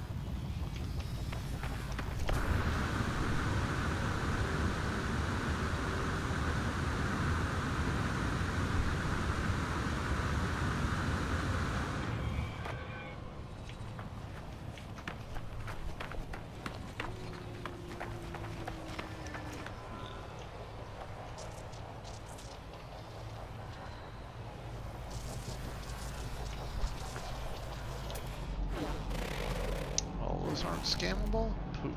those aren't scammable? Pooh.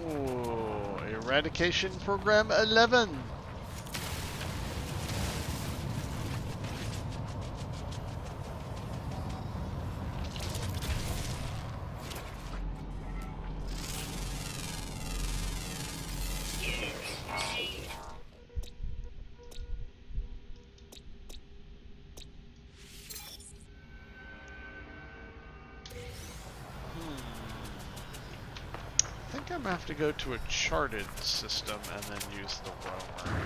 Oh, Eradication Program 11. I think I'm gonna have to go to a charted system and then use the roamer.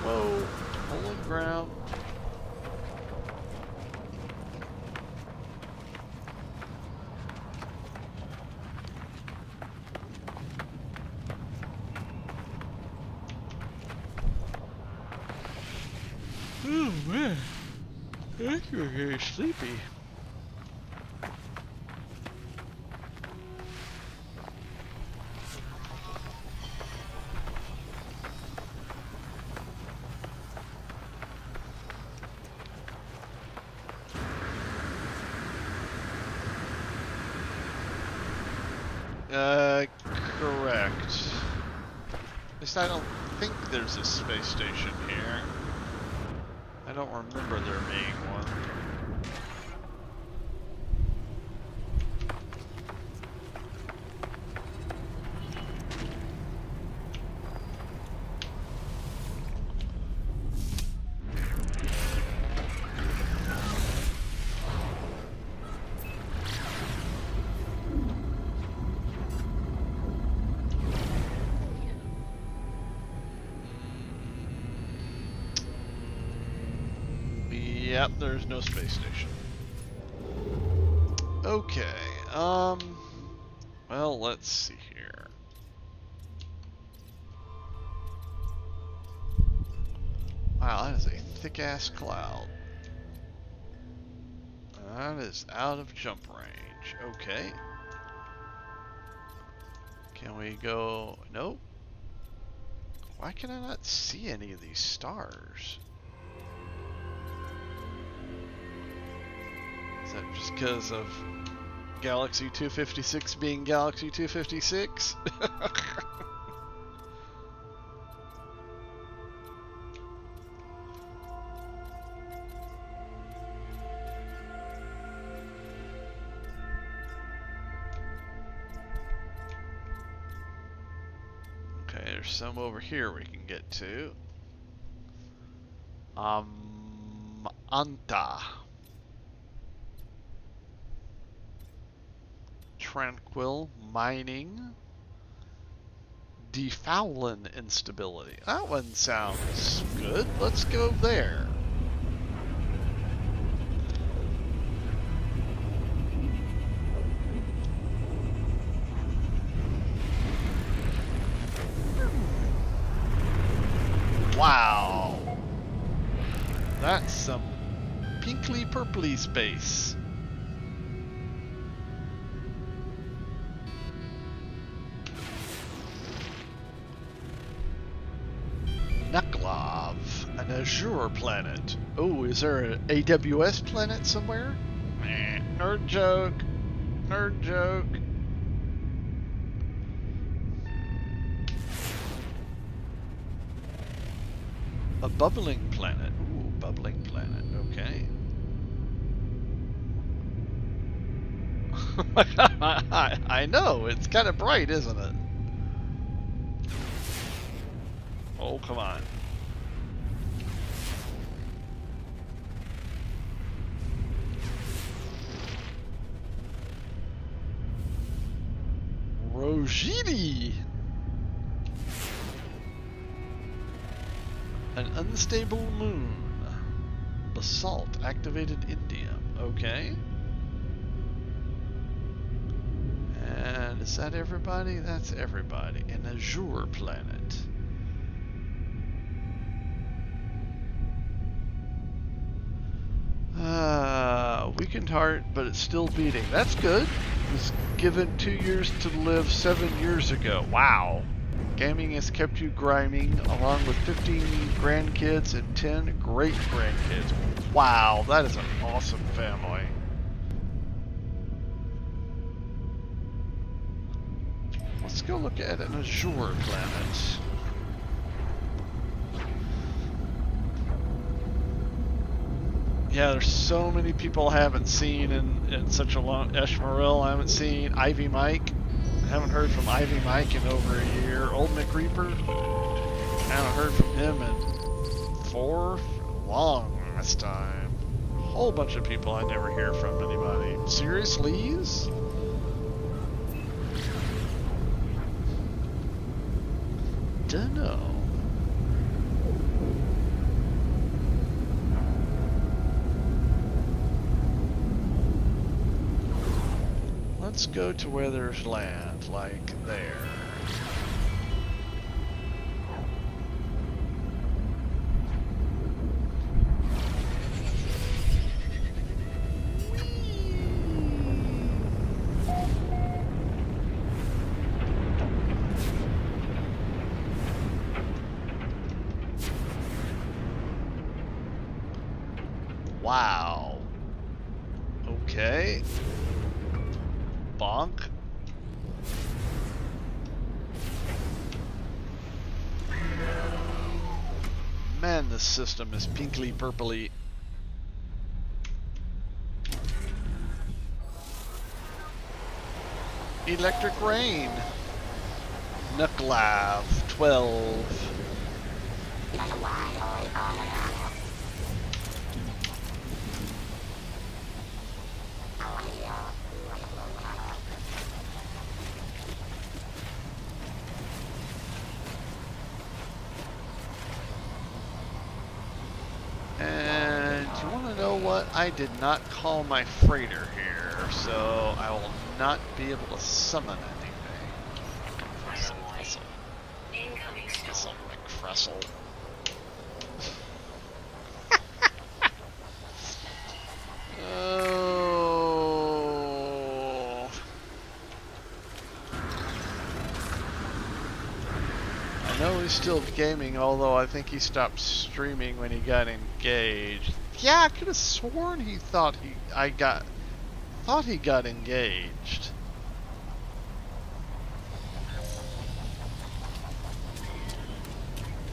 Whoa, holding ground. Oh man, I feel very sleepy. Correct. At least I don't think there's a space station here. I don't remember there being one. Yep, there's no space station. Okay, well, let's see here. Wow, that is a thick-ass cloud. That is out of jump range. Okay. Can we go? Nope. Why can I not see any of these stars? Is that just because of Galaxy 256 being Galaxy 256? Okay, there's some over here we can get to. Anta. Tranquil mining. Defouling instability. That one sounds good. Let's go there. Wow. That's some pinkly purpley space. Nuklov, an Azure planet. Oh, is there an AWS planet somewhere? Nerd joke. Nerd joke. A bubbling planet. Ooh, bubbling planet. Okay. I know, it's kind of bright, isn't it? Oh, come on. Rojidi! An unstable moon. Basalt activated indium. Okay. And is that everybody? That's everybody. An Azure planet. weakened heart, but it's still beating. That's good. It was given 2 years to live 7 years ago. Wow. Gaming has kept you grinding, along with 15 grandkids and 10 great-grandkids. Wow, that is an awesome family. Let's go look at an Azure planet. Yeah, there's so many people I haven't seen in such a long... Eshmaril, I haven't seen. Ivy Mike. I haven't heard from Ivy Mike in over a year. Old McReaper. I haven't heard from him in 4 long last time. A whole bunch of people I never hear from anybody. Serious Lees? Dunno. Let's go to where there's land, like there. Wow. Okay. Bonk. Man, this system is pinkly purpley. Electric rain. Nuklav 12. And you want to know what? I did not call my freighter here, so I will not be able to summon anything. Cressel, Cressel. Oh. I know he's still gaming, although I think he stopped streaming when he got engaged. Yeah, I could have sworn he thought he got engaged.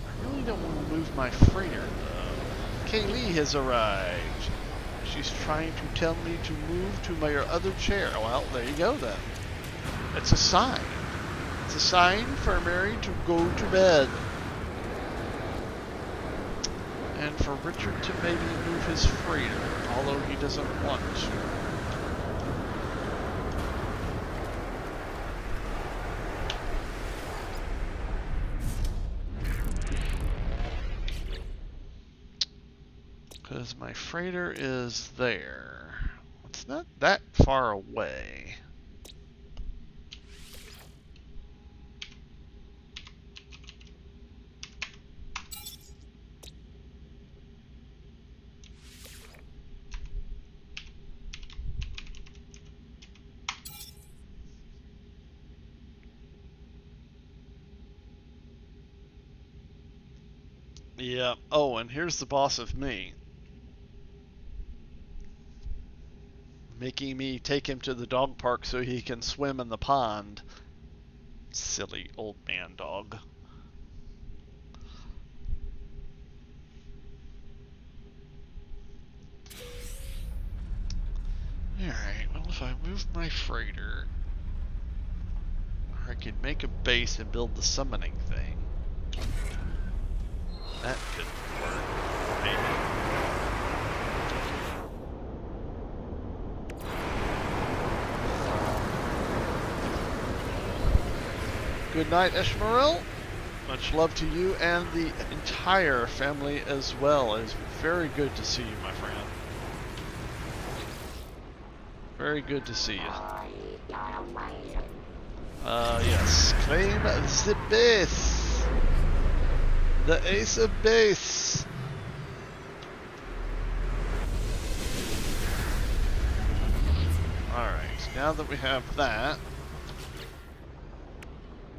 I really don't want to move my freighter though. Kaylee has arrived. She's trying to tell me to move to my other chair. Well, there you go then. It's a sign. It's a sign for Mary to go to bed. And for Richard to maybe move his freighter, although he doesn't want to. Because my freighter is there. It's not that far away. Yeah. Oh, and here's the boss of me. Making me take him to the dog park so he can swim in the pond. Silly old man dog. Alright, well if I move my freighter, I could make a base and build the summoning thing. That could work, maybe. Good night, Eshmaril. Much love to you and the entire family as well. It's very good to see you, my friend. Very good to see you. Yes. Claim the base. The ace of base. now that we have that,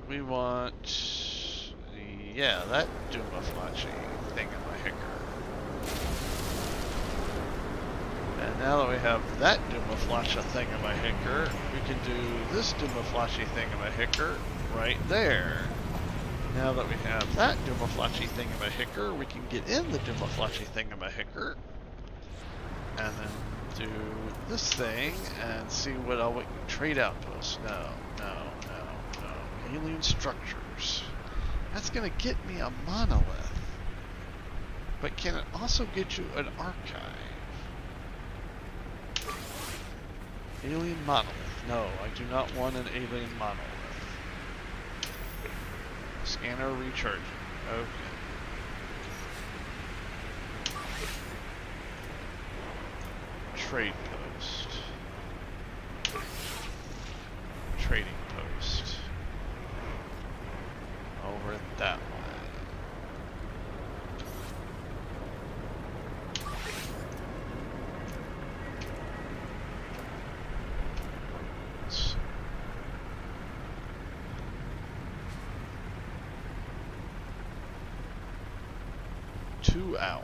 we want, yeah, that Dumaflachi thingamahicker. And now that we have that Dumaflachi thingamahicker, we can do this Dumaflachi thingamahicker right there. Now that we have that Dumaflachi thingamahicker, we can get in the Dumaflachi thingamahicker and then do this thing and see what we can trade outposts. No. Alien structures. That's going to get me a monolith. But can it also get you an archive? Alien monolith. No, I do not want an alien monolith. Scanner recharging. Okay. Trade post. Trading post. Over that way. Let's 2 hours.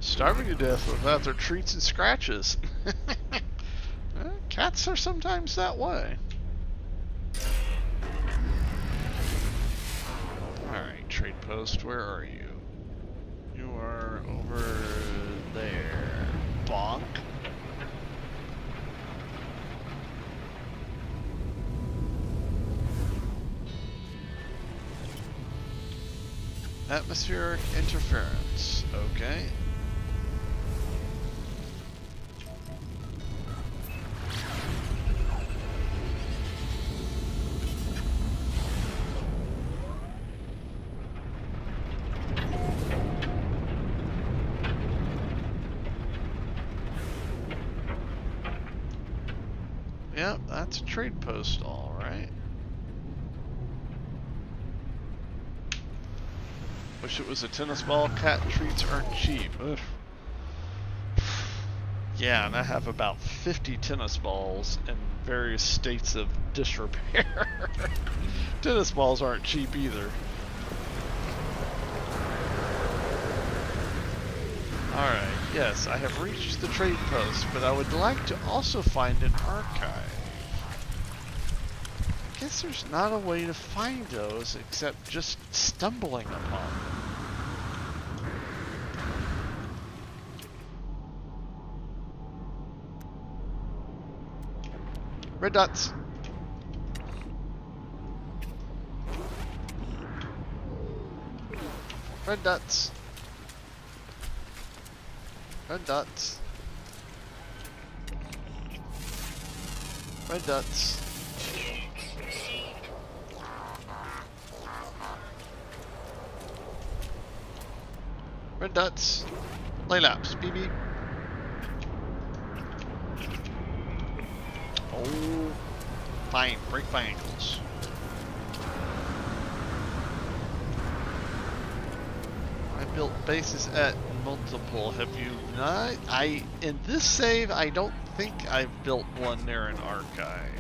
Starving to death without their treats and scratches. Cats are sometimes that way. Alright, trade post, where are you? You are over there. Bonk. Atmospheric interference. Okay. Yep, that's a trade post, all right. Wish it was a tennis ball. Cat treats aren't cheap. Ugh. Yeah, and I have about 50 tennis balls in various states of disrepair. Tennis balls aren't cheap either. Alright, yes, I have reached the trade post, but I would like to also find an archive. I guess there's not a way to find those except just stumbling upon them. Red dots. Red dots. Red dots. Red dots. Red dots. Lay laps. Beep beep. Oh. Fine. Break my ankles. I built bases at multiple. Have you not? In this save, I don't think I've built one near an archive.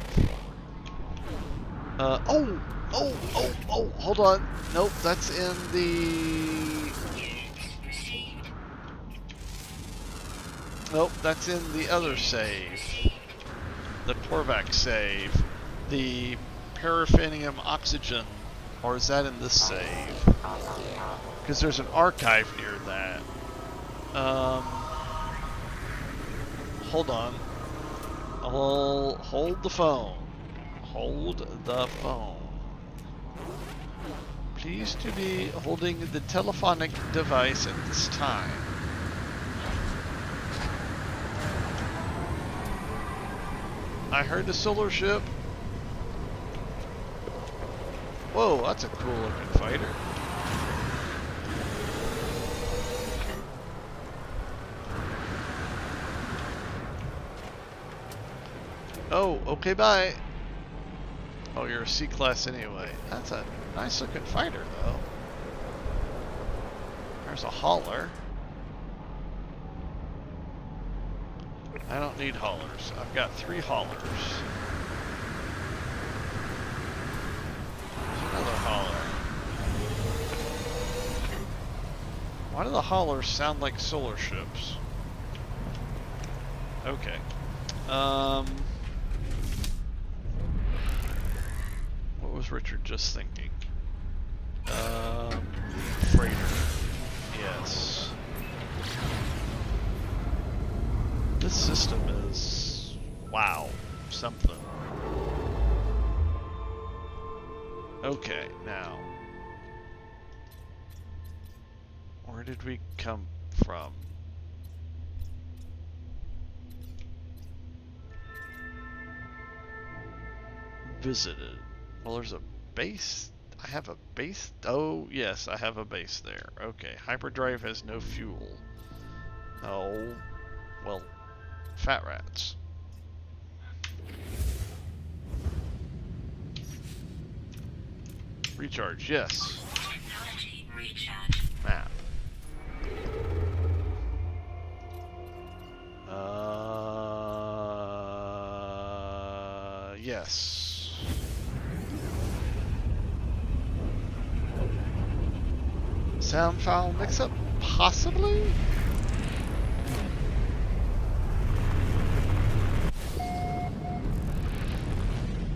Hold on. Nope, that's in the... Nope, that's in the other save. The Korvac save. The paraffinium oxygen. Or is that in this save? Because there's an archive near that. Hold on. Hold the phone. Hold the phone. Please to be holding the telephonic device at this time. I heard a solar ship. Whoa, that's a cool looking fighter. Oh, okay, bye. Oh, you're a C-class anyway. That's a nice looking fighter, though. There's a hauler. I don't need haulers. I've got 3 haulers. There's another hauler. Why do the haulers sound like solar ships? Okay. What was Richard just thinking? Freighter. Yes. This system is, wow, something. Okay, now, where did we come from? Visited. Well, there's a base. I have a base. Oh, yes, I have a base there. Okay, hyperdrive has no fuel. Oh, well, fat rats. Recharge, yes. Technology recharge. Map. Yes. Sound file mix-up? Possibly?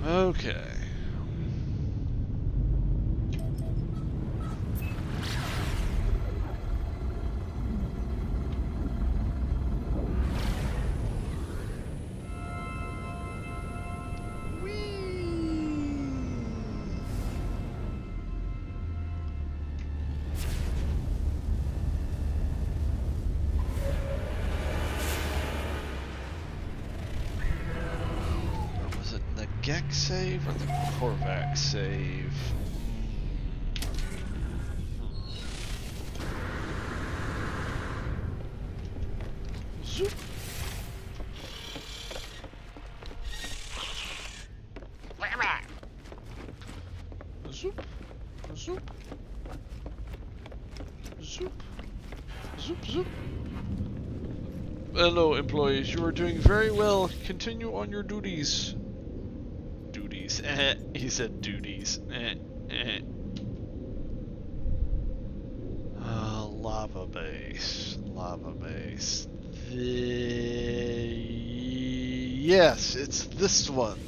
Okay. Was it the Gek save or the Korvac save? Zoop. Zoop. Zoop. Zoop. Zoop, zoop. Hello, employees. You are doing very well. Continue on your duties. Duties. He said duties. Lava base. Lava base. Yes, it's this one.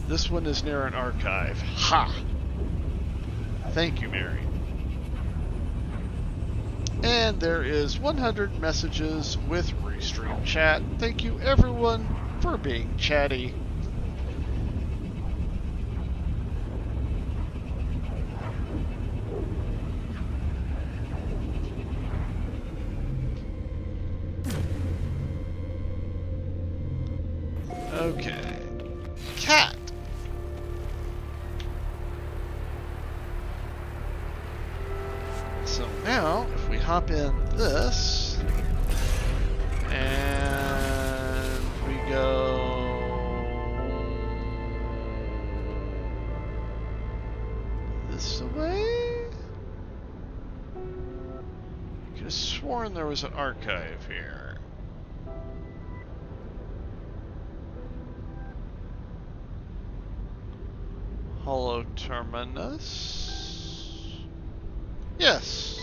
This one is near an archive. Ha! Thank you, Mary. And there is 100 messages with Restream chat. Thank you, everyone, for being chatty. Okay. Cat. So now, if we hop in this, and we go this way, I could have sworn there was an archive here. Hollow Terminus? Yes.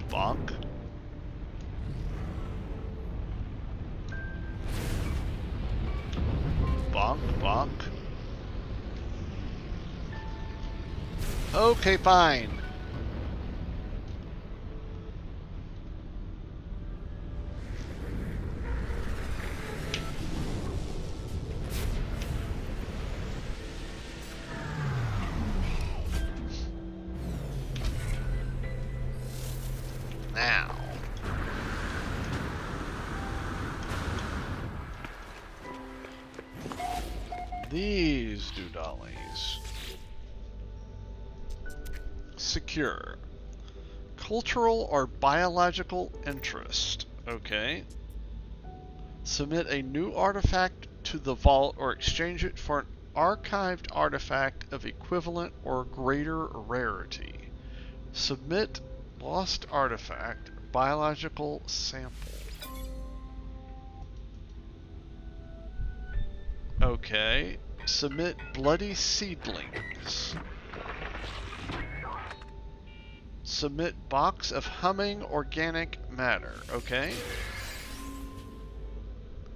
Bonk. Bonk, bonk. Okay, fine. Now. These doodollies. Secure. Cultural or biological interest. Okay. Submit a new artifact to the vault or exchange it for an archived artifact of equivalent or greater rarity. Submit lost artifact, biological sample. Okay. Submit bloody seedlings. Submit box of humming organic matter. Okay.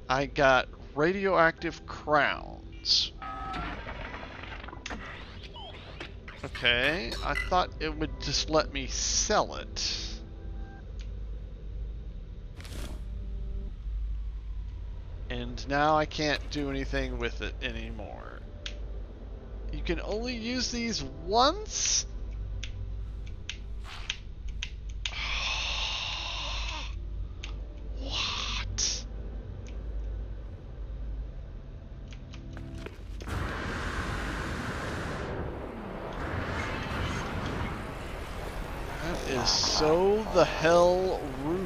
I got radioactive crowns. Okay, I thought it would just let me sell it. And now I can't do anything with it anymore. You can only use these once? What? That is so the hell rude.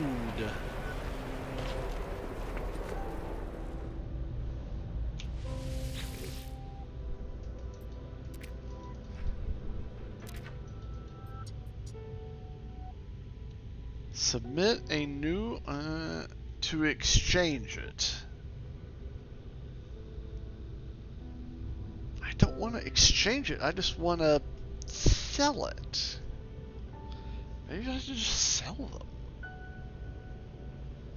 Submit a new to exchange it. I don't want to exchange it. I just want to sell it. Maybe I should just sell them.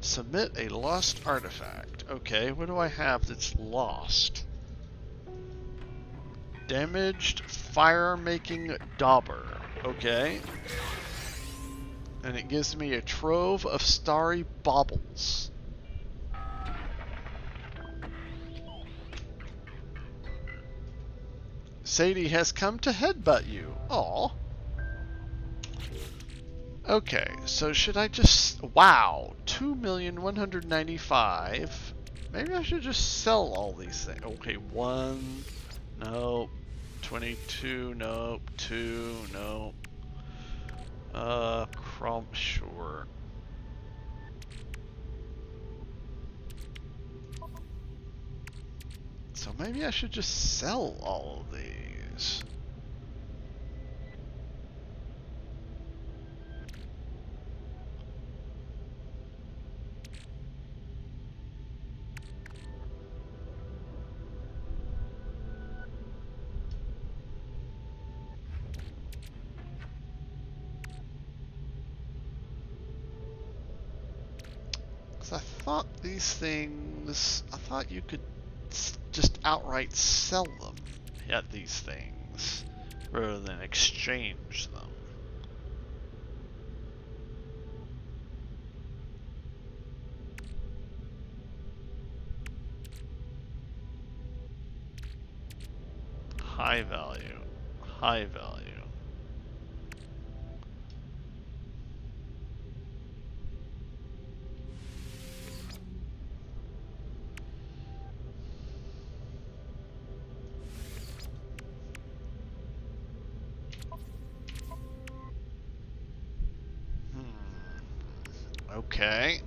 Submit a lost artifact. Okay, what do I have that's lost? Damaged fire-making dauber. Okay. And it gives me a trove of starry baubles. Sadie has come to headbutt you. Aw. Okay, so should I just... Wow, 2,195,000. Maybe I should just sell all these things. Okay, 1, nope. 22, nope. 2, nope. Sure. So maybe I should just sell all of these. I thought these things, I thought you could just outright sell them at these things rather than exchange them. High value, high value. Okay.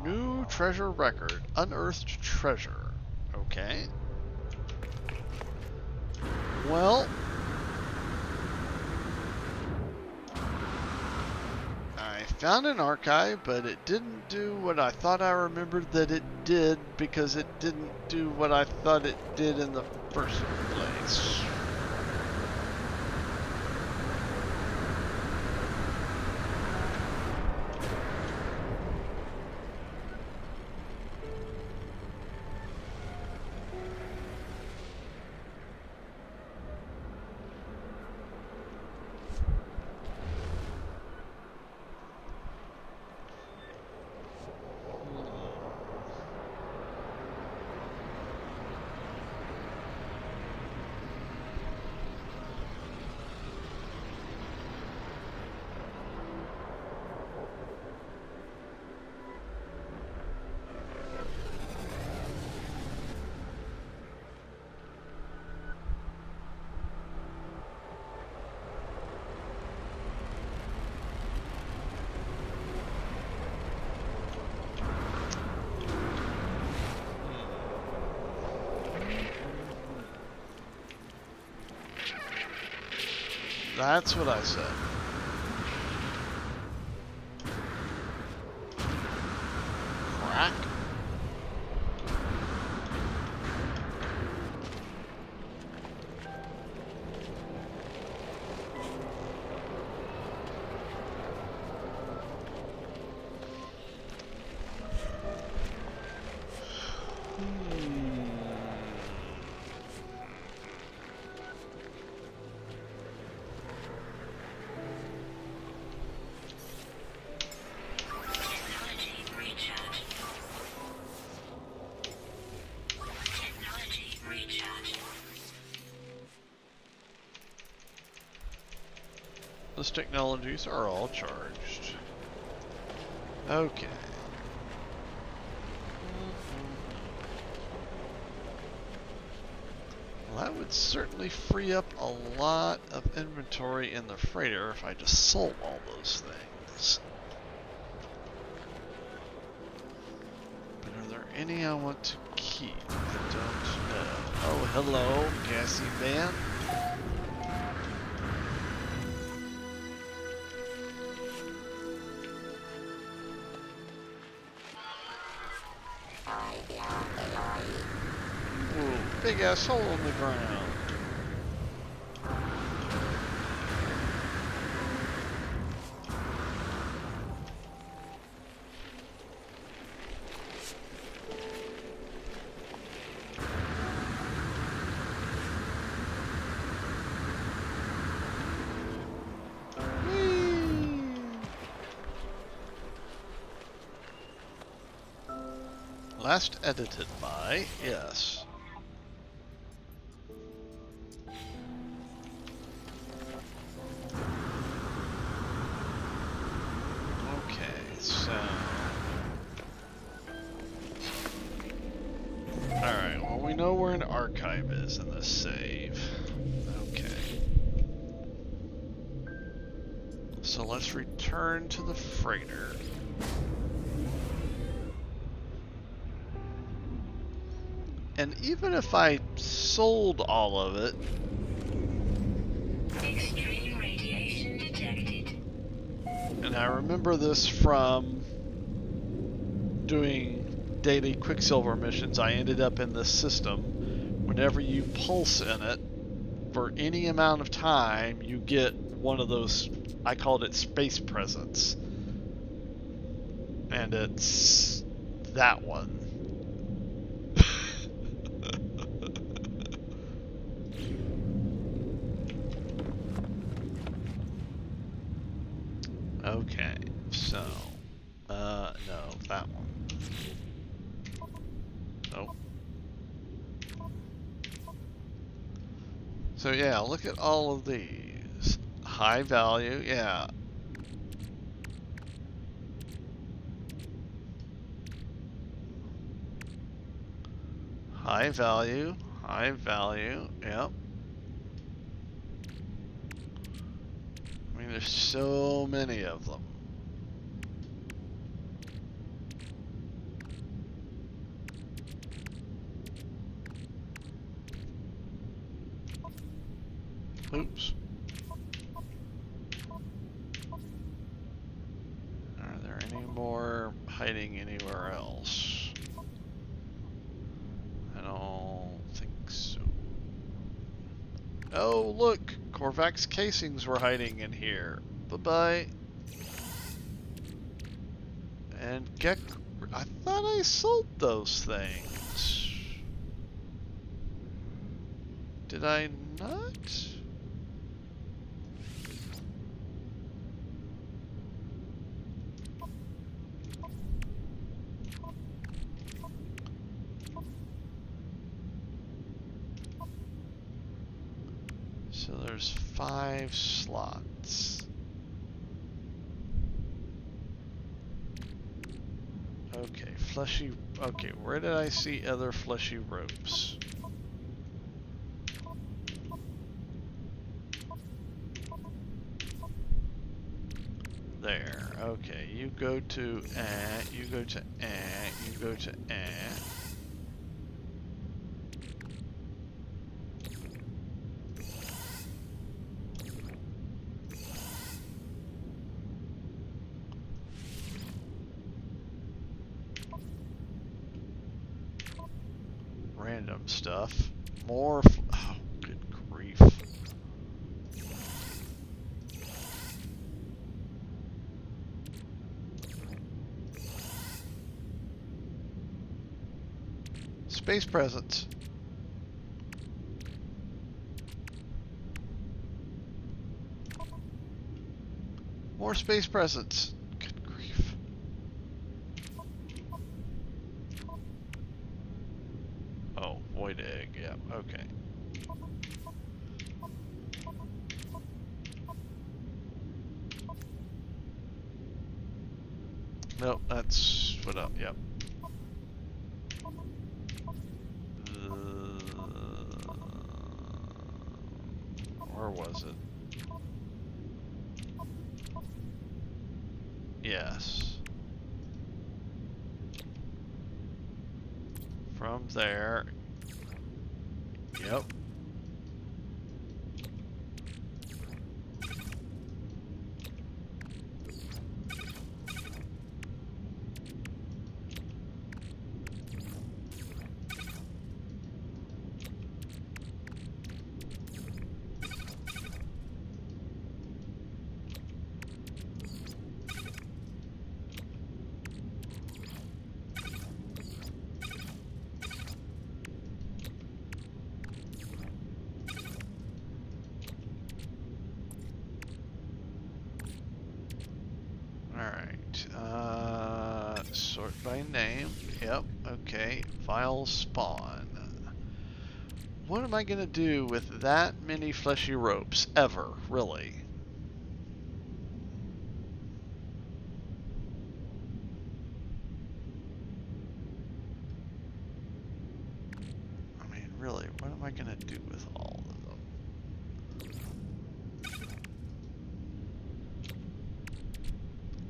New treasure record. Unearthed treasure. Okay. Well, I found an archive, but it didn't do what I thought I remembered that it did because it didn't do what I thought it did in the first place. That's what I said. Crack. Technology recharge. Technology recharge. Those technologies are all charged. Okay. Well, that would certainly free up a lot of inventory in the freighter if I just sold all those things. But are there any I want to keep? I don't know. Oh, hello, gassy man. Ooh, big ass hole in the ground. Last edited by, yes. Okay, so. Alright, well, we know where an archive is in this save. Okay. So let's return to the freighter. And even if I sold all of it, Extreme radiation detected. and I remember this from doing daily Quicksilver missions, I ended up in this system. Whenever you pulse in it, for any amount of time, you get one of those, I called it space presents. And it's that one. Okay, so, no, that one. Nope. So yeah, look at all of these. High value, yeah. High value, yep. I mean, there's so many of them. Oops. Are there any more hiding anywhere else? I don't think so. Oh, look! Korvac's casings were hiding in here. Bye-bye. And Gek... I thought I sold those things. Did I not? So there's 5 slots. Okay, fleshy... Okay, where did I see other fleshy ropes? There. Okay, you go to you go to you go to Random stuff. More. Oh, good grief. Space presence. More space presence. Good grief. Oh, void egg. Yeah, okay. Nope, that's what up. Yep. Where was it? Yes. From there. Yep. Alright, sort by name. Yep, okay. File spawn. What am I gonna do with that many fleshy ropes? Ever, really? I mean, really, what am I gonna do with all of them?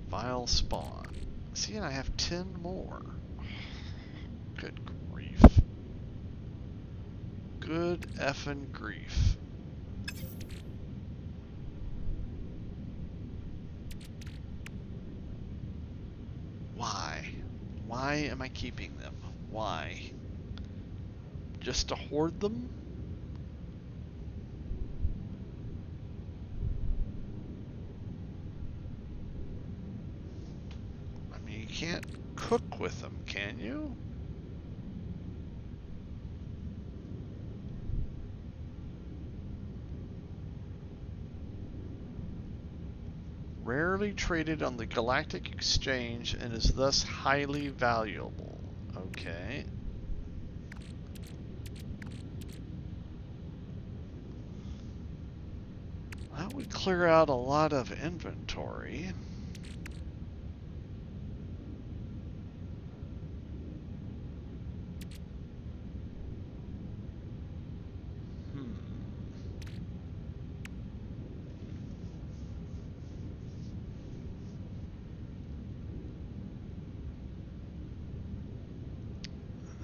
File spawn. See, and I have 10 more. Good grief. Good effing grief. Why? Why am I keeping them? Why? Just to hoard them? I mean, you can't cook with them, can you? Rarely traded on the Galactic Exchange and is thus highly valuable. Okay. That would clear out a lot of inventory.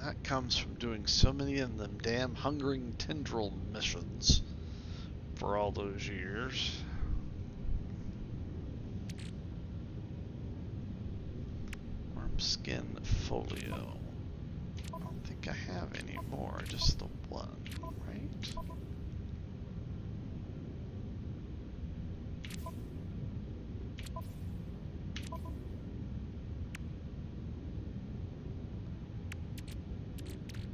That comes from doing so many of them damn hungering tendril missions for all those years. Worm skin folio. I don't think I have any more, just the one, right?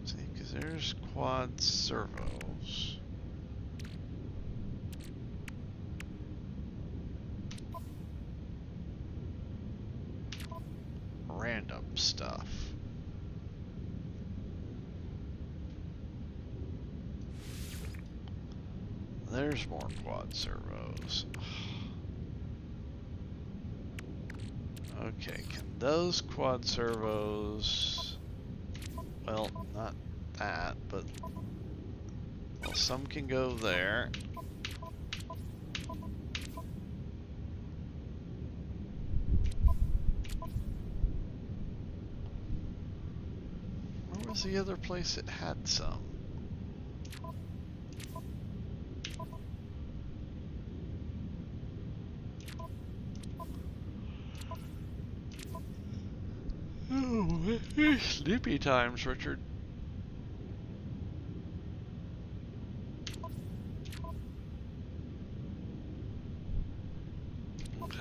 See, because there's quad servos. Random stuff. There's more quad servos. Okay, can those quad servos... Well, not that, but... Well, some can go there. Where was the other place that had some? Oh, sleepy times, Richard.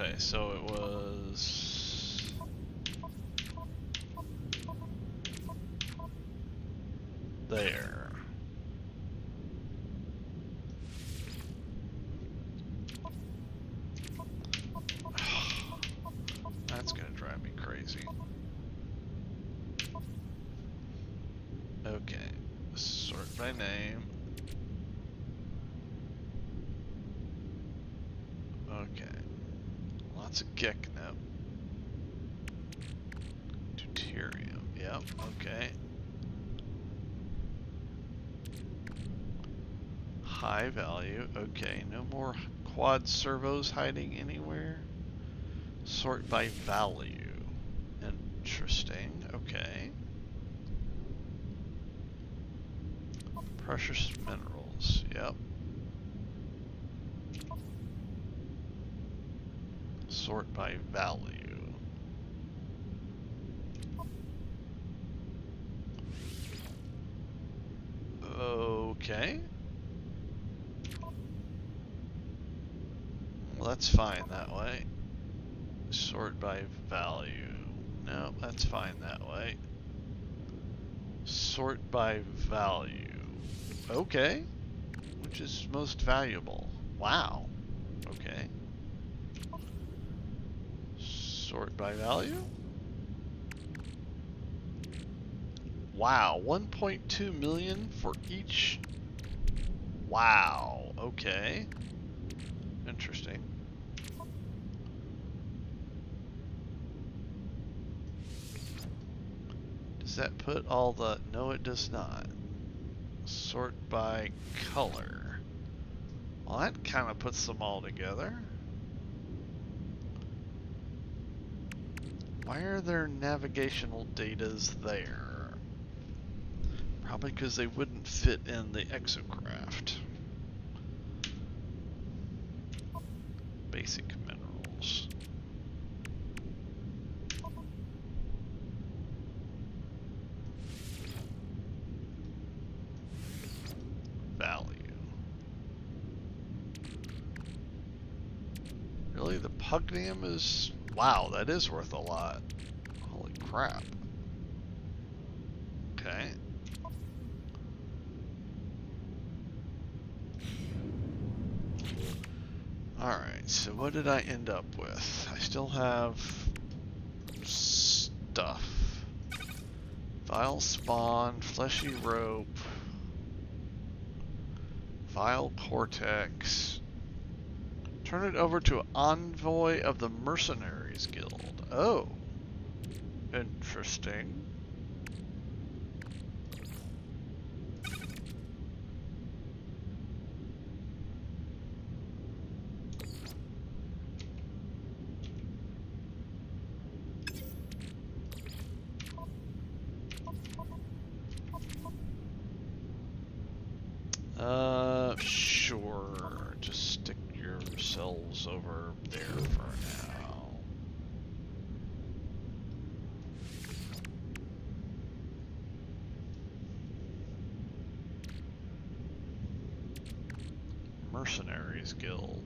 Okay, so it was... there. That's gonna drive me crazy. Okay, sort by name. Okay, lots of Gek now. Deuterium, yep, okay. High value, okay, no more quad servos hiding anywhere. Sort by value, interesting, okay. Precious minerals, yep. Sort by value. Okay. Well, that's fine that way. Sort by value. No, that's fine that way. Sort by value. Okay. Which is most valuable? Wow. Okay. Sort by value? Wow, 1.2 million for each. Wow, okay. Interesting. Does that put all the... No, it does not. Sort by color. Well, that kind of puts them all together. Why are there navigational datas there? Probably because they wouldn't fit in the exocraft. Basic minerals. Value. Really, the pugnium is... Wow, that is worth a lot. Holy crap. Okay. Alright, so what did I end up with? I still have stuff. Vile spawn, fleshy rope, vile cortex. Turn it over to envoy of the Mercenaries Guild. Oh, interesting. Sure. Just stick yourselves over there for now. Mercenaries Guild.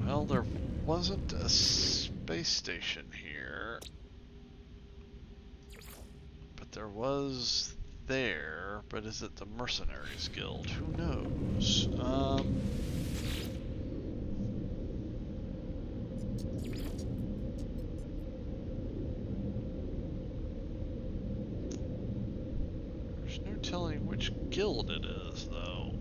Well, there wasn't a space station here. There was there, but is it the Mercenaries Guild? Who knows? There's no telling which guild it is, though.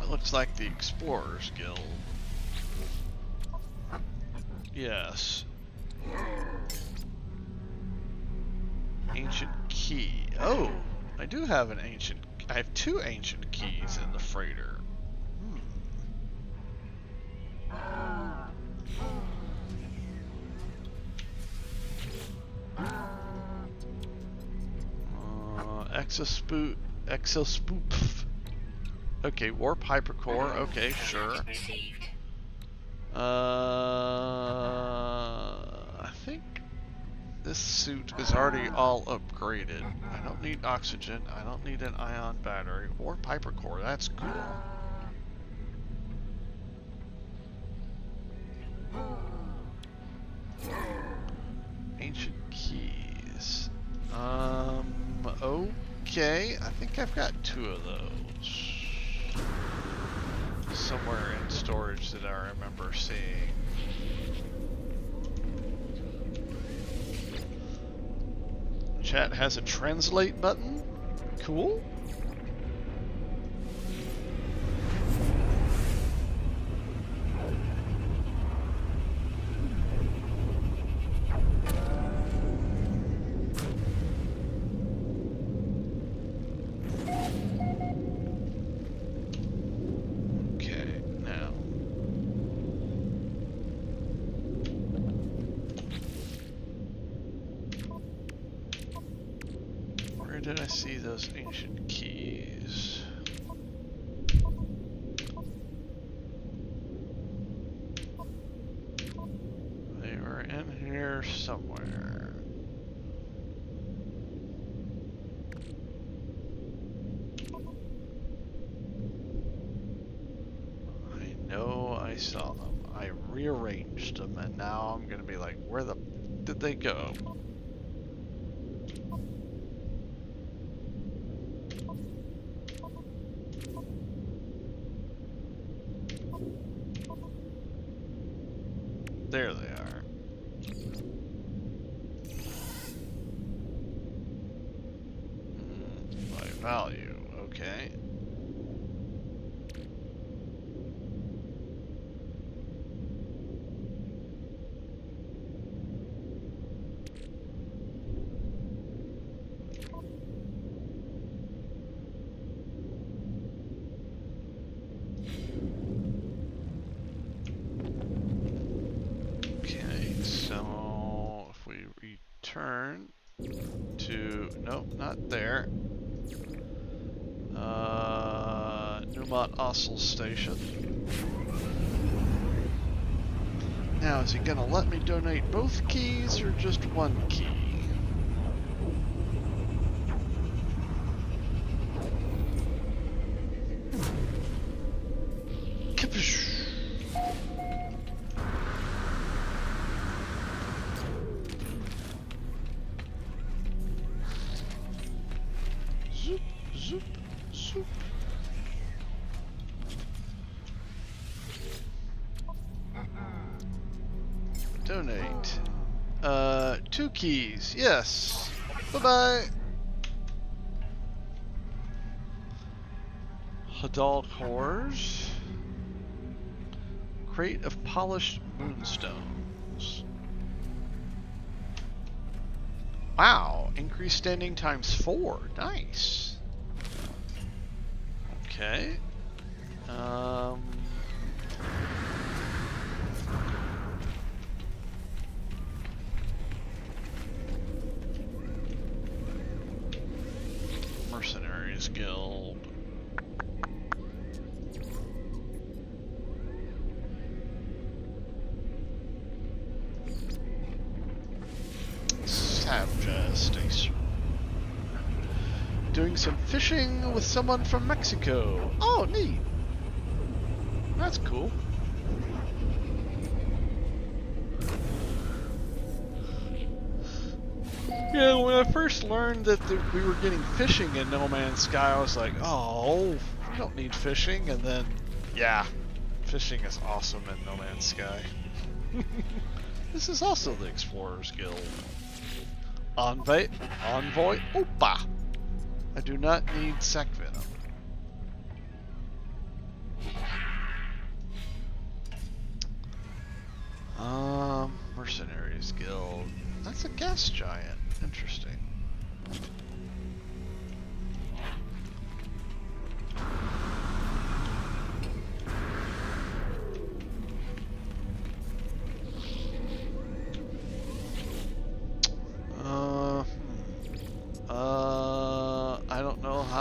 Looks like the Explorers Guild. Yes. Ancient key. Oh, I do have an ancient key. I have 2 ancient keys in the freighter. Exospoop. Okay, warp hypercore. Okay, sure. Received. I think this suit is already all upgraded. I don't need oxygen. I don't need an ion battery. Warp hypercore. That's cool. Ancient keys. Okay. I think I've got 2 of those. Somewhere in storage that I remember seeing. Chat has a translate button. Cool. Did I see those ancient keys? They were in here somewhere. I know I saw them. I rearranged them, and now I'm gonna be like, where the did they go? There they are. By value, okay. Turn to, nope, not there. Newmont Oscil Station. Now, is he gonna let me donate both keys or just one key? Zoop, zoop. Donate. 2 keys. Yes. Bye-bye. Hadal cores. Crate of polished moonstones. Wow. Increased standing times 4. Nice. Okay. Mercenaries Guild. Savja Station. Doing some fishing with someone from Mexico. Oh, neat. That's cool. Yeah, when I first learned that we were getting fishing in No Man's Sky, I was like, oh, we don't need fishing. And then, yeah, fishing is awesome in No Man's Sky. This is also the Explorers Guild. Envoy, Opa! I do not need sec venom. Mercenaries Guild. That's a gas giant. Interesting.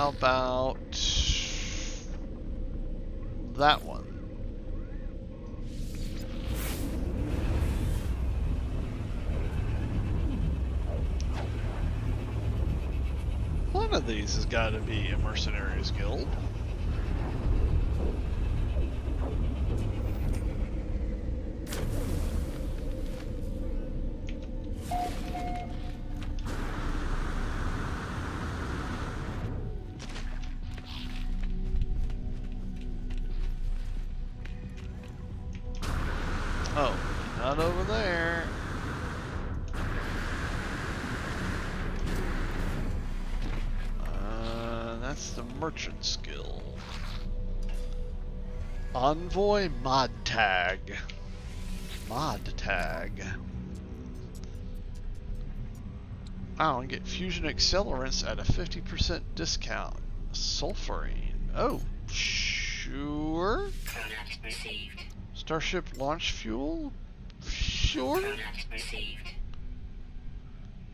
how about that one? One of these has got to be a mercenaries guild. Oh, not over there. That's the merchant skill. Envoy mod tag. Mod tag. Wow, and get fusion accelerants at a 50% discount. Sulfurine. Oh, sure. Product received. Starship launch fuel? Sure. Product received.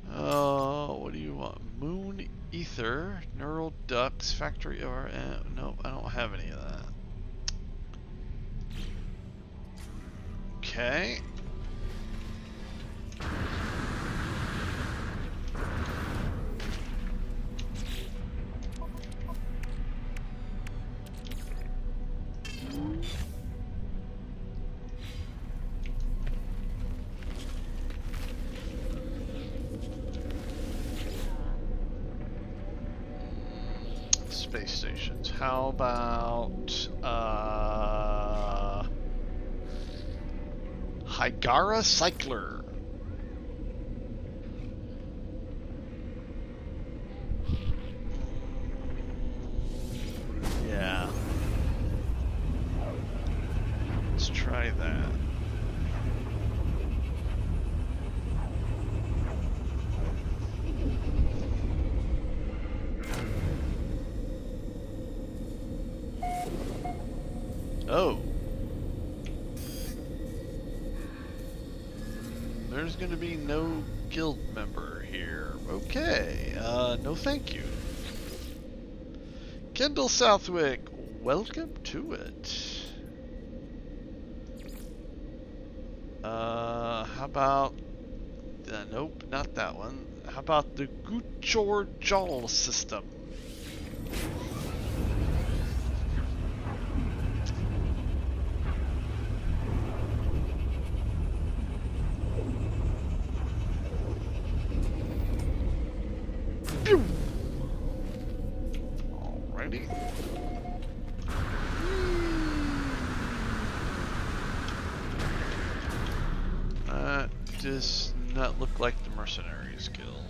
What do you want? Moon ether, neural ducts, factory or no, I don't have any of that. Okay. Space stations. How about Hygara Cycler? Yeah. Let's try that. Oh. There's gonna be no guild member here. Okay, no thank you. Kendall Southwick, welcome to it. How about... nope, not that one. How about the Guchor Jol system? Alrighty. That does not look like the Mercenaries Guild.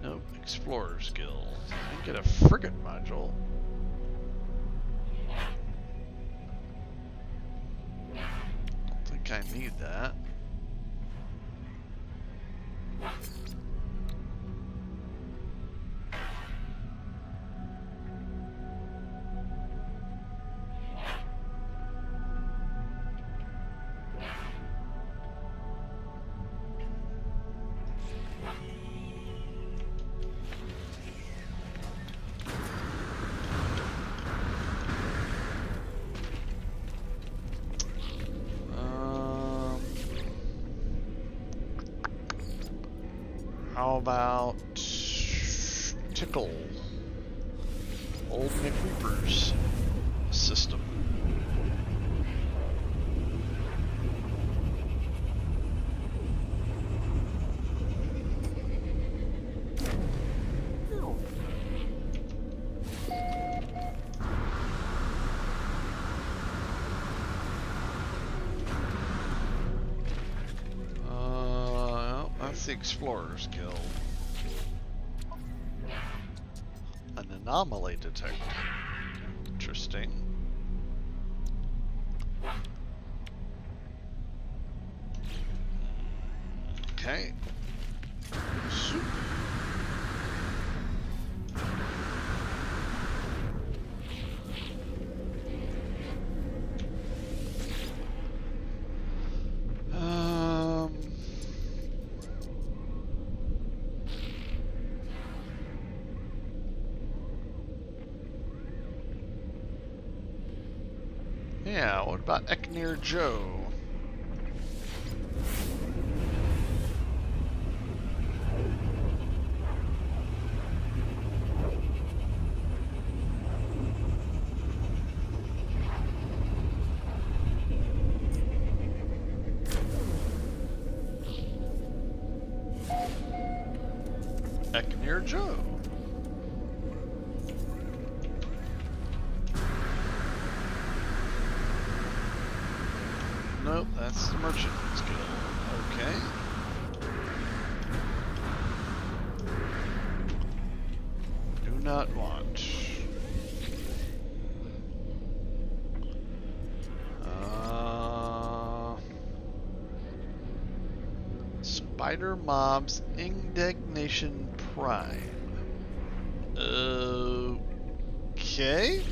Nope, Explorers Guild. I get a frigate module. Don't think I need that. How about Tickle? Old McReaper's system. That's the Explorers Guild. An anomaly detector. Interesting. Okay. Soup. Yeah, what about Eknir Joe? Eknir Joe. Nope, that's the Merchant Guild. Okay. Do not want. Spider Mob's Indignation Prime. Okay.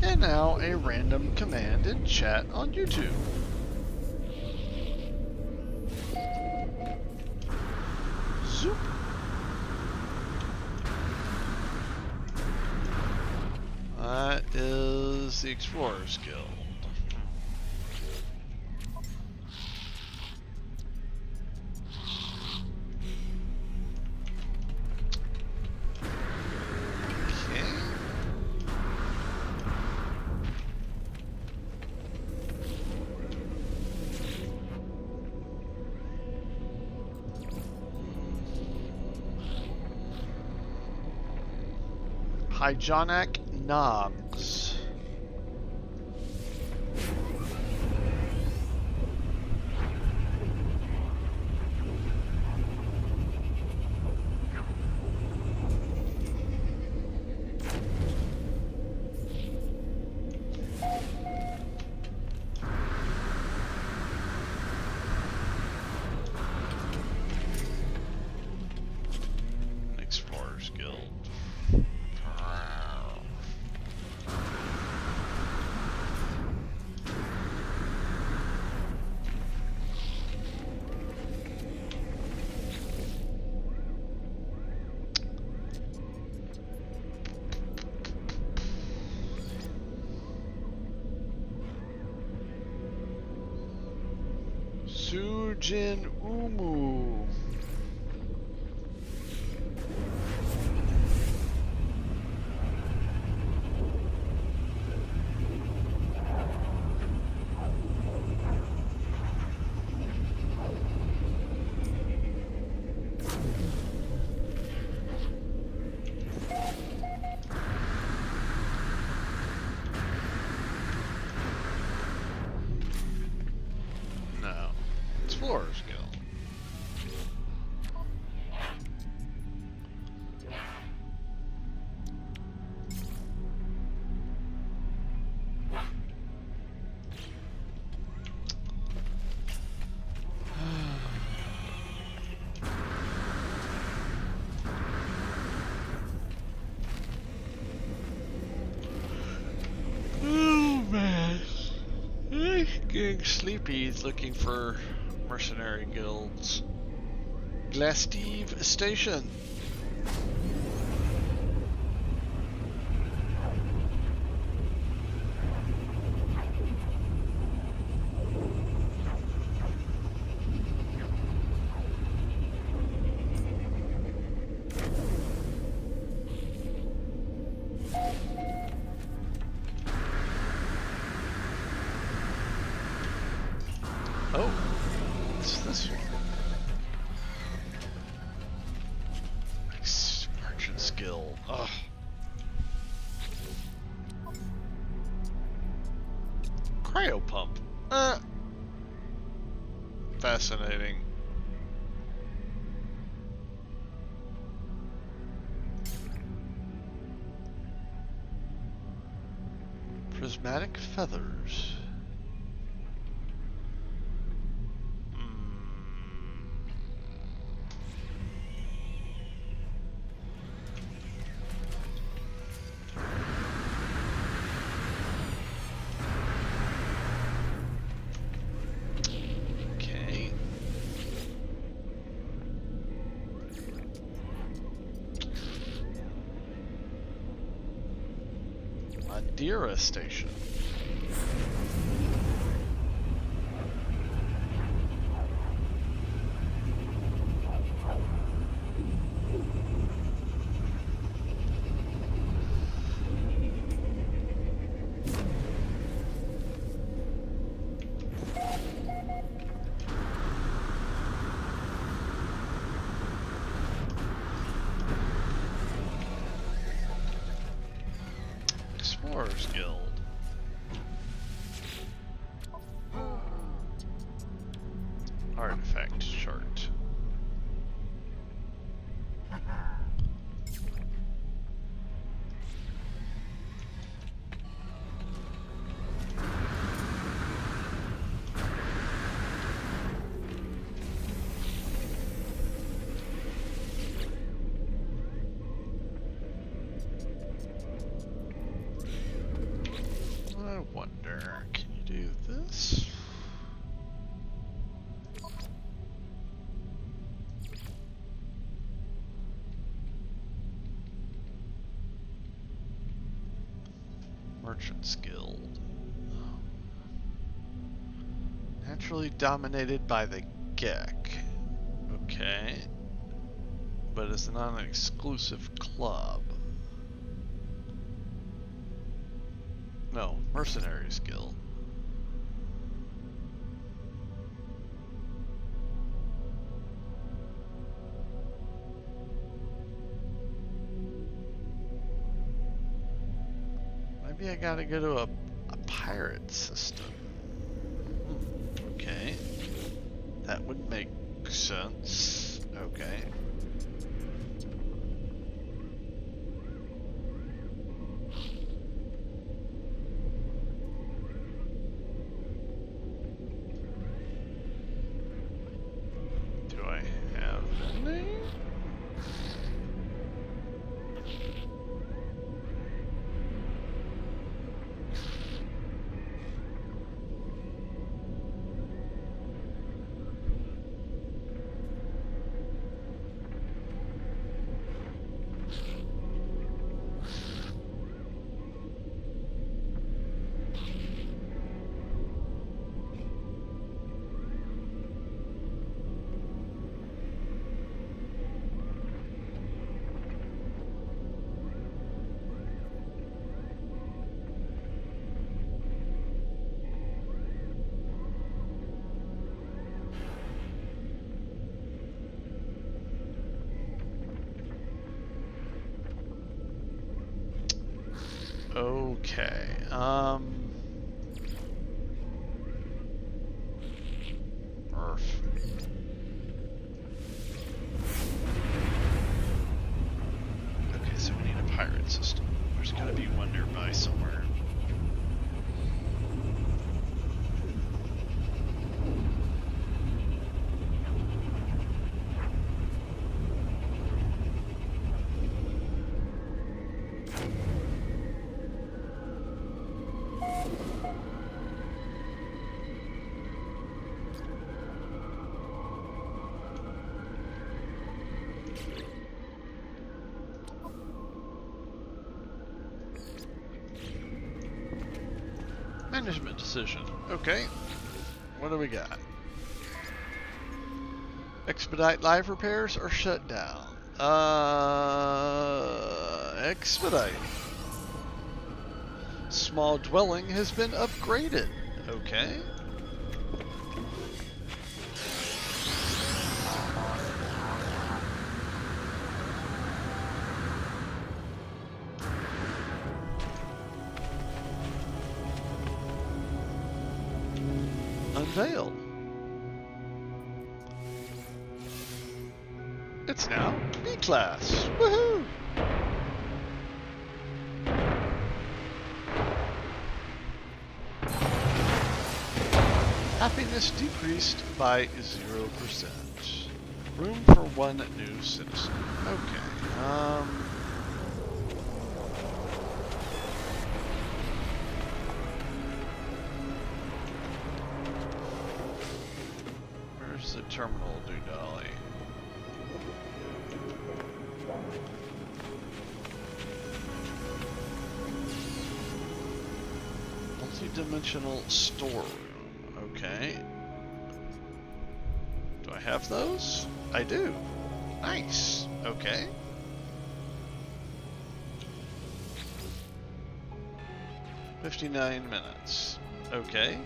And now a random command in chat on YouTube. Zoop. That is the Explorers Guild. Hyjonic Knobs. Explorers Guild. Sujin Umu. No. Explorers Guild. Oh man. Getting sleepy, looking for mercenary guilds. Glasteve Station. Oh, what's this one? Merchant Guild. Ugh. Cryopump. Fascinating. Prismatic feathers. Madeira Station. Explorers Guild. Artifact chart. I wonder, can you do this? Merchants Guild. Naturally dominated by the Gek. Okay. But it's not an exclusive club. No, Mercenaries Guild. Maybe I gotta go to a pirate system. Okay. That would make sense. Okay. Do I have any? Okay. Earth. Okay, so we need a pirate system. There's gotta be one nearby somewhere. Management decision. Okay. What do we got? Expedite live repairs or shut down? Expedite. Small dwelling has been upgraded. Okay. Unveiled. It's now B-Class. Woohoo! Happiness decreased by 0%. Room for one new citizen. Okay. Where's the terminal doodolly? Multi-dimensional storeroom. Okay. Do I have those? I do. Nice. Okay. "59 minutes. Okay.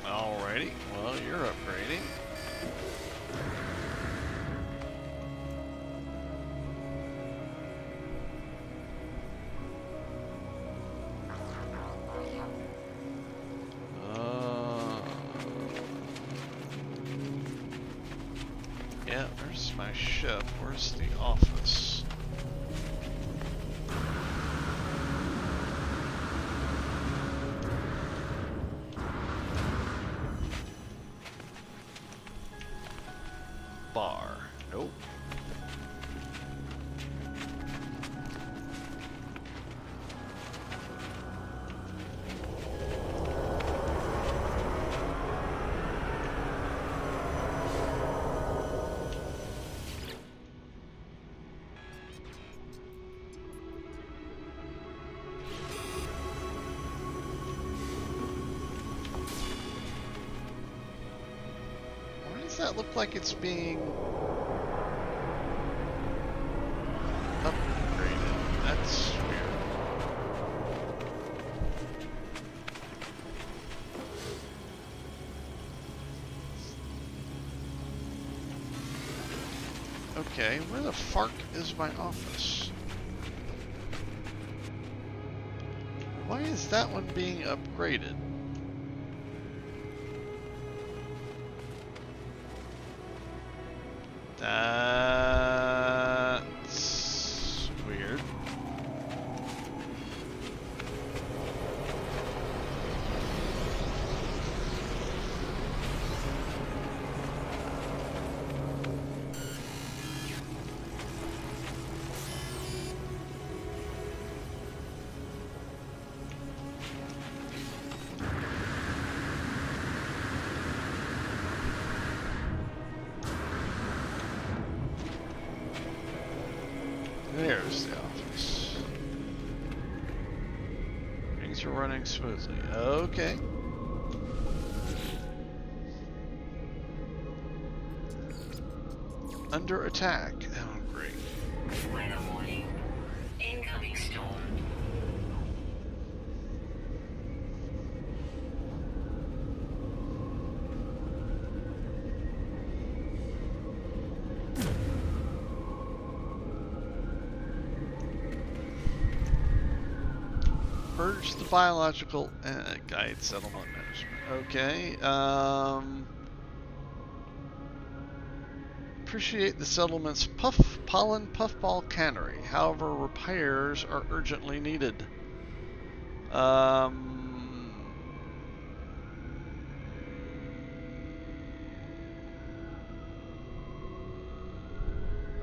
Alrighty. Well, you're upgrading. Yeah, there's my ship. Where's the office? Bar. Nope. Why does that look like it's being upgraded? That's weird. Okay, where the fuck is my office? Why is that one being upgraded? That's weird. There's the office. Things are running smoothly. Okay. Under attack. Oh, great. Weather warning. Incoming storm. Purge the biological guide settlement management. Okay. Appreciate the settlement's pollen puffball cannery. However, repairs are urgently needed.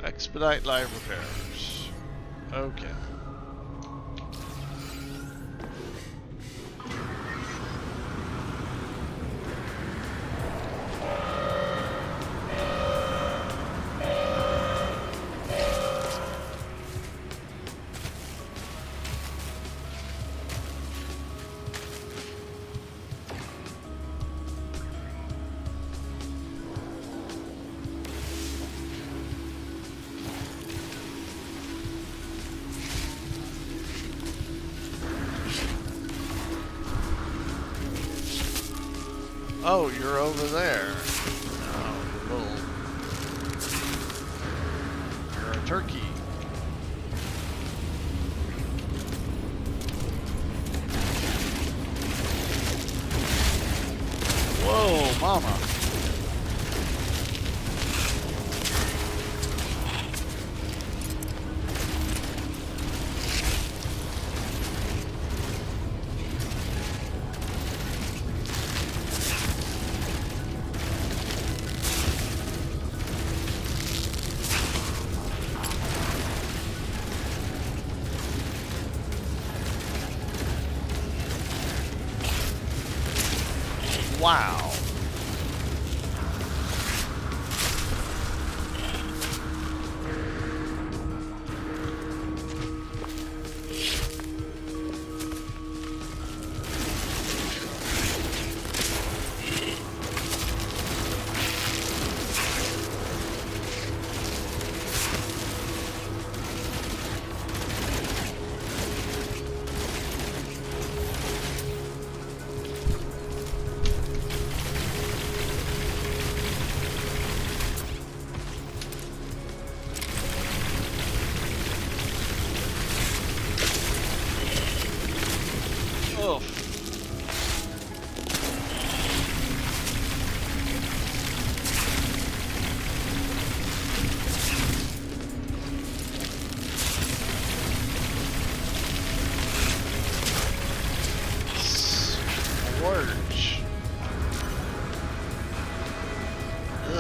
Expedite live repairs. Okay. Oh, you're over there. Oh, you're a turkey. Whoa, mama. Wow.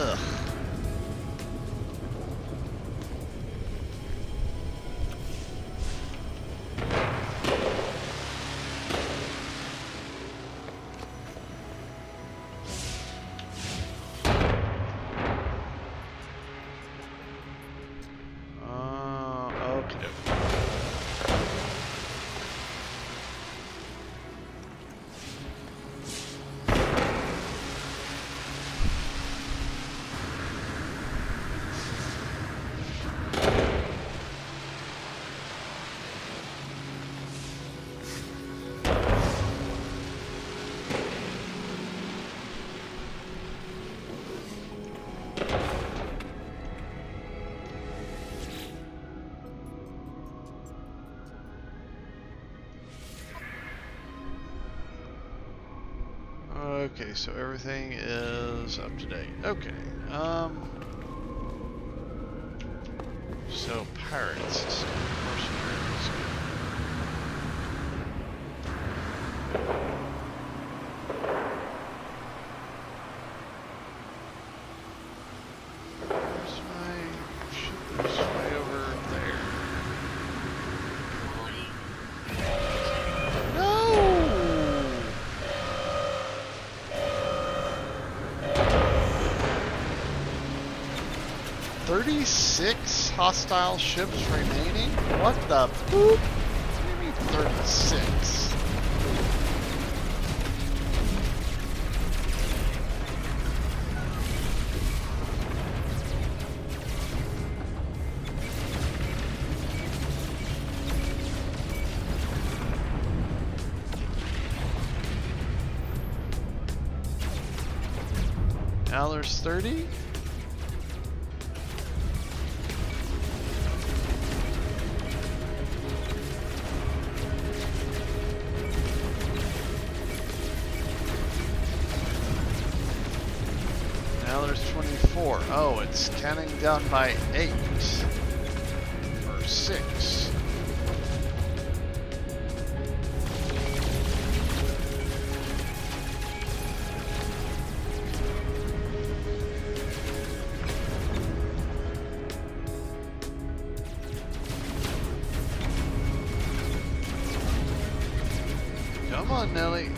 Ugh. Okay. Okay, so everything is up to date. Okay. So pirates system, mercenaries. Where's my ship? Is way over there. No! 36 hostile ships remaining? What the poop? What do you mean 36? Now there's 30? Now there's 24. Oh, it's counting down by 8. Or 6. Come on, Nelly.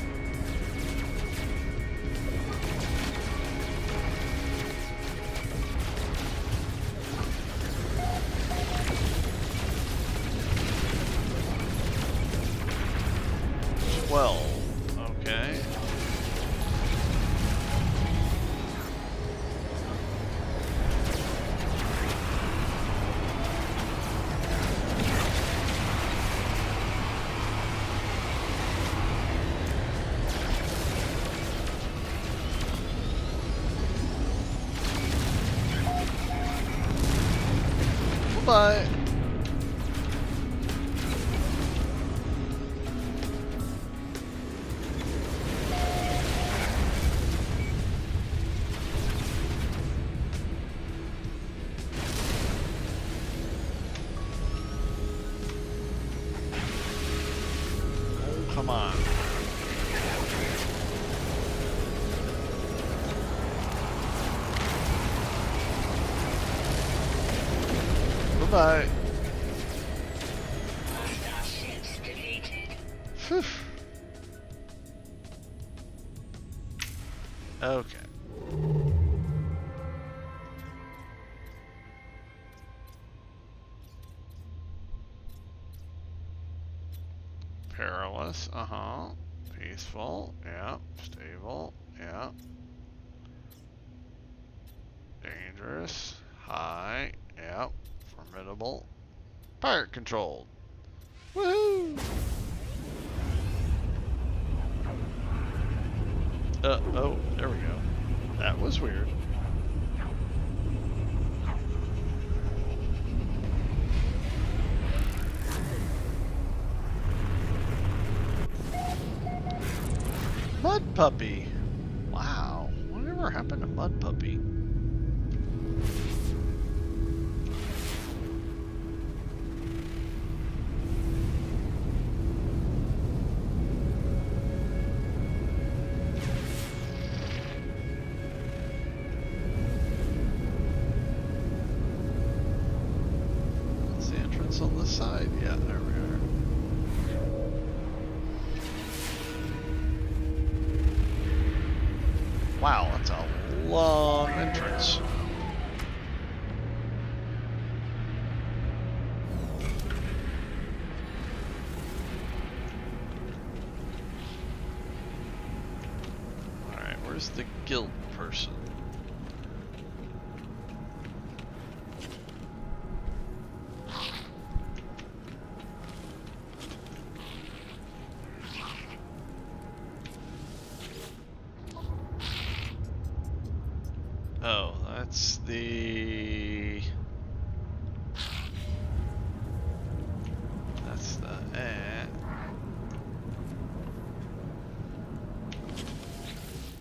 Okay. Bye. Oh, come on. Bye. Phew. Okay. Perilous, Peaceful, yeah. Stable, yeah. Dangerous, high, yeah. Formidable. Pirate controlled. Woohoo! Oh, there we go. That was weird. Mud Puppy. Wow. Whatever happened to Mud Puppy? else on this side? Yeah, there we are. Wow, that's a long entrance. Alright, where's the guild person? Oh, that's the... That's the...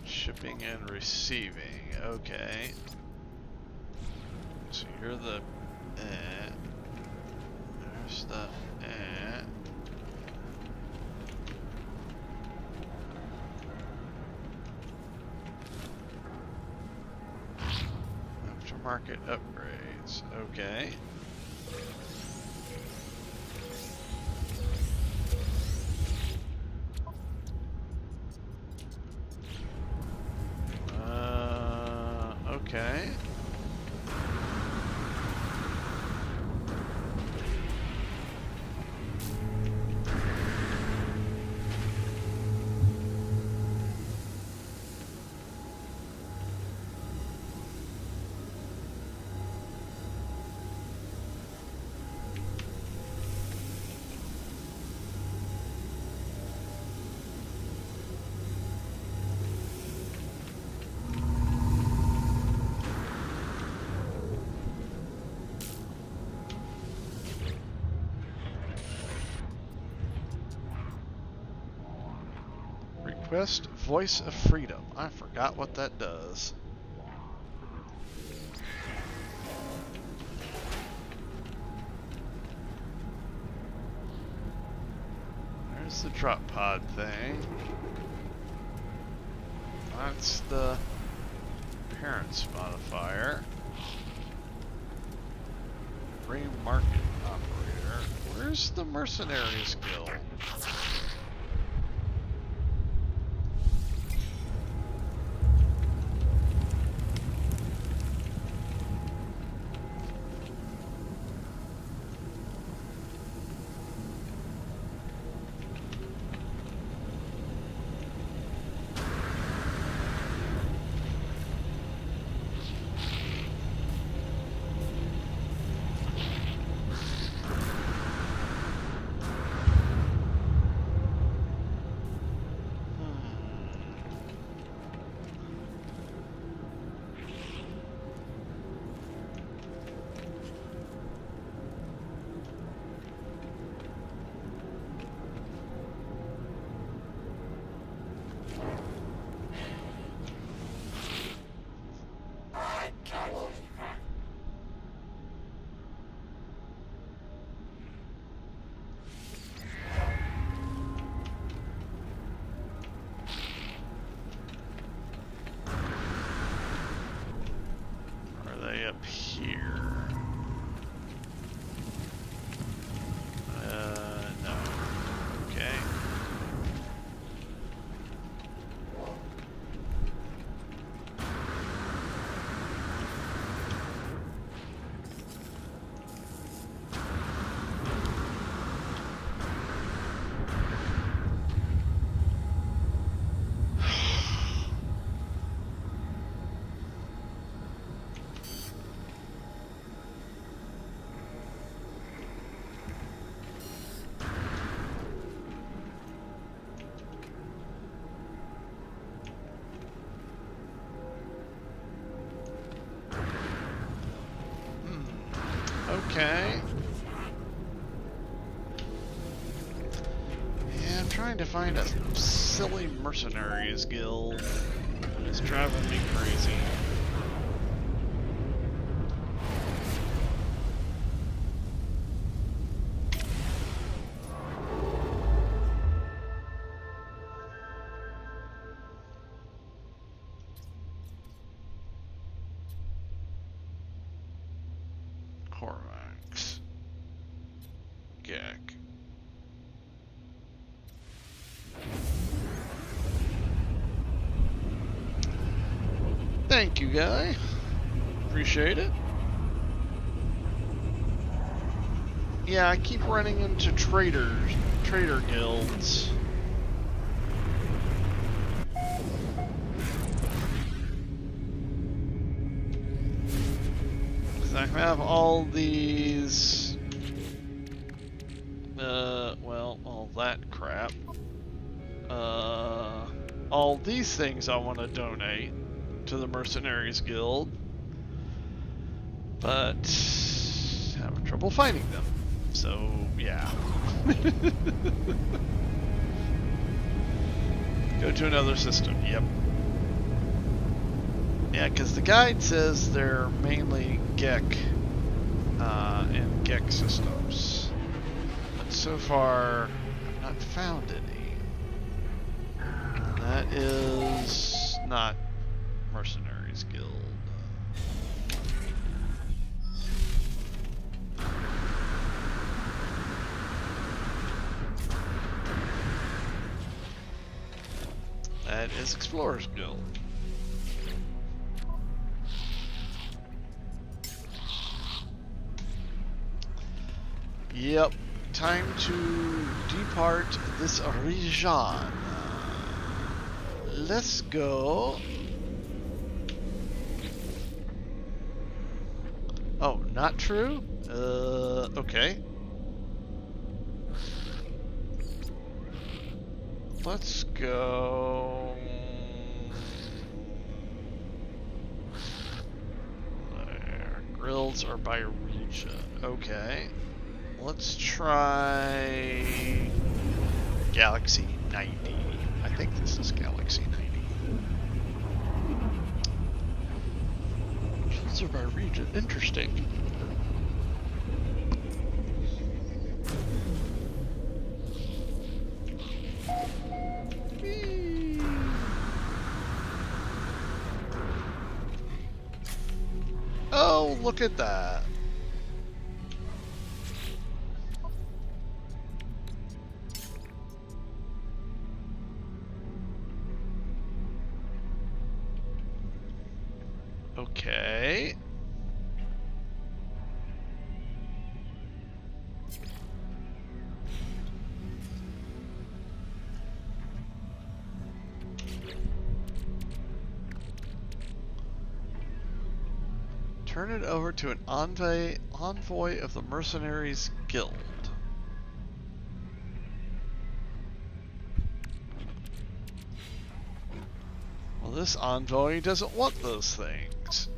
Shipping and receiving, okay. So you're the... There's the... Aftermarket upgrades, okay. Okay. Request Voice of Freedom. I forgot what that does. There's the drop pod thing. That's the appearance modifier. Remarket operator. Where's the Mercenaries Guild? Up here. No. Okay. Okay. Yeah, I'm trying to find a silly mercenaries guild. It's driving me crazy. Corvax. Thank you, guy. Appreciate it. Yeah, I keep running into trader guilds. Because I have all these, well, all that crap. All these things I want to donate to the Mercenaries Guild, but having trouble finding them. So, yeah. Go to another system, yep. Yeah, because the guide says they're mainly Gek and Gek systems. But so far, I've not found any. That is not Mercenaries Guild. That is Explorers Guild. Yep, time to depart this region. Let's go. Oh, not true? Okay. Let's go. There. Grills are by region. Okay. Let's try Galaxy 90. I think this is Galaxy 90. Grills are by region. Interesting. Oh, look at that. Okay. Turn it over to an envoy of the Mercenaries Guild. Well, this envoy doesn't want those things.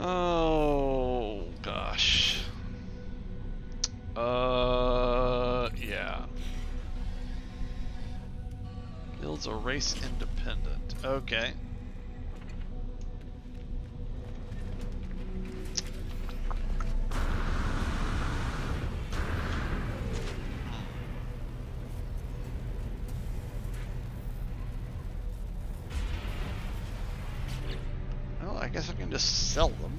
Oh, gosh. Yeah. Guilds are race independent. Okay. Well, I guess I can just sell them.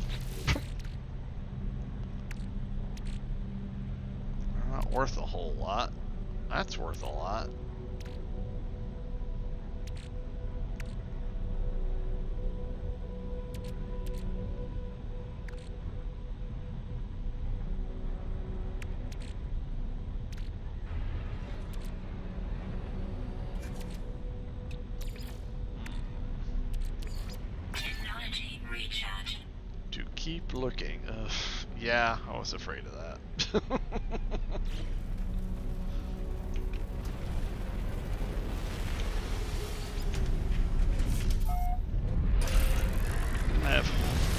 They're not worth a whole lot. That's worth a lot. To keep looking. Yeah, I was afraid of that. I have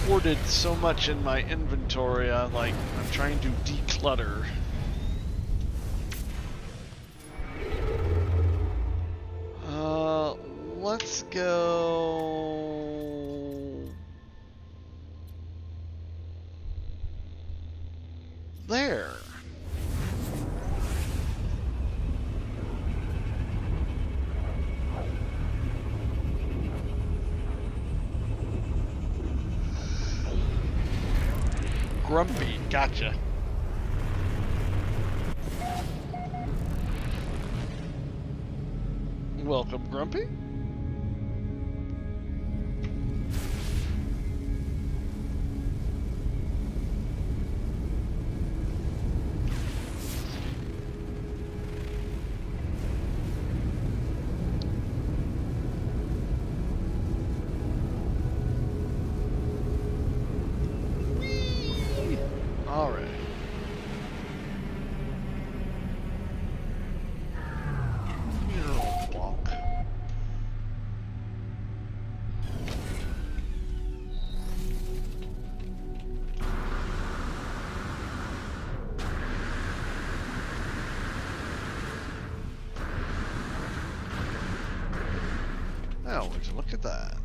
hoarded so much in my inventory, I'm trying to declutter. Let's go there. Grumpy. Gotcha. Welcome, Grumpy. Alright. Walk. Oh, would you look at that?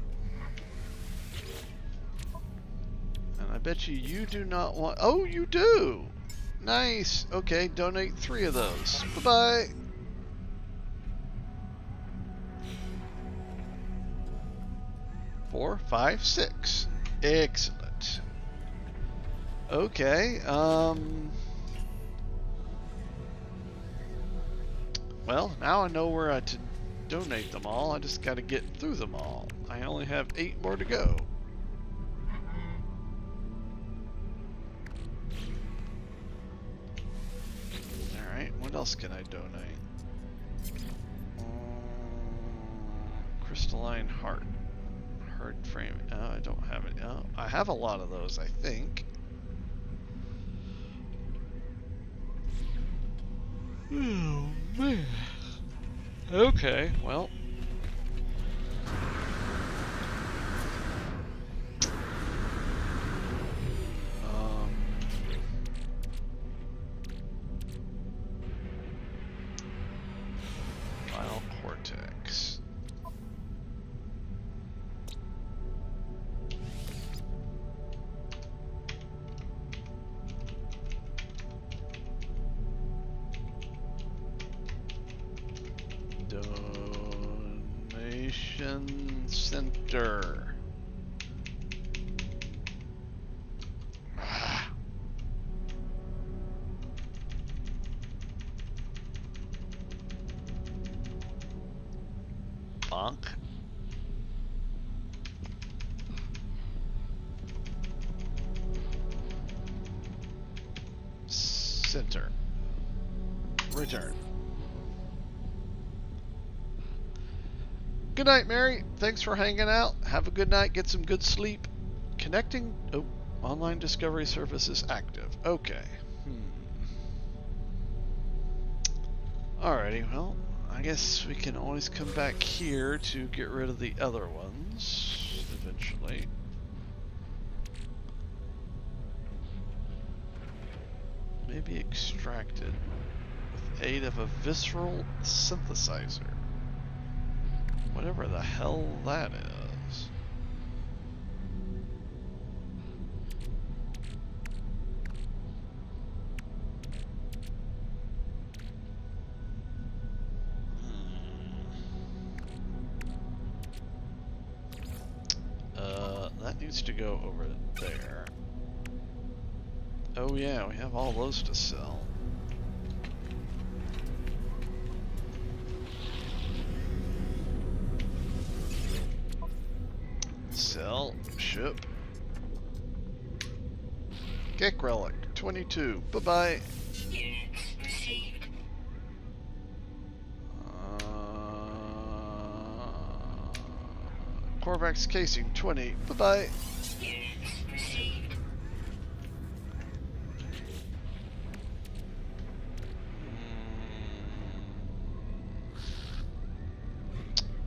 And I bet you do not want... Oh, you do! Nice! Okay, donate 3 of those. Bye-bye! Four, 5, 6. Excellent. Okay, well, now I know where to donate them all. I just gotta get through them all. I only have 8 more to go. Alright, what else can I donate? Crystalline heart. Heart frame. Oh, I don't have it. Oh, I have a lot of those, I think. Oh, man. Okay, well. Final cortex. Donation center. Bonk. Center. Return. Good night, Mary. Thanks for hanging out. Have a good night. Get some good sleep. Connecting. Oh, online discovery service is active. Okay. Alrighty, well, I guess we can always come back here to get rid of the other ones eventually. Maybe extracted with aid of a visceral synthesizer. Whatever the hell that is. That needs to go over there. Oh yeah, we have all those to sell. Sell, ship. Gek relic, 22. Bye-bye. Units received. Corvax casing, 20. Bye-bye. Units received.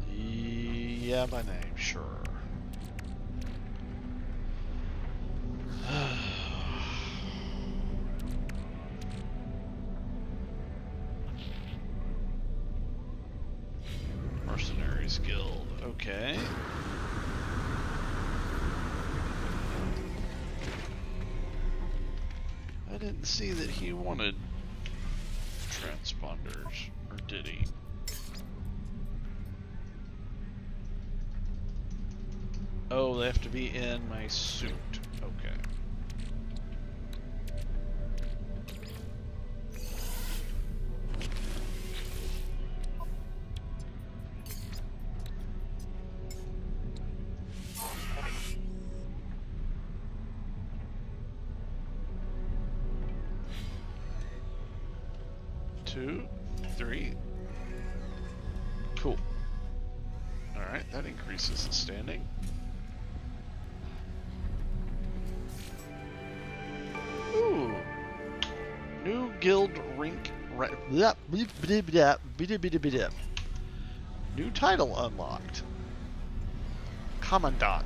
Yeah, by name, sure. Mercenaries Guild, okay. I didn't see that he wanted transponders, or did he? Oh, they have to be in my suit. Okay. 2, 3. Cool. Alright, that increases the standing. Ooh. New guild rank. New title unlocked. Commandant.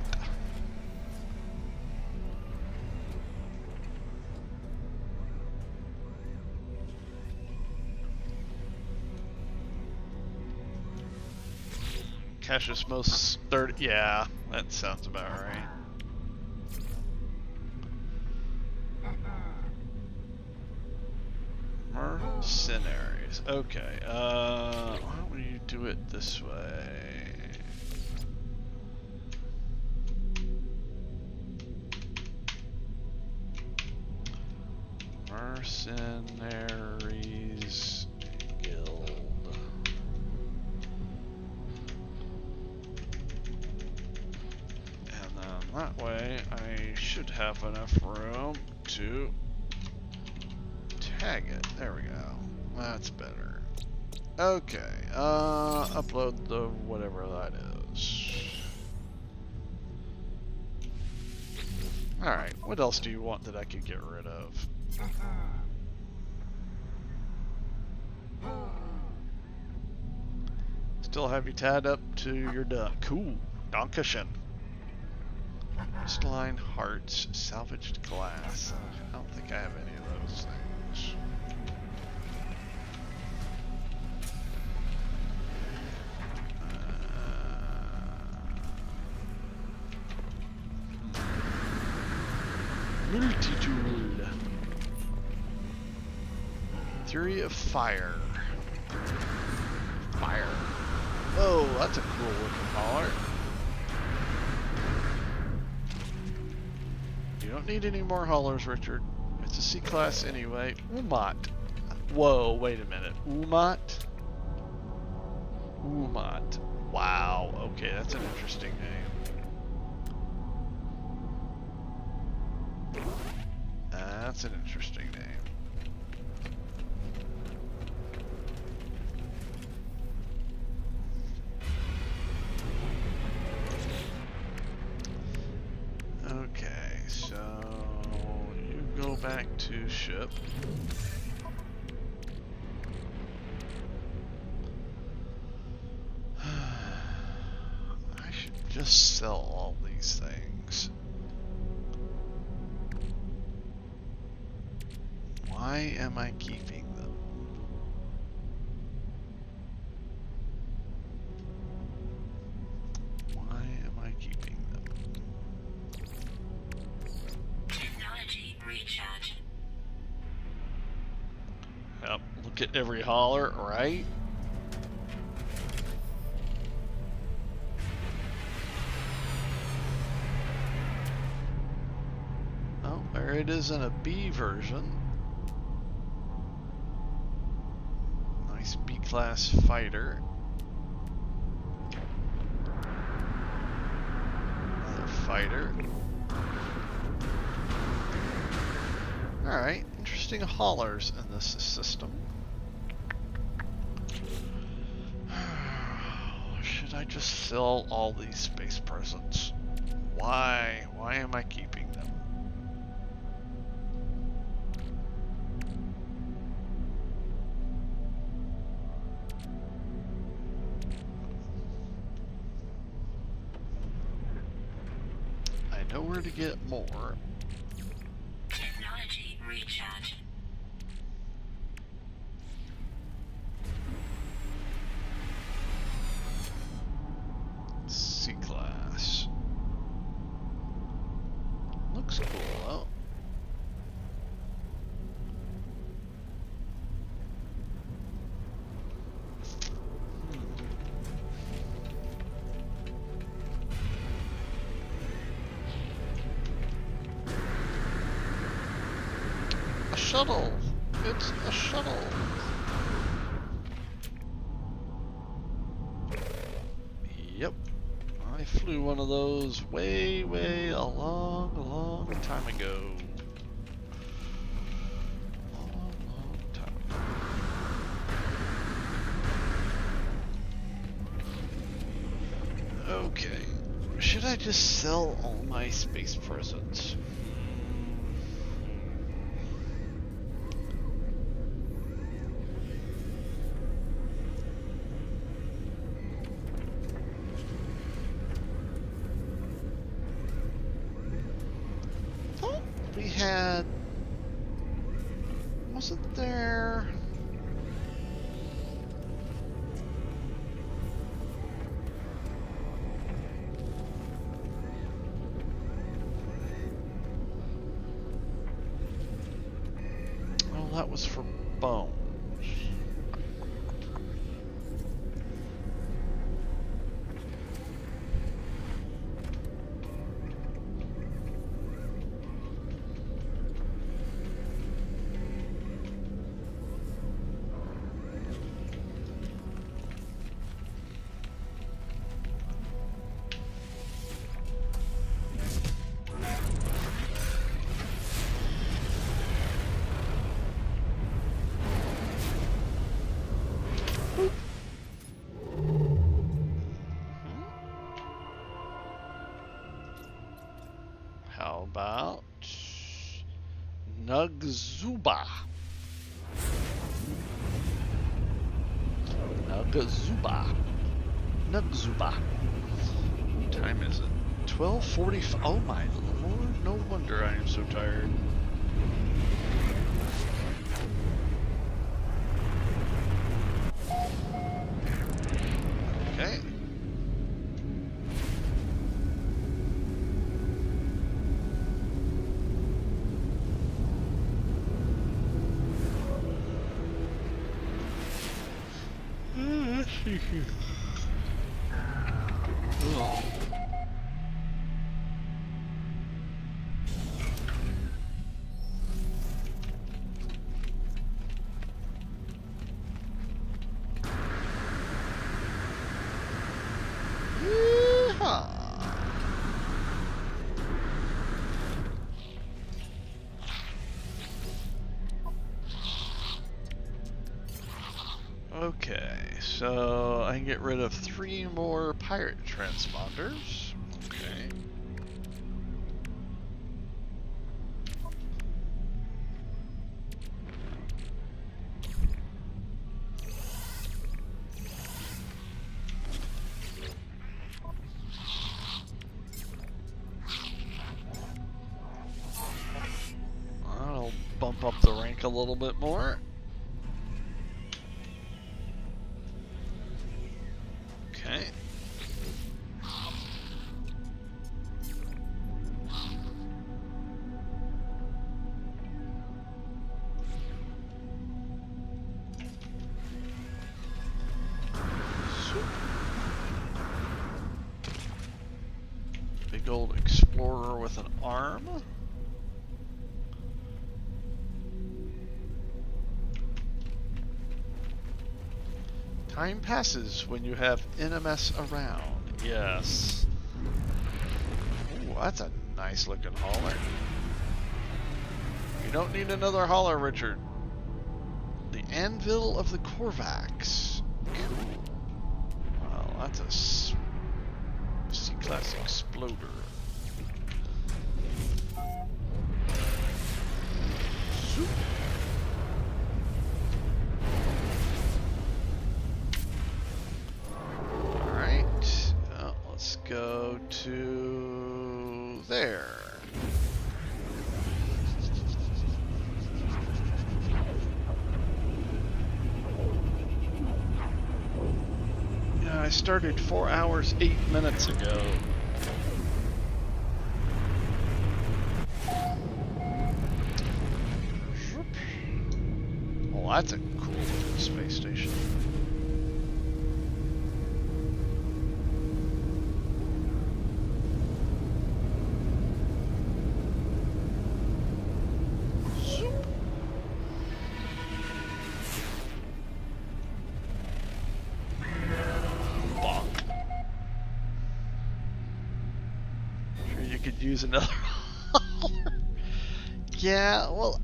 Cassius most sturdy. Yeah, that sounds about right. Mercenaries. Okay. Why don't we do it this way? Mercenaries Guild. And then that way I should have enough room to tag it. There we go. That's better. Okay. Upload the whatever that is. Alright, what else do you want that I could get rid of? Still have you tied up to your duck. Cool. Dankeschön. Crystalline hearts, salvaged glass. I don't think I have any of those things. Multitool. Theory of fire. Fire. Oh, that's a cool looking collar. You don't need any more haulers, Richard. It's a C-class anyway. Umat. Whoa, wait a minute. Umat? Umat. Wow. Okay, that's an interesting name. That's an interesting name. Okay, so you go back to ship. I should just sell all these things. Why am I keeping them? Why am I keeping them? Technology recharge. Yep, look at every hauler, right? Oh, there it is in a B version. Nice B-class fighter. Another fighter. Alright, interesting haulers in this system. Should I just sell all these space presents? Why? Why am I keeping them? I know where to get more. Technology recharge. C-class. Looks cool, though. A shuttle! It's a shuttle! Yep. I flew one of those way a long time ago. Long time ago. I just sell all my space presents? Thought we had... Wasn't there... That was for bones. How about Nugzuba? Nugzuba. What time is it? 12:45. Oh my lord! No wonder I am so tired. Okay. Oh. Yeehaw. Okay, so I can get rid of 3 more pirate transponders. Okay. I'll bump up the rank a little bit more. Okay. Big old explorer with an arm. Time passes when you have NMS around. Yes. Ooh, that's a nice looking hauler. You don't need another hauler, Richard. The Anvil of the Korvax. Cool. Well, that's a C-class exploder. Zoop. Go to there. Yeah, I started 4 hours, 8 minutes ago. Oh, that's a cool looking space station. Use another hauler. Yeah, well,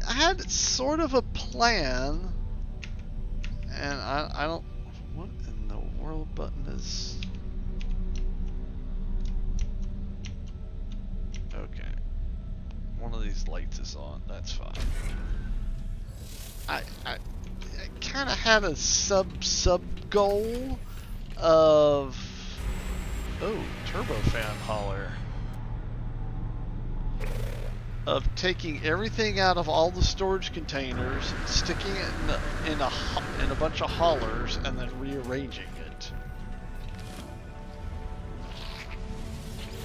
I had sort of a plan, and I don't. What in the world button is? one of these lights is on. That's fine. I kind of had a sub goal of turbofan hauler, of taking everything out of all the storage containers, sticking it in a bunch of haulers, and then rearranging it.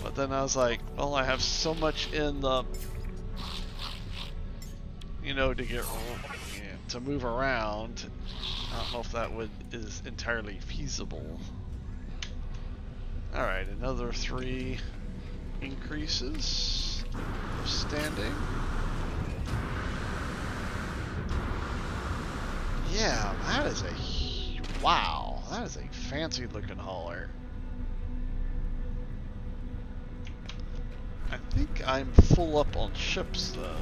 But then I was like, well, I have so much in the, to move around. I don't know if that is entirely feasible. All right, another 3 increases. Standing. Yeah, that is wow. That is a fancy looking hauler. I think I'm full up on ships though.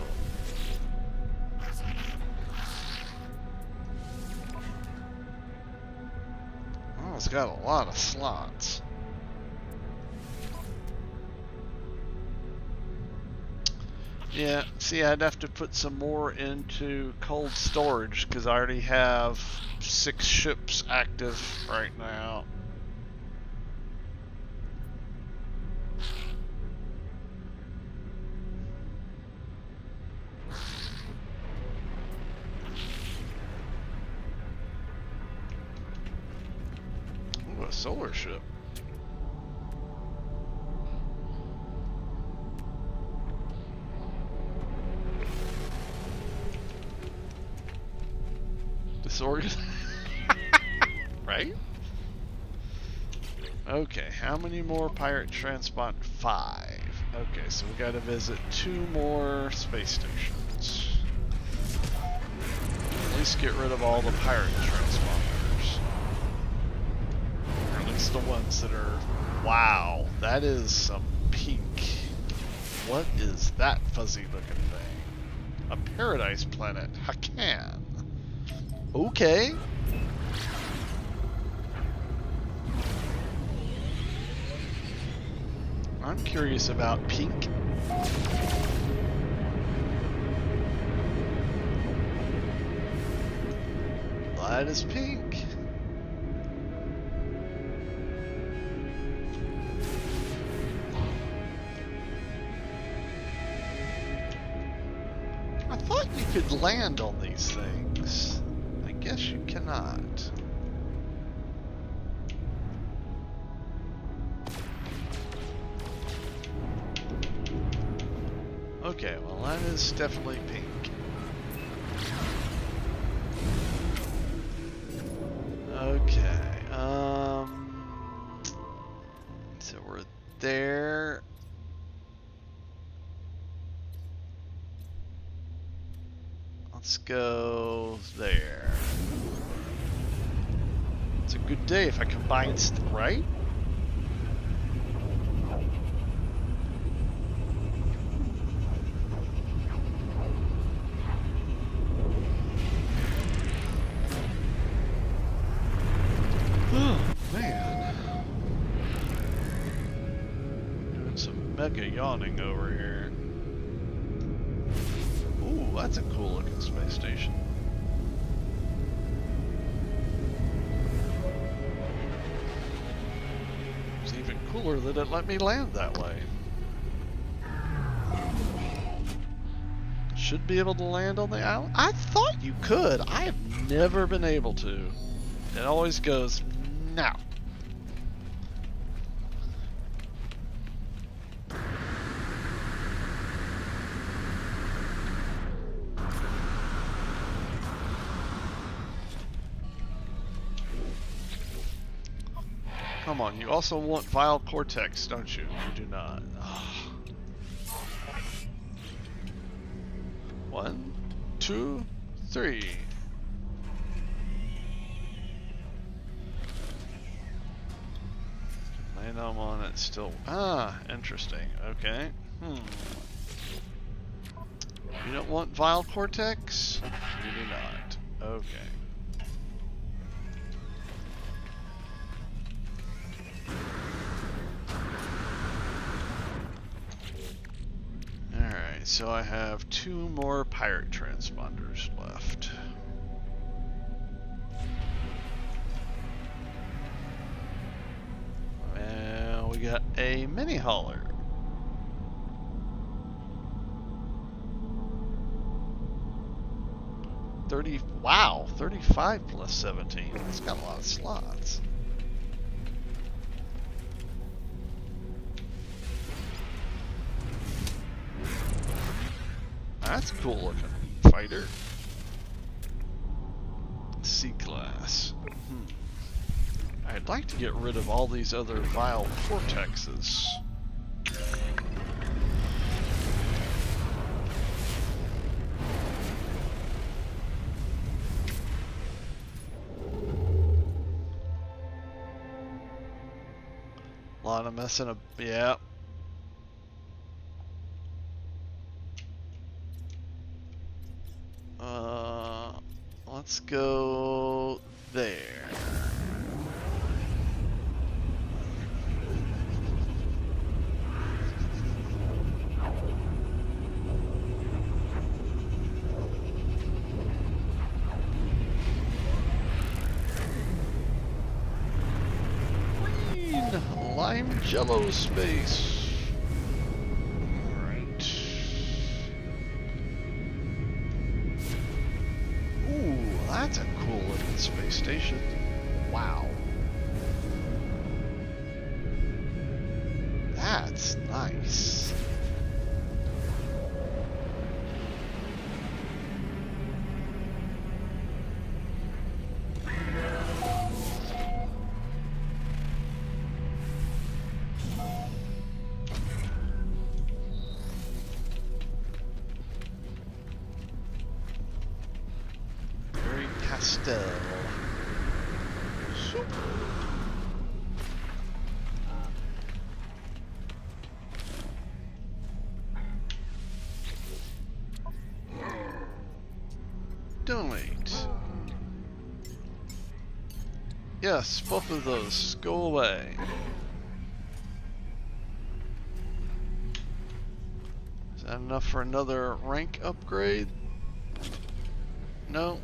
Oh, it's got a lot of slots. Yeah, see, I'd have to put some more into cold storage because I already have 6 ships active right now. Ooh, a solar ship. Disorganized. Right? Okay, how many more pirate transport? 5. Okay, so we gotta visit 2 more space stations. At least get rid of all the pirate transponders. Or at least the ones that are... Wow, that is some pink. What is that fuzzy looking thing? A paradise planet. Hakan. Okay. I'm curious about pink. That is pink. I thought you could land on these things. I guess you cannot. Okay, well that is definitely pink. Okay, so we're there. Let's go there. It's a good day if I combine right? Oh, man. Doing some mega yawning over here. Ooh, that's a cool looking space station. It's even cooler that it let me land that way. Should be able to land on the island. I thought you could. I have never been able to. It always goes, no. Come on, you also want Vile Cortex, don't you? You do not. Ugh. 1, 2, 3. Land on it still. Ah, interesting. Okay. You don't want Vile Cortex? You do not. Okay. Alright, Alright, so I have 2 more pirate transponders left. And we got a mini hauler. Wow, 35 plus 17. It's got a lot of slots. That's cool looking. Fighter. C-class. I'd like to get rid of all these other vile vortexes. A lot of messing up. Yeah. Let's go there. Green lime jello space. Alright. Ooh, that's a cool looking space station. Wow. That's nice. Very pastel. Super. Donate. Yes, both of those. Go away. Is that enough for another rank upgrade? No.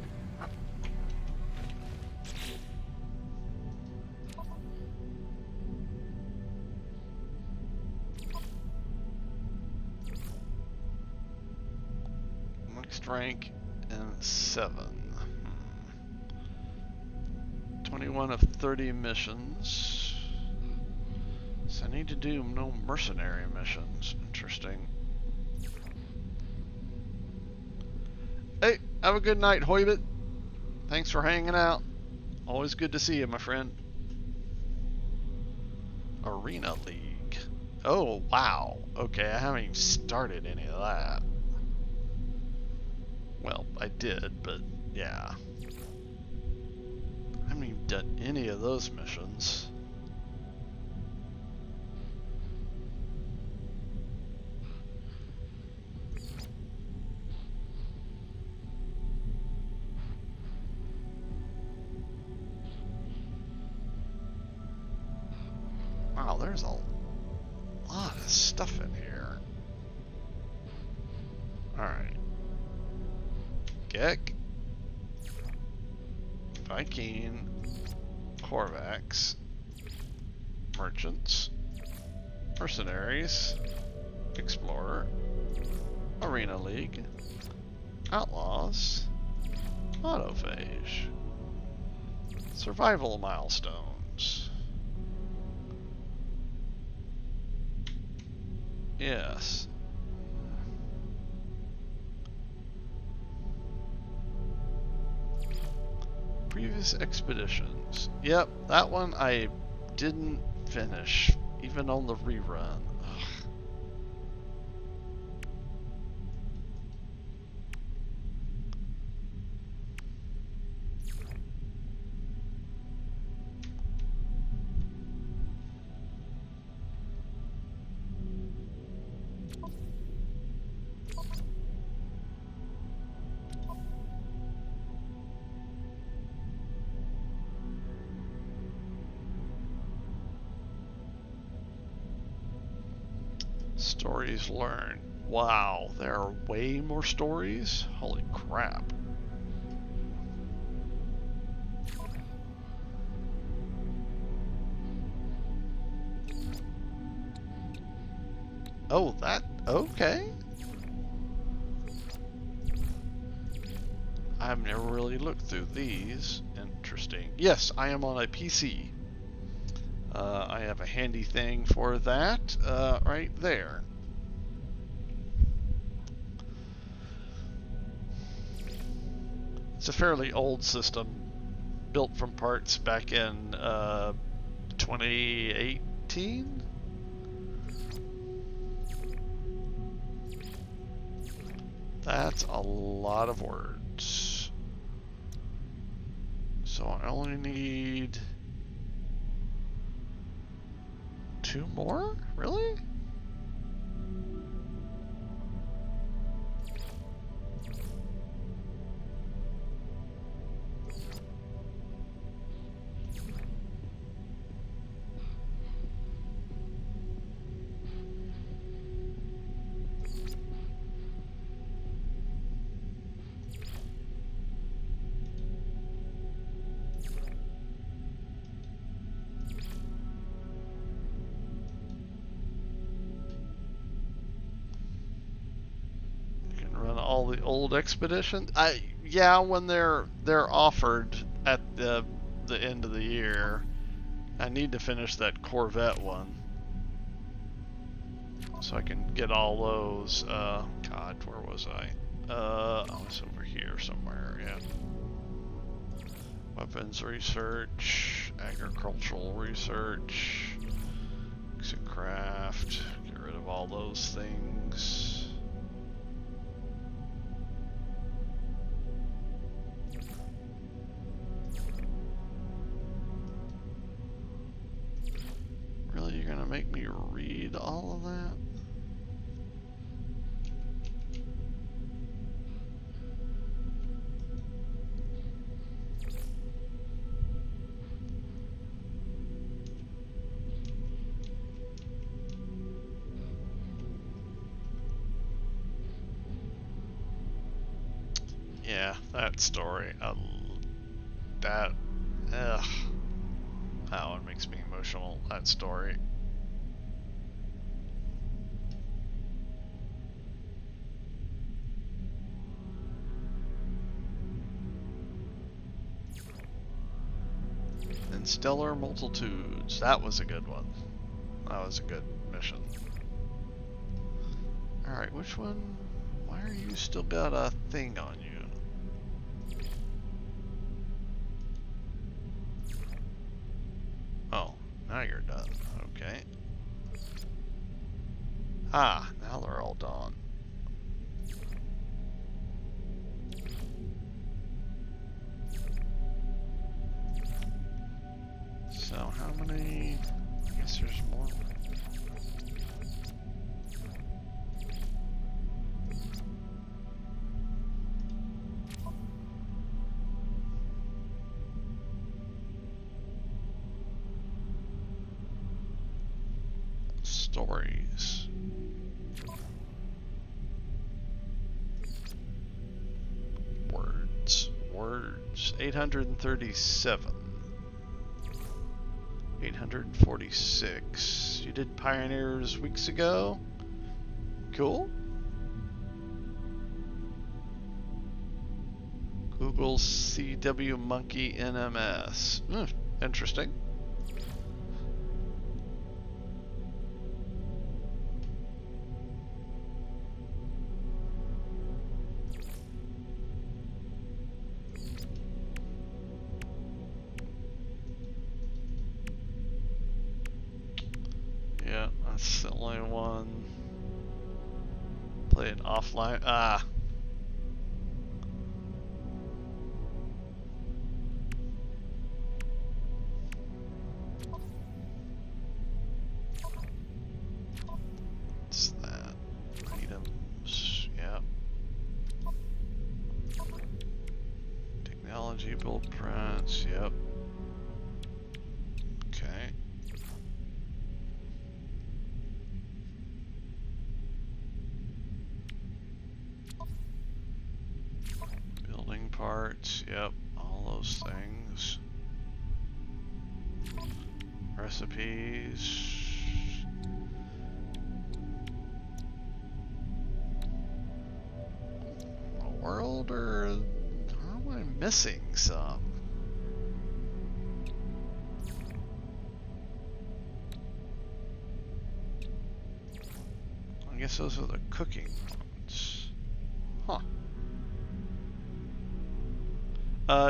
Next rank and 7. 21 of 30 missions. So I need to do no mercenary missions. Interesting. Hey, have a good night, Hoybit. Thanks for hanging out. Always good to see you, my friend. Arena League. Oh, wow. Okay, I haven't even started any of that. Well, I did, but yeah. I haven't even done any of those missions. Wow, there's a lot of stuff in here. Alright. Gek. Viking. Korvax. Merchants. Mercenaries. Explorer. Arena League. Outlaws. Autophage. Survival milestones. Yes. Previous expeditions. Yep, that one I didn't finish, even on the rerun. Ugh. Stories learned. Wow, there are way more stories? Holy crap. Oh, that, okay. I've never really looked through these. Interesting. Yes, I am on a PC. I have a handy thing for that right there. It's a fairly old system, built from parts back in 2018. That's a lot of words. So I only need 2 more? Really? All the old expeditions. Yeah, when they're offered at the end of the year. I need to finish that Corvette one so I can get all those. God, where was I? I was over here somewhere. Yeah. Weapons research, agricultural research, mix and craft. Get rid of all those things. Really, you're gonna make me read all of that? Yeah, that story. That one makes me emotional. That story. And Stellar Multitudes. That was a good one. That was a good mission. Alright, which one? Why are you still got a thing on you? Oh, now you're done. Okay. Ah, now they're all done. So how many? I guess there's more. Stories. Words. 837. 846. You did Pioneers weeks ago? Cool. Google CW Monkey NMS. Interesting. Yeah, that's the only one. Play it offline. Ah. What's that? Items. Yeah. Technology, build prints. Yep. Okay. parts, yep, all those things. Recipes. World, or am I missing some? I guess those are the cooking ones. Huh.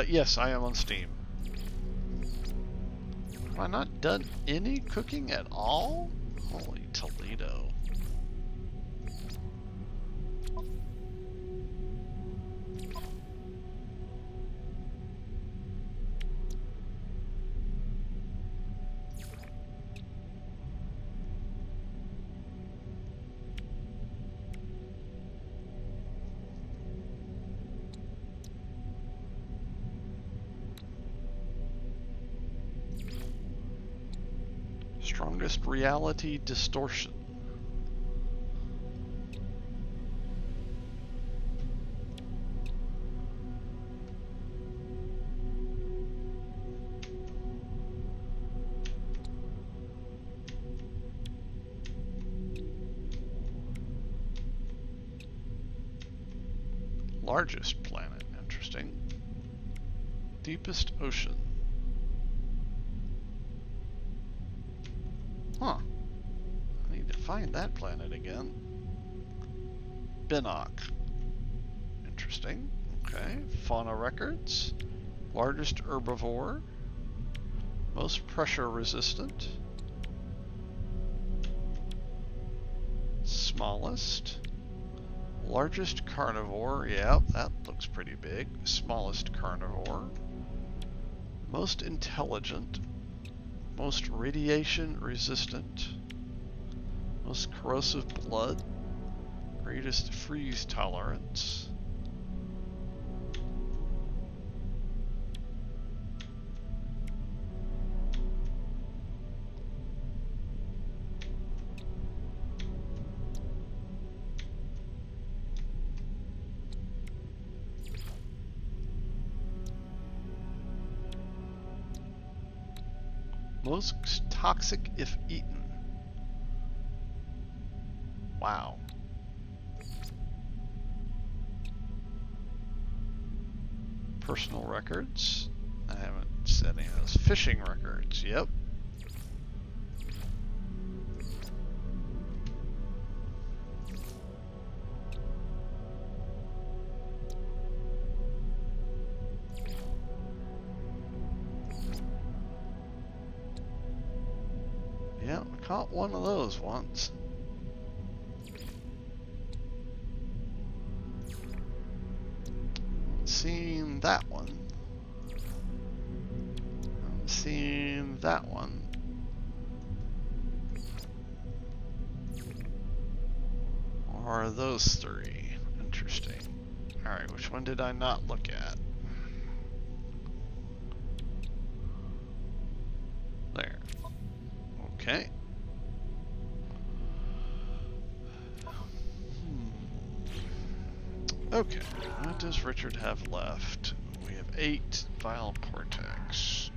Yes, I am on Steam. Have I not done any cooking at all? Holy Toledo. Strongest reality distortion. Largest planet, interesting. Deepest ocean. Huh. I need to find that planet again. Binnock. Interesting. Okay. Fauna records. Largest herbivore. Most pressure resistant. Smallest. Largest carnivore. Yep, that looks pretty big. Smallest carnivore. Most intelligent. Most radiation resistant. Most corrosive blood. Greatest freeze tolerance. Most toxic if eaten. Wow. Personal records. I haven't set any of those. Fishing records. Yep. Yeah, I caught one of those once. Seen that one. I've seen that one. Or those three. Interesting. Alright, which one did I not look at? There. Okay. Okay, what does Richard have left? We have 8 vial cortex.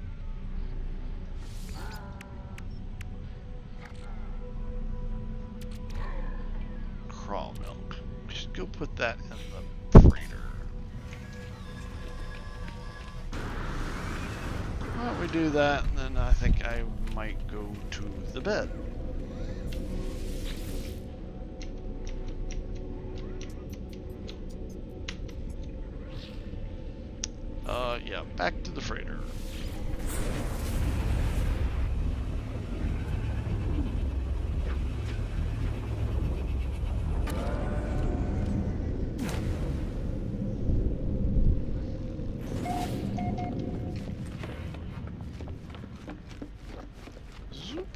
Crawl milk. We should go put that in the freighter. Why don't we do that, and then I think I might go to the bed. Yeah, back to the freighter. Zoop.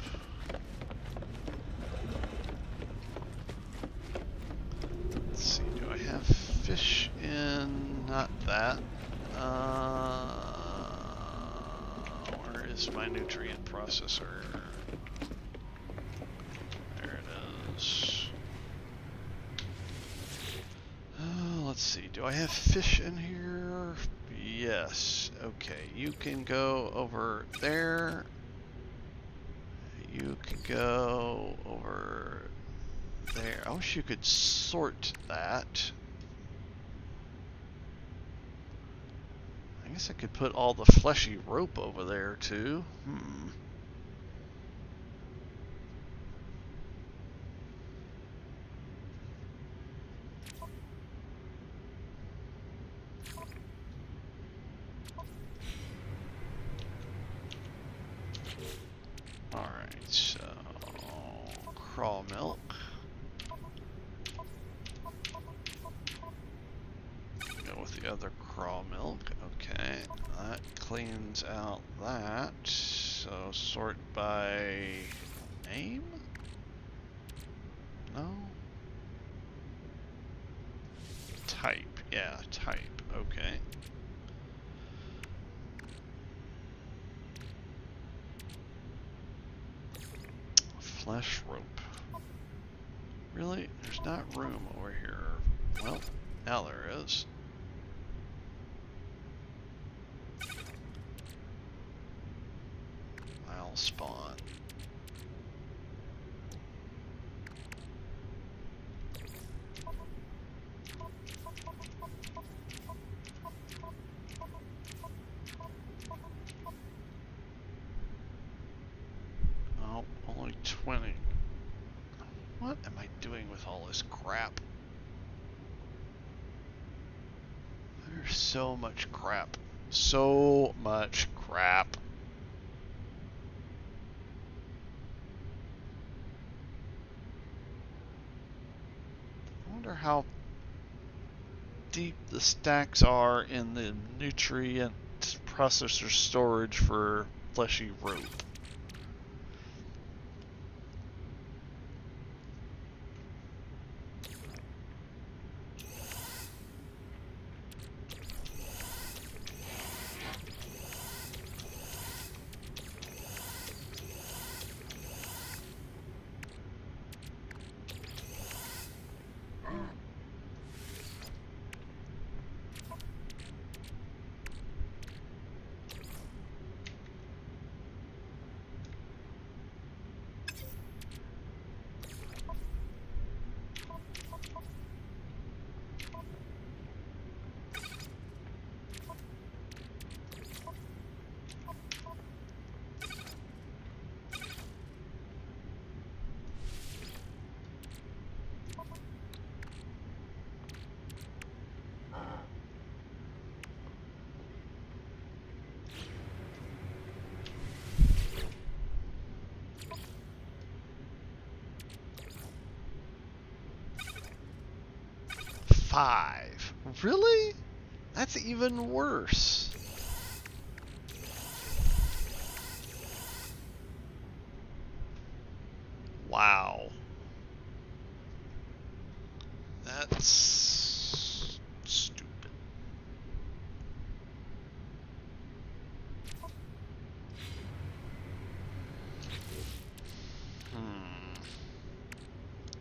Let's see, do I have fish in? Not that. Where is my nutrient processor? There it is. Let's see, do I have fish in here? door. Yes. Okay, you can go over there. You can go over there. I wish you could sort that. I guess I could put all the fleshy rope over there too. Alright, so craw milk. Go with the other craw milk. Okay, that cleans out that. So sort by name? No? Type. Yeah, type. Okay. Flesh rope. Really? There's not room over here. Well, now there is. I'll spawn. Oh, only 20. What am I doing with all this crap? There's so much crap. So much crap. I wonder how deep the stacks are in the nutrient processor storage for fleshy rope. Five. Really? That's even worse. Wow. That's stupid.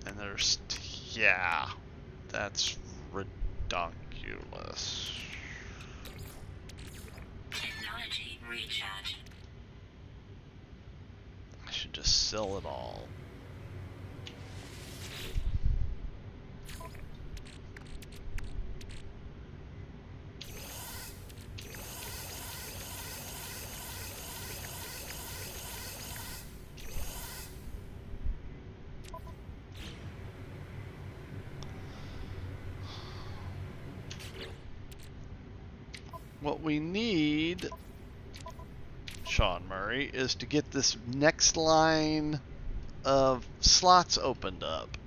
And there's, yeah, that's ridiculous. Technology recharge. I should just sell it all. What we need, Sean Murray, is to get this next line of slots opened up.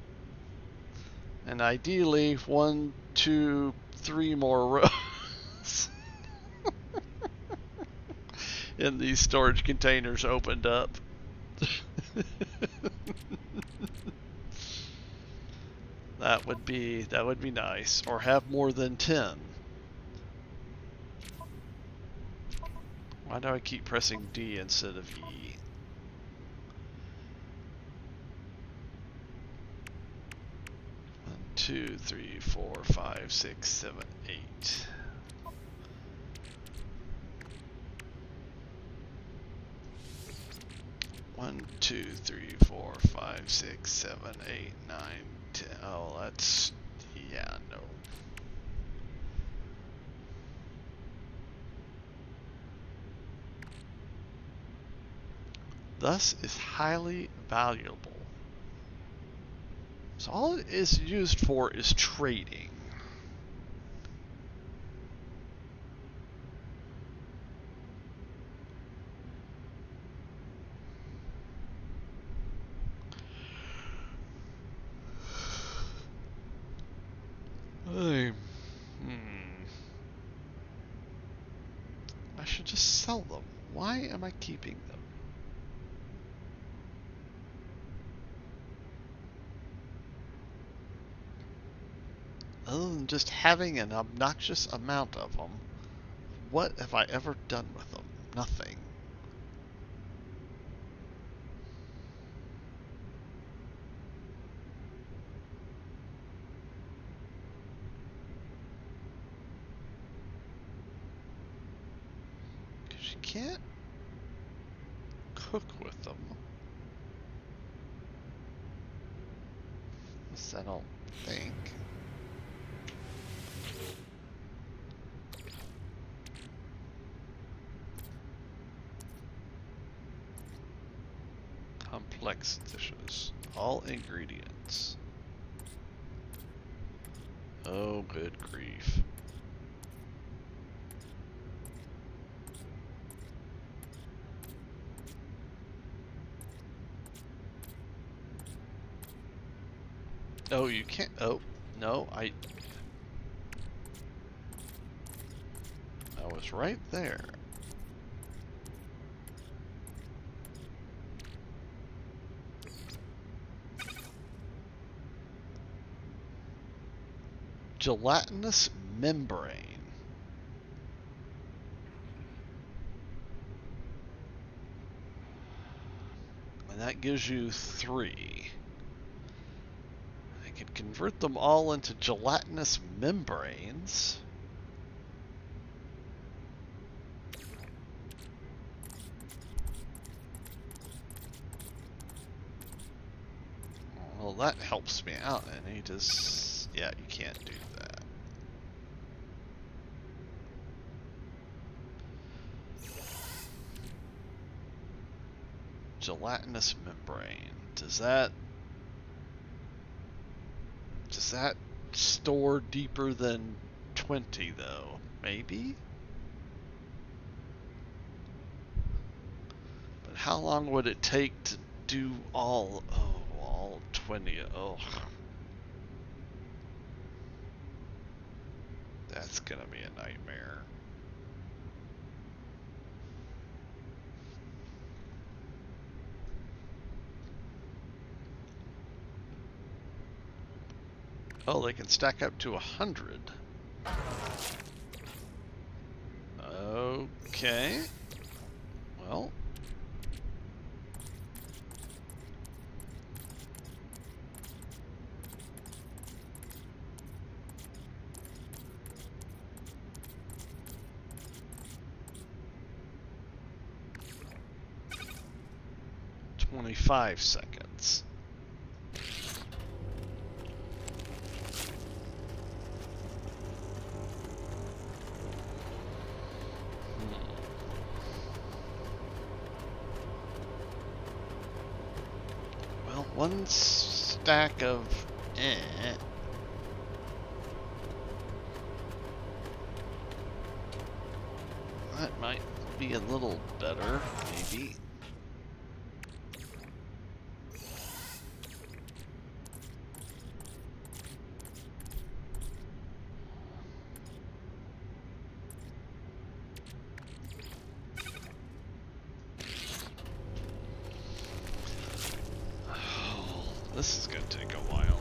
And ideally, 1, 2, 3 more rows in these storage containers opened up. That would be nice. Or have more than 10. Why do I keep pressing D instead of E? One, 2, 3, 4, 5, 6, 7, 8. 1, 2, 3, 4, 5, 6, 7, 8, 9, 10. Oh, that's... yeah, no. Thus is highly valuable. So all it is used for is trading. I should just sell them. Why am I keeping them? Other than just having an obnoxious amount of them, what have I ever done with them? Nothing. Because you can't cook with them. At least I don't think. Complex dishes. All ingredients. Oh, good grief. Oh, you can't. Oh, no, I was right there. Gelatinous membrane. And that gives you 3. I could convert them all into gelatinous membranes. Well, that helps me out, and he just... yeah, you can't do that. Gelatinous membrane. Does that store deeper than 20 though? Maybe? But how long would it take to do all 20? Oh. That's gonna be a nightmare. Oh, they can stack up to 100. Okay. Well. "25 seconds. Well, one stack of that might be a little better, maybe. This is going to take a while.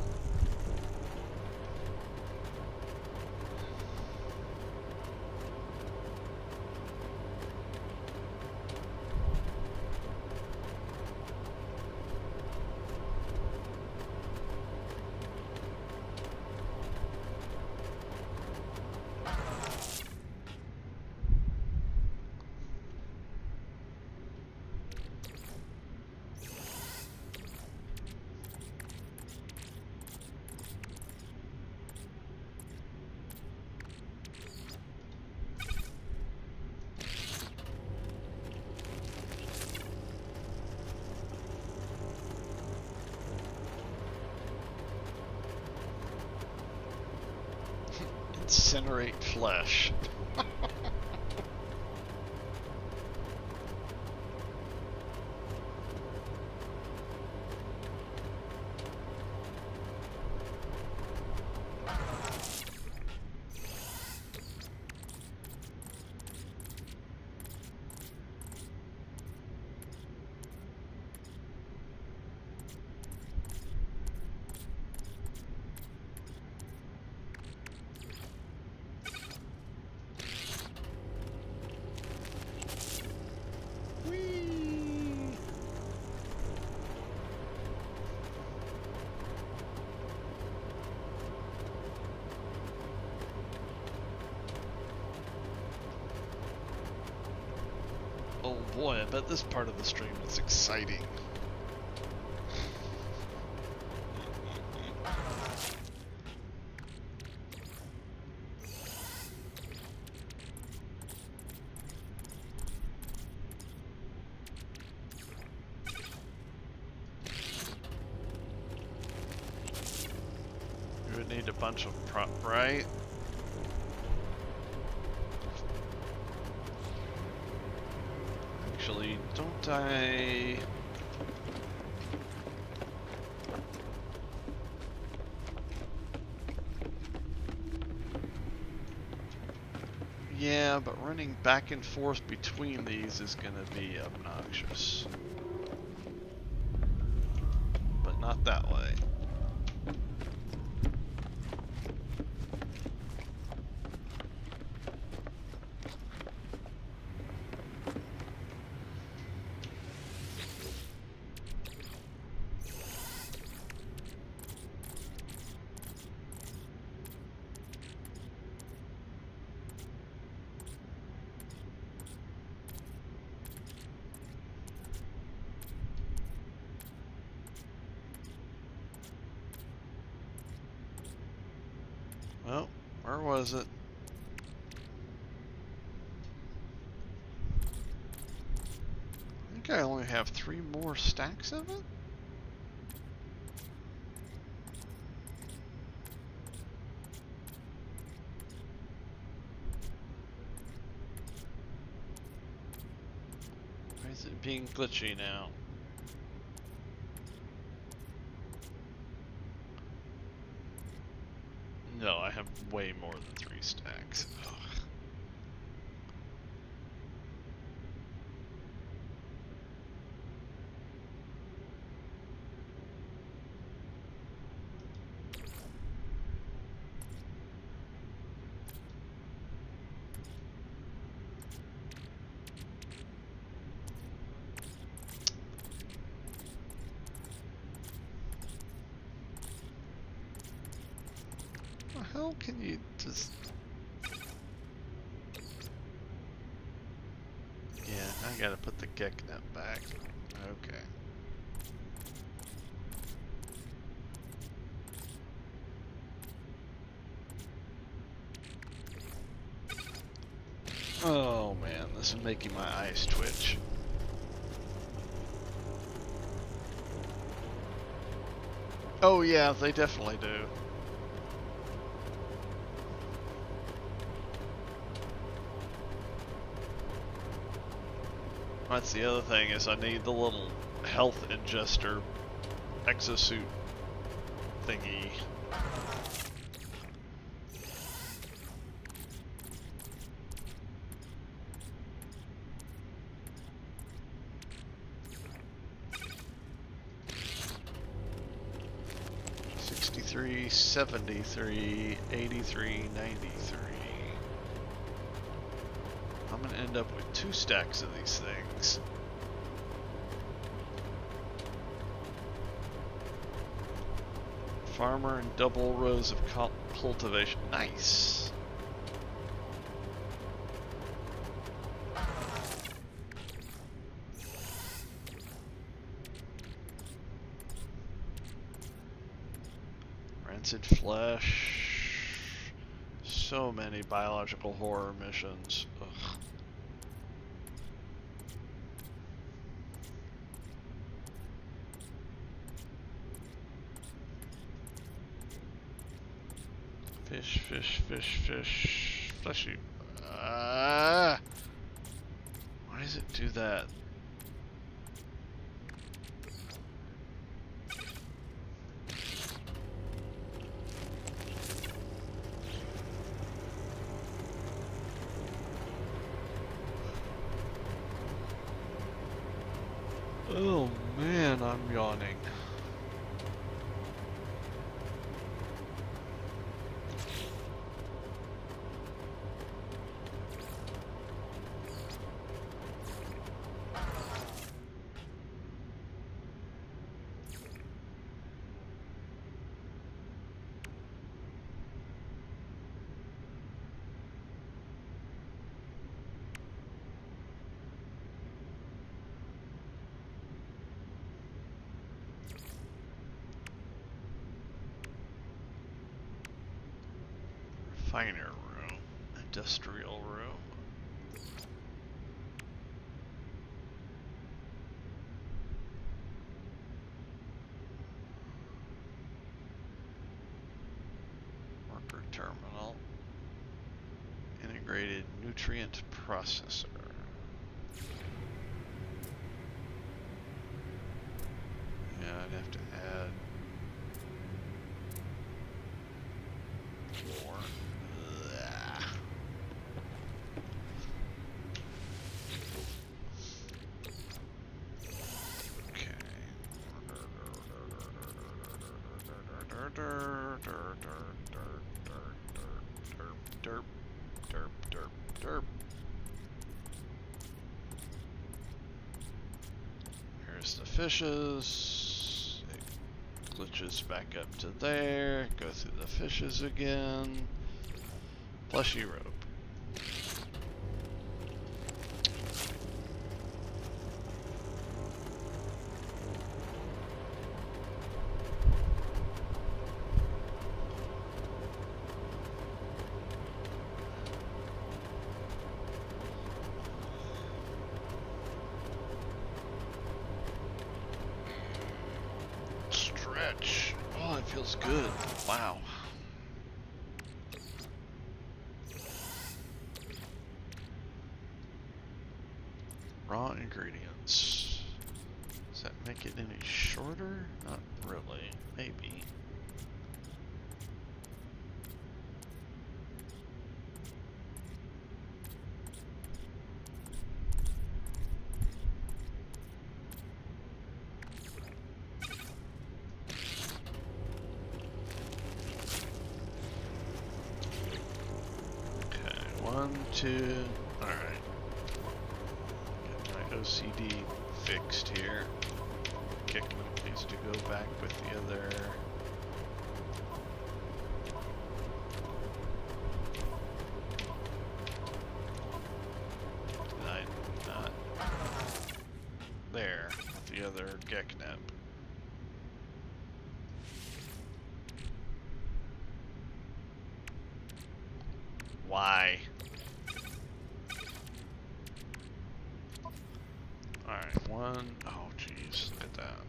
incinerate flesh. Oh boy, I bet this part of the stream is exciting. You would need a bunch of prop, right? Actually, don't I... Yeah, but running back and forth between these is gonna be obnoxious. But not that way. Well, where was it? I think I only have 3 more stacks of it? Why is it being glitchy now? No, I have way more than 3 stacks. Ugh. How can you just... Yeah, I gotta put the Gek net back. Okay. Oh man, this is making my eyes twitch. Oh yeah, they definitely do. That's the other thing, is I need the little health ingester exosuit thingy. $63, $73, $83, $93. I'm gonna end up with 2 stacks of these things. Farmer and double rows of cultivation. Nice. Rancid flesh. So many biological horror missions. Ugh. Fish Fish. Fleshy. Why does it do that? Oh man, I'm yawning. Refiner room, industrial room. Worker terminal. Integrated nutrient processor. Yeah, I'd have to add more. Derp. Here's the fishes. It glitches back up to there. Go through the fishes again. Fleshy rope. Oh, it feels good. Wow. Raw ingredients. Does that make it any shorter? Not really. Maybe. One, two, alright. Get my OCD fixed here. Gek needs to go back with the other. Did I not? There, with the other Geknep. Why? Alright, oh geez, look at that.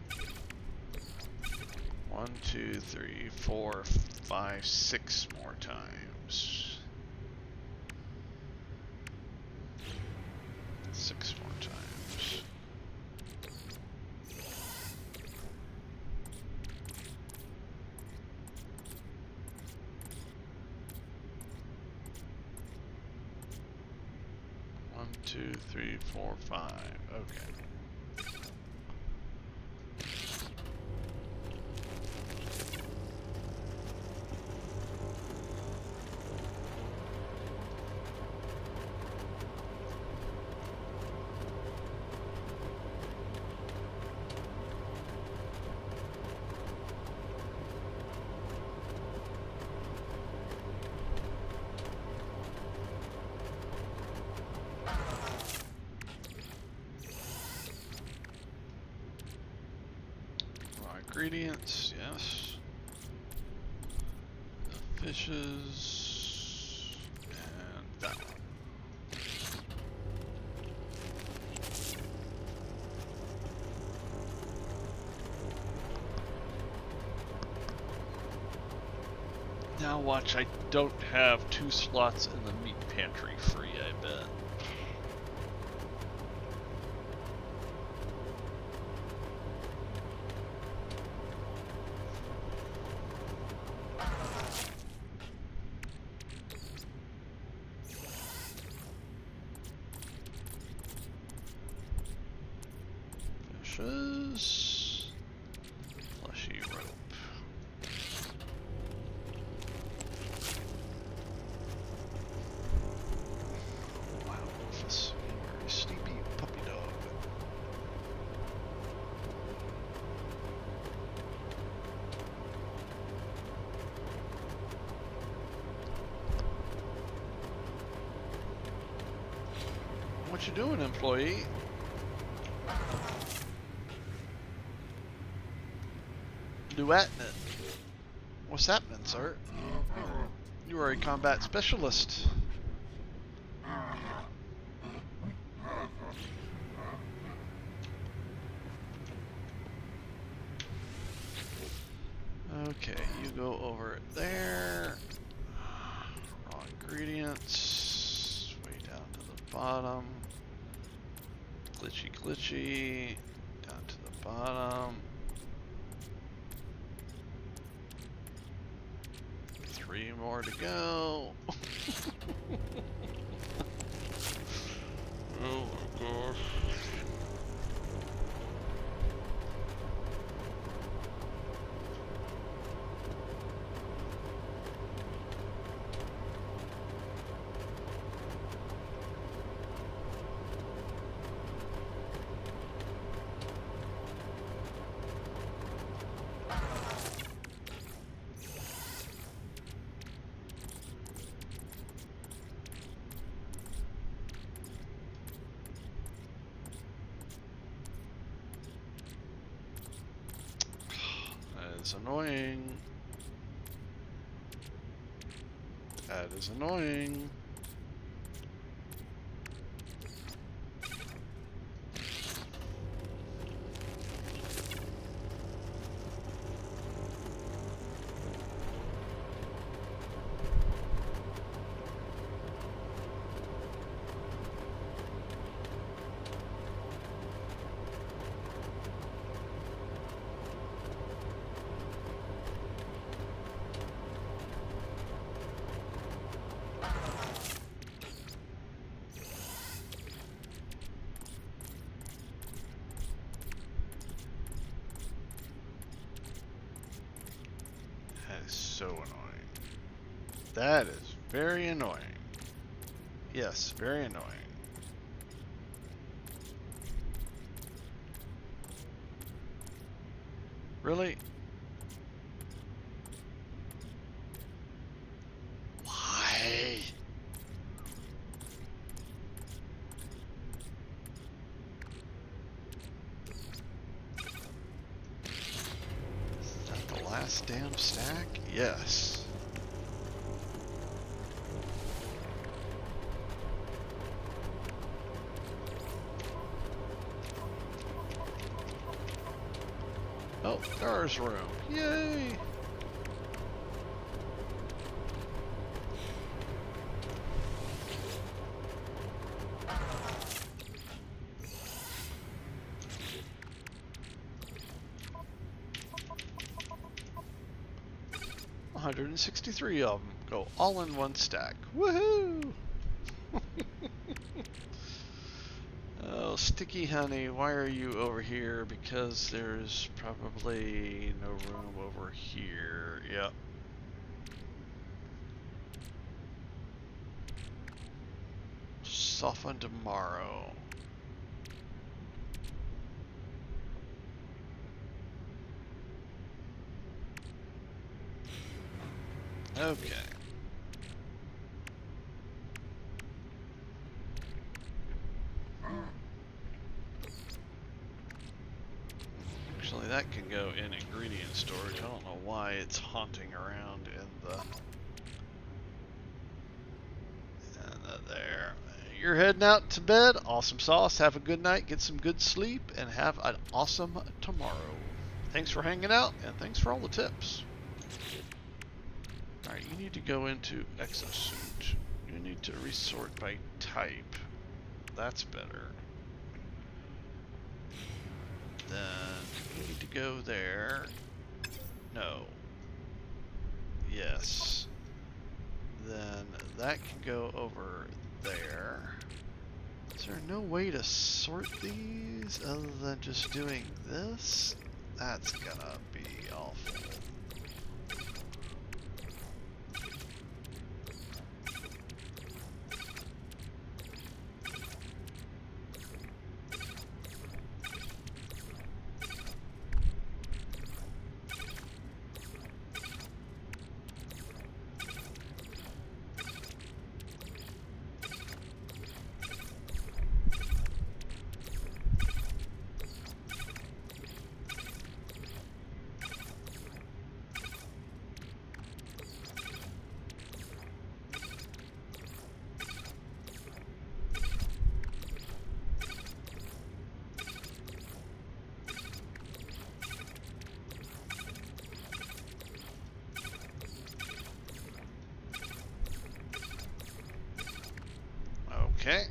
1, 2, 3, 4, 5, 6 more times. 6 more times. One, 2, 3, 4, 5. Okay. Ingredients, yes. The fishes, and that one. Now watch, I don't have 2 slots in the meat pantry free, I bet. Fishes. Fleshy rope. Wow, Wolfus. Very sleepy puppy dog. What you doing, employee? Duatnet. What's happening, sir? You are a combat specialist. Okay, you go over there. Raw ingredients. Way down to the bottom. Glitchy, glitchy. Down to the bottom. 3 more to go. Oh my gosh. That is annoying. That is annoying. That is so annoying. That is very annoying. Yes, very annoying. Really? Why? Is that the last damn stack? Yes. Oh, there's room. Yay! $163 of them go all in one stack. Woohoo! Oh, Sticky Honey, why are you over here? Because there's probably no room over here. Yep. Soften tomorrow. Okay. Actually, that can go in ingredient storage. I don't know why it's haunting around in the there. You're heading out to bed. Awesome sauce. Have a good night. Get some good sleep, and have an awesome tomorrow. Thanks for hanging out, and thanks for all the tips. Alright, you need to go into exosuit. You need to resort by type. That's better. Then you need to go there. No. Yes. Then that can go over there. Is there no way to sort these other than just doing this? That's gonna be awful. Okay.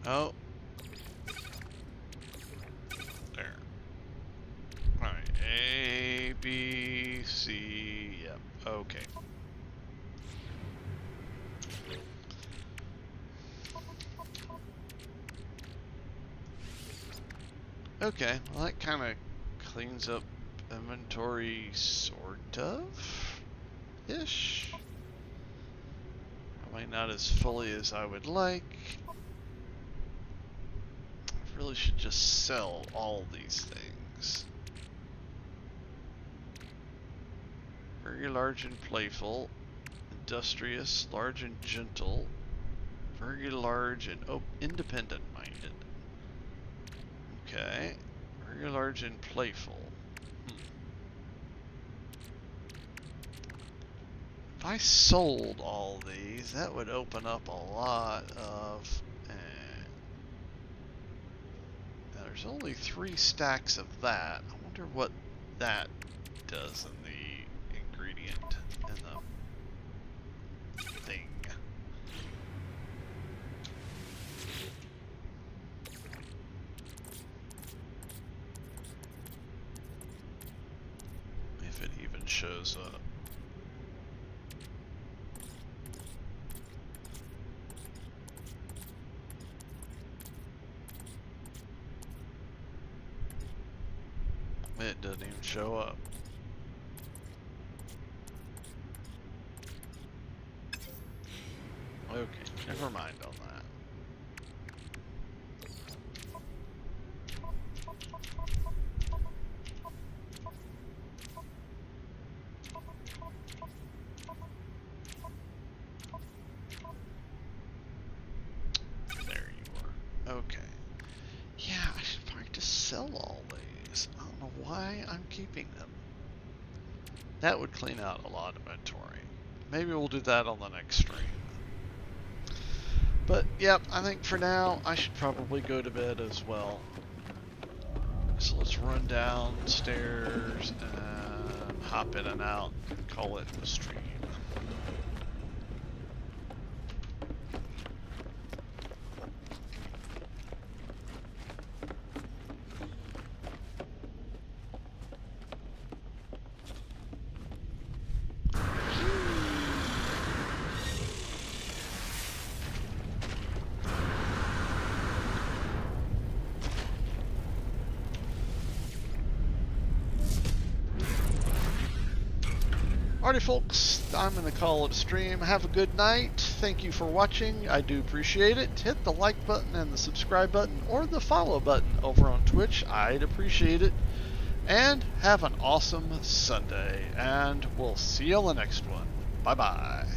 Oh. There. Alright. A, B, C. Yep. Okay. Okay. Well, that kind of cleans up inventory, sort of. Ish. Probably not as fully as I would like. I really should just sell all these things. Very large and playful. Industrious, large and gentle. Very large and independent-minded. Okay. Very large and playful. If I sold all these, that would open up a lot of... Now there's only 3 stacks of that. I wonder what that does in the ingredient in the thing. If it even shows up. It doesn't even show up. Okay, never mind on that. There you are. Okay. Yeah, I should probably just sell all these. I don't know why I'm keeping them. That would clean out a lot of inventory. Maybe we'll do that on the next stream. But, yep, I think for now, I should probably go to bed as well. So let's run downstairs and hop in and out and call it a stream. Alrighty folks, I'm going to call it a stream. Have a good night. Thank you for watching. I do appreciate it. Hit the like button and the subscribe button or the follow button over on Twitch. I'd appreciate it. And have an awesome Sunday. And we'll see you on the next one. Bye-bye.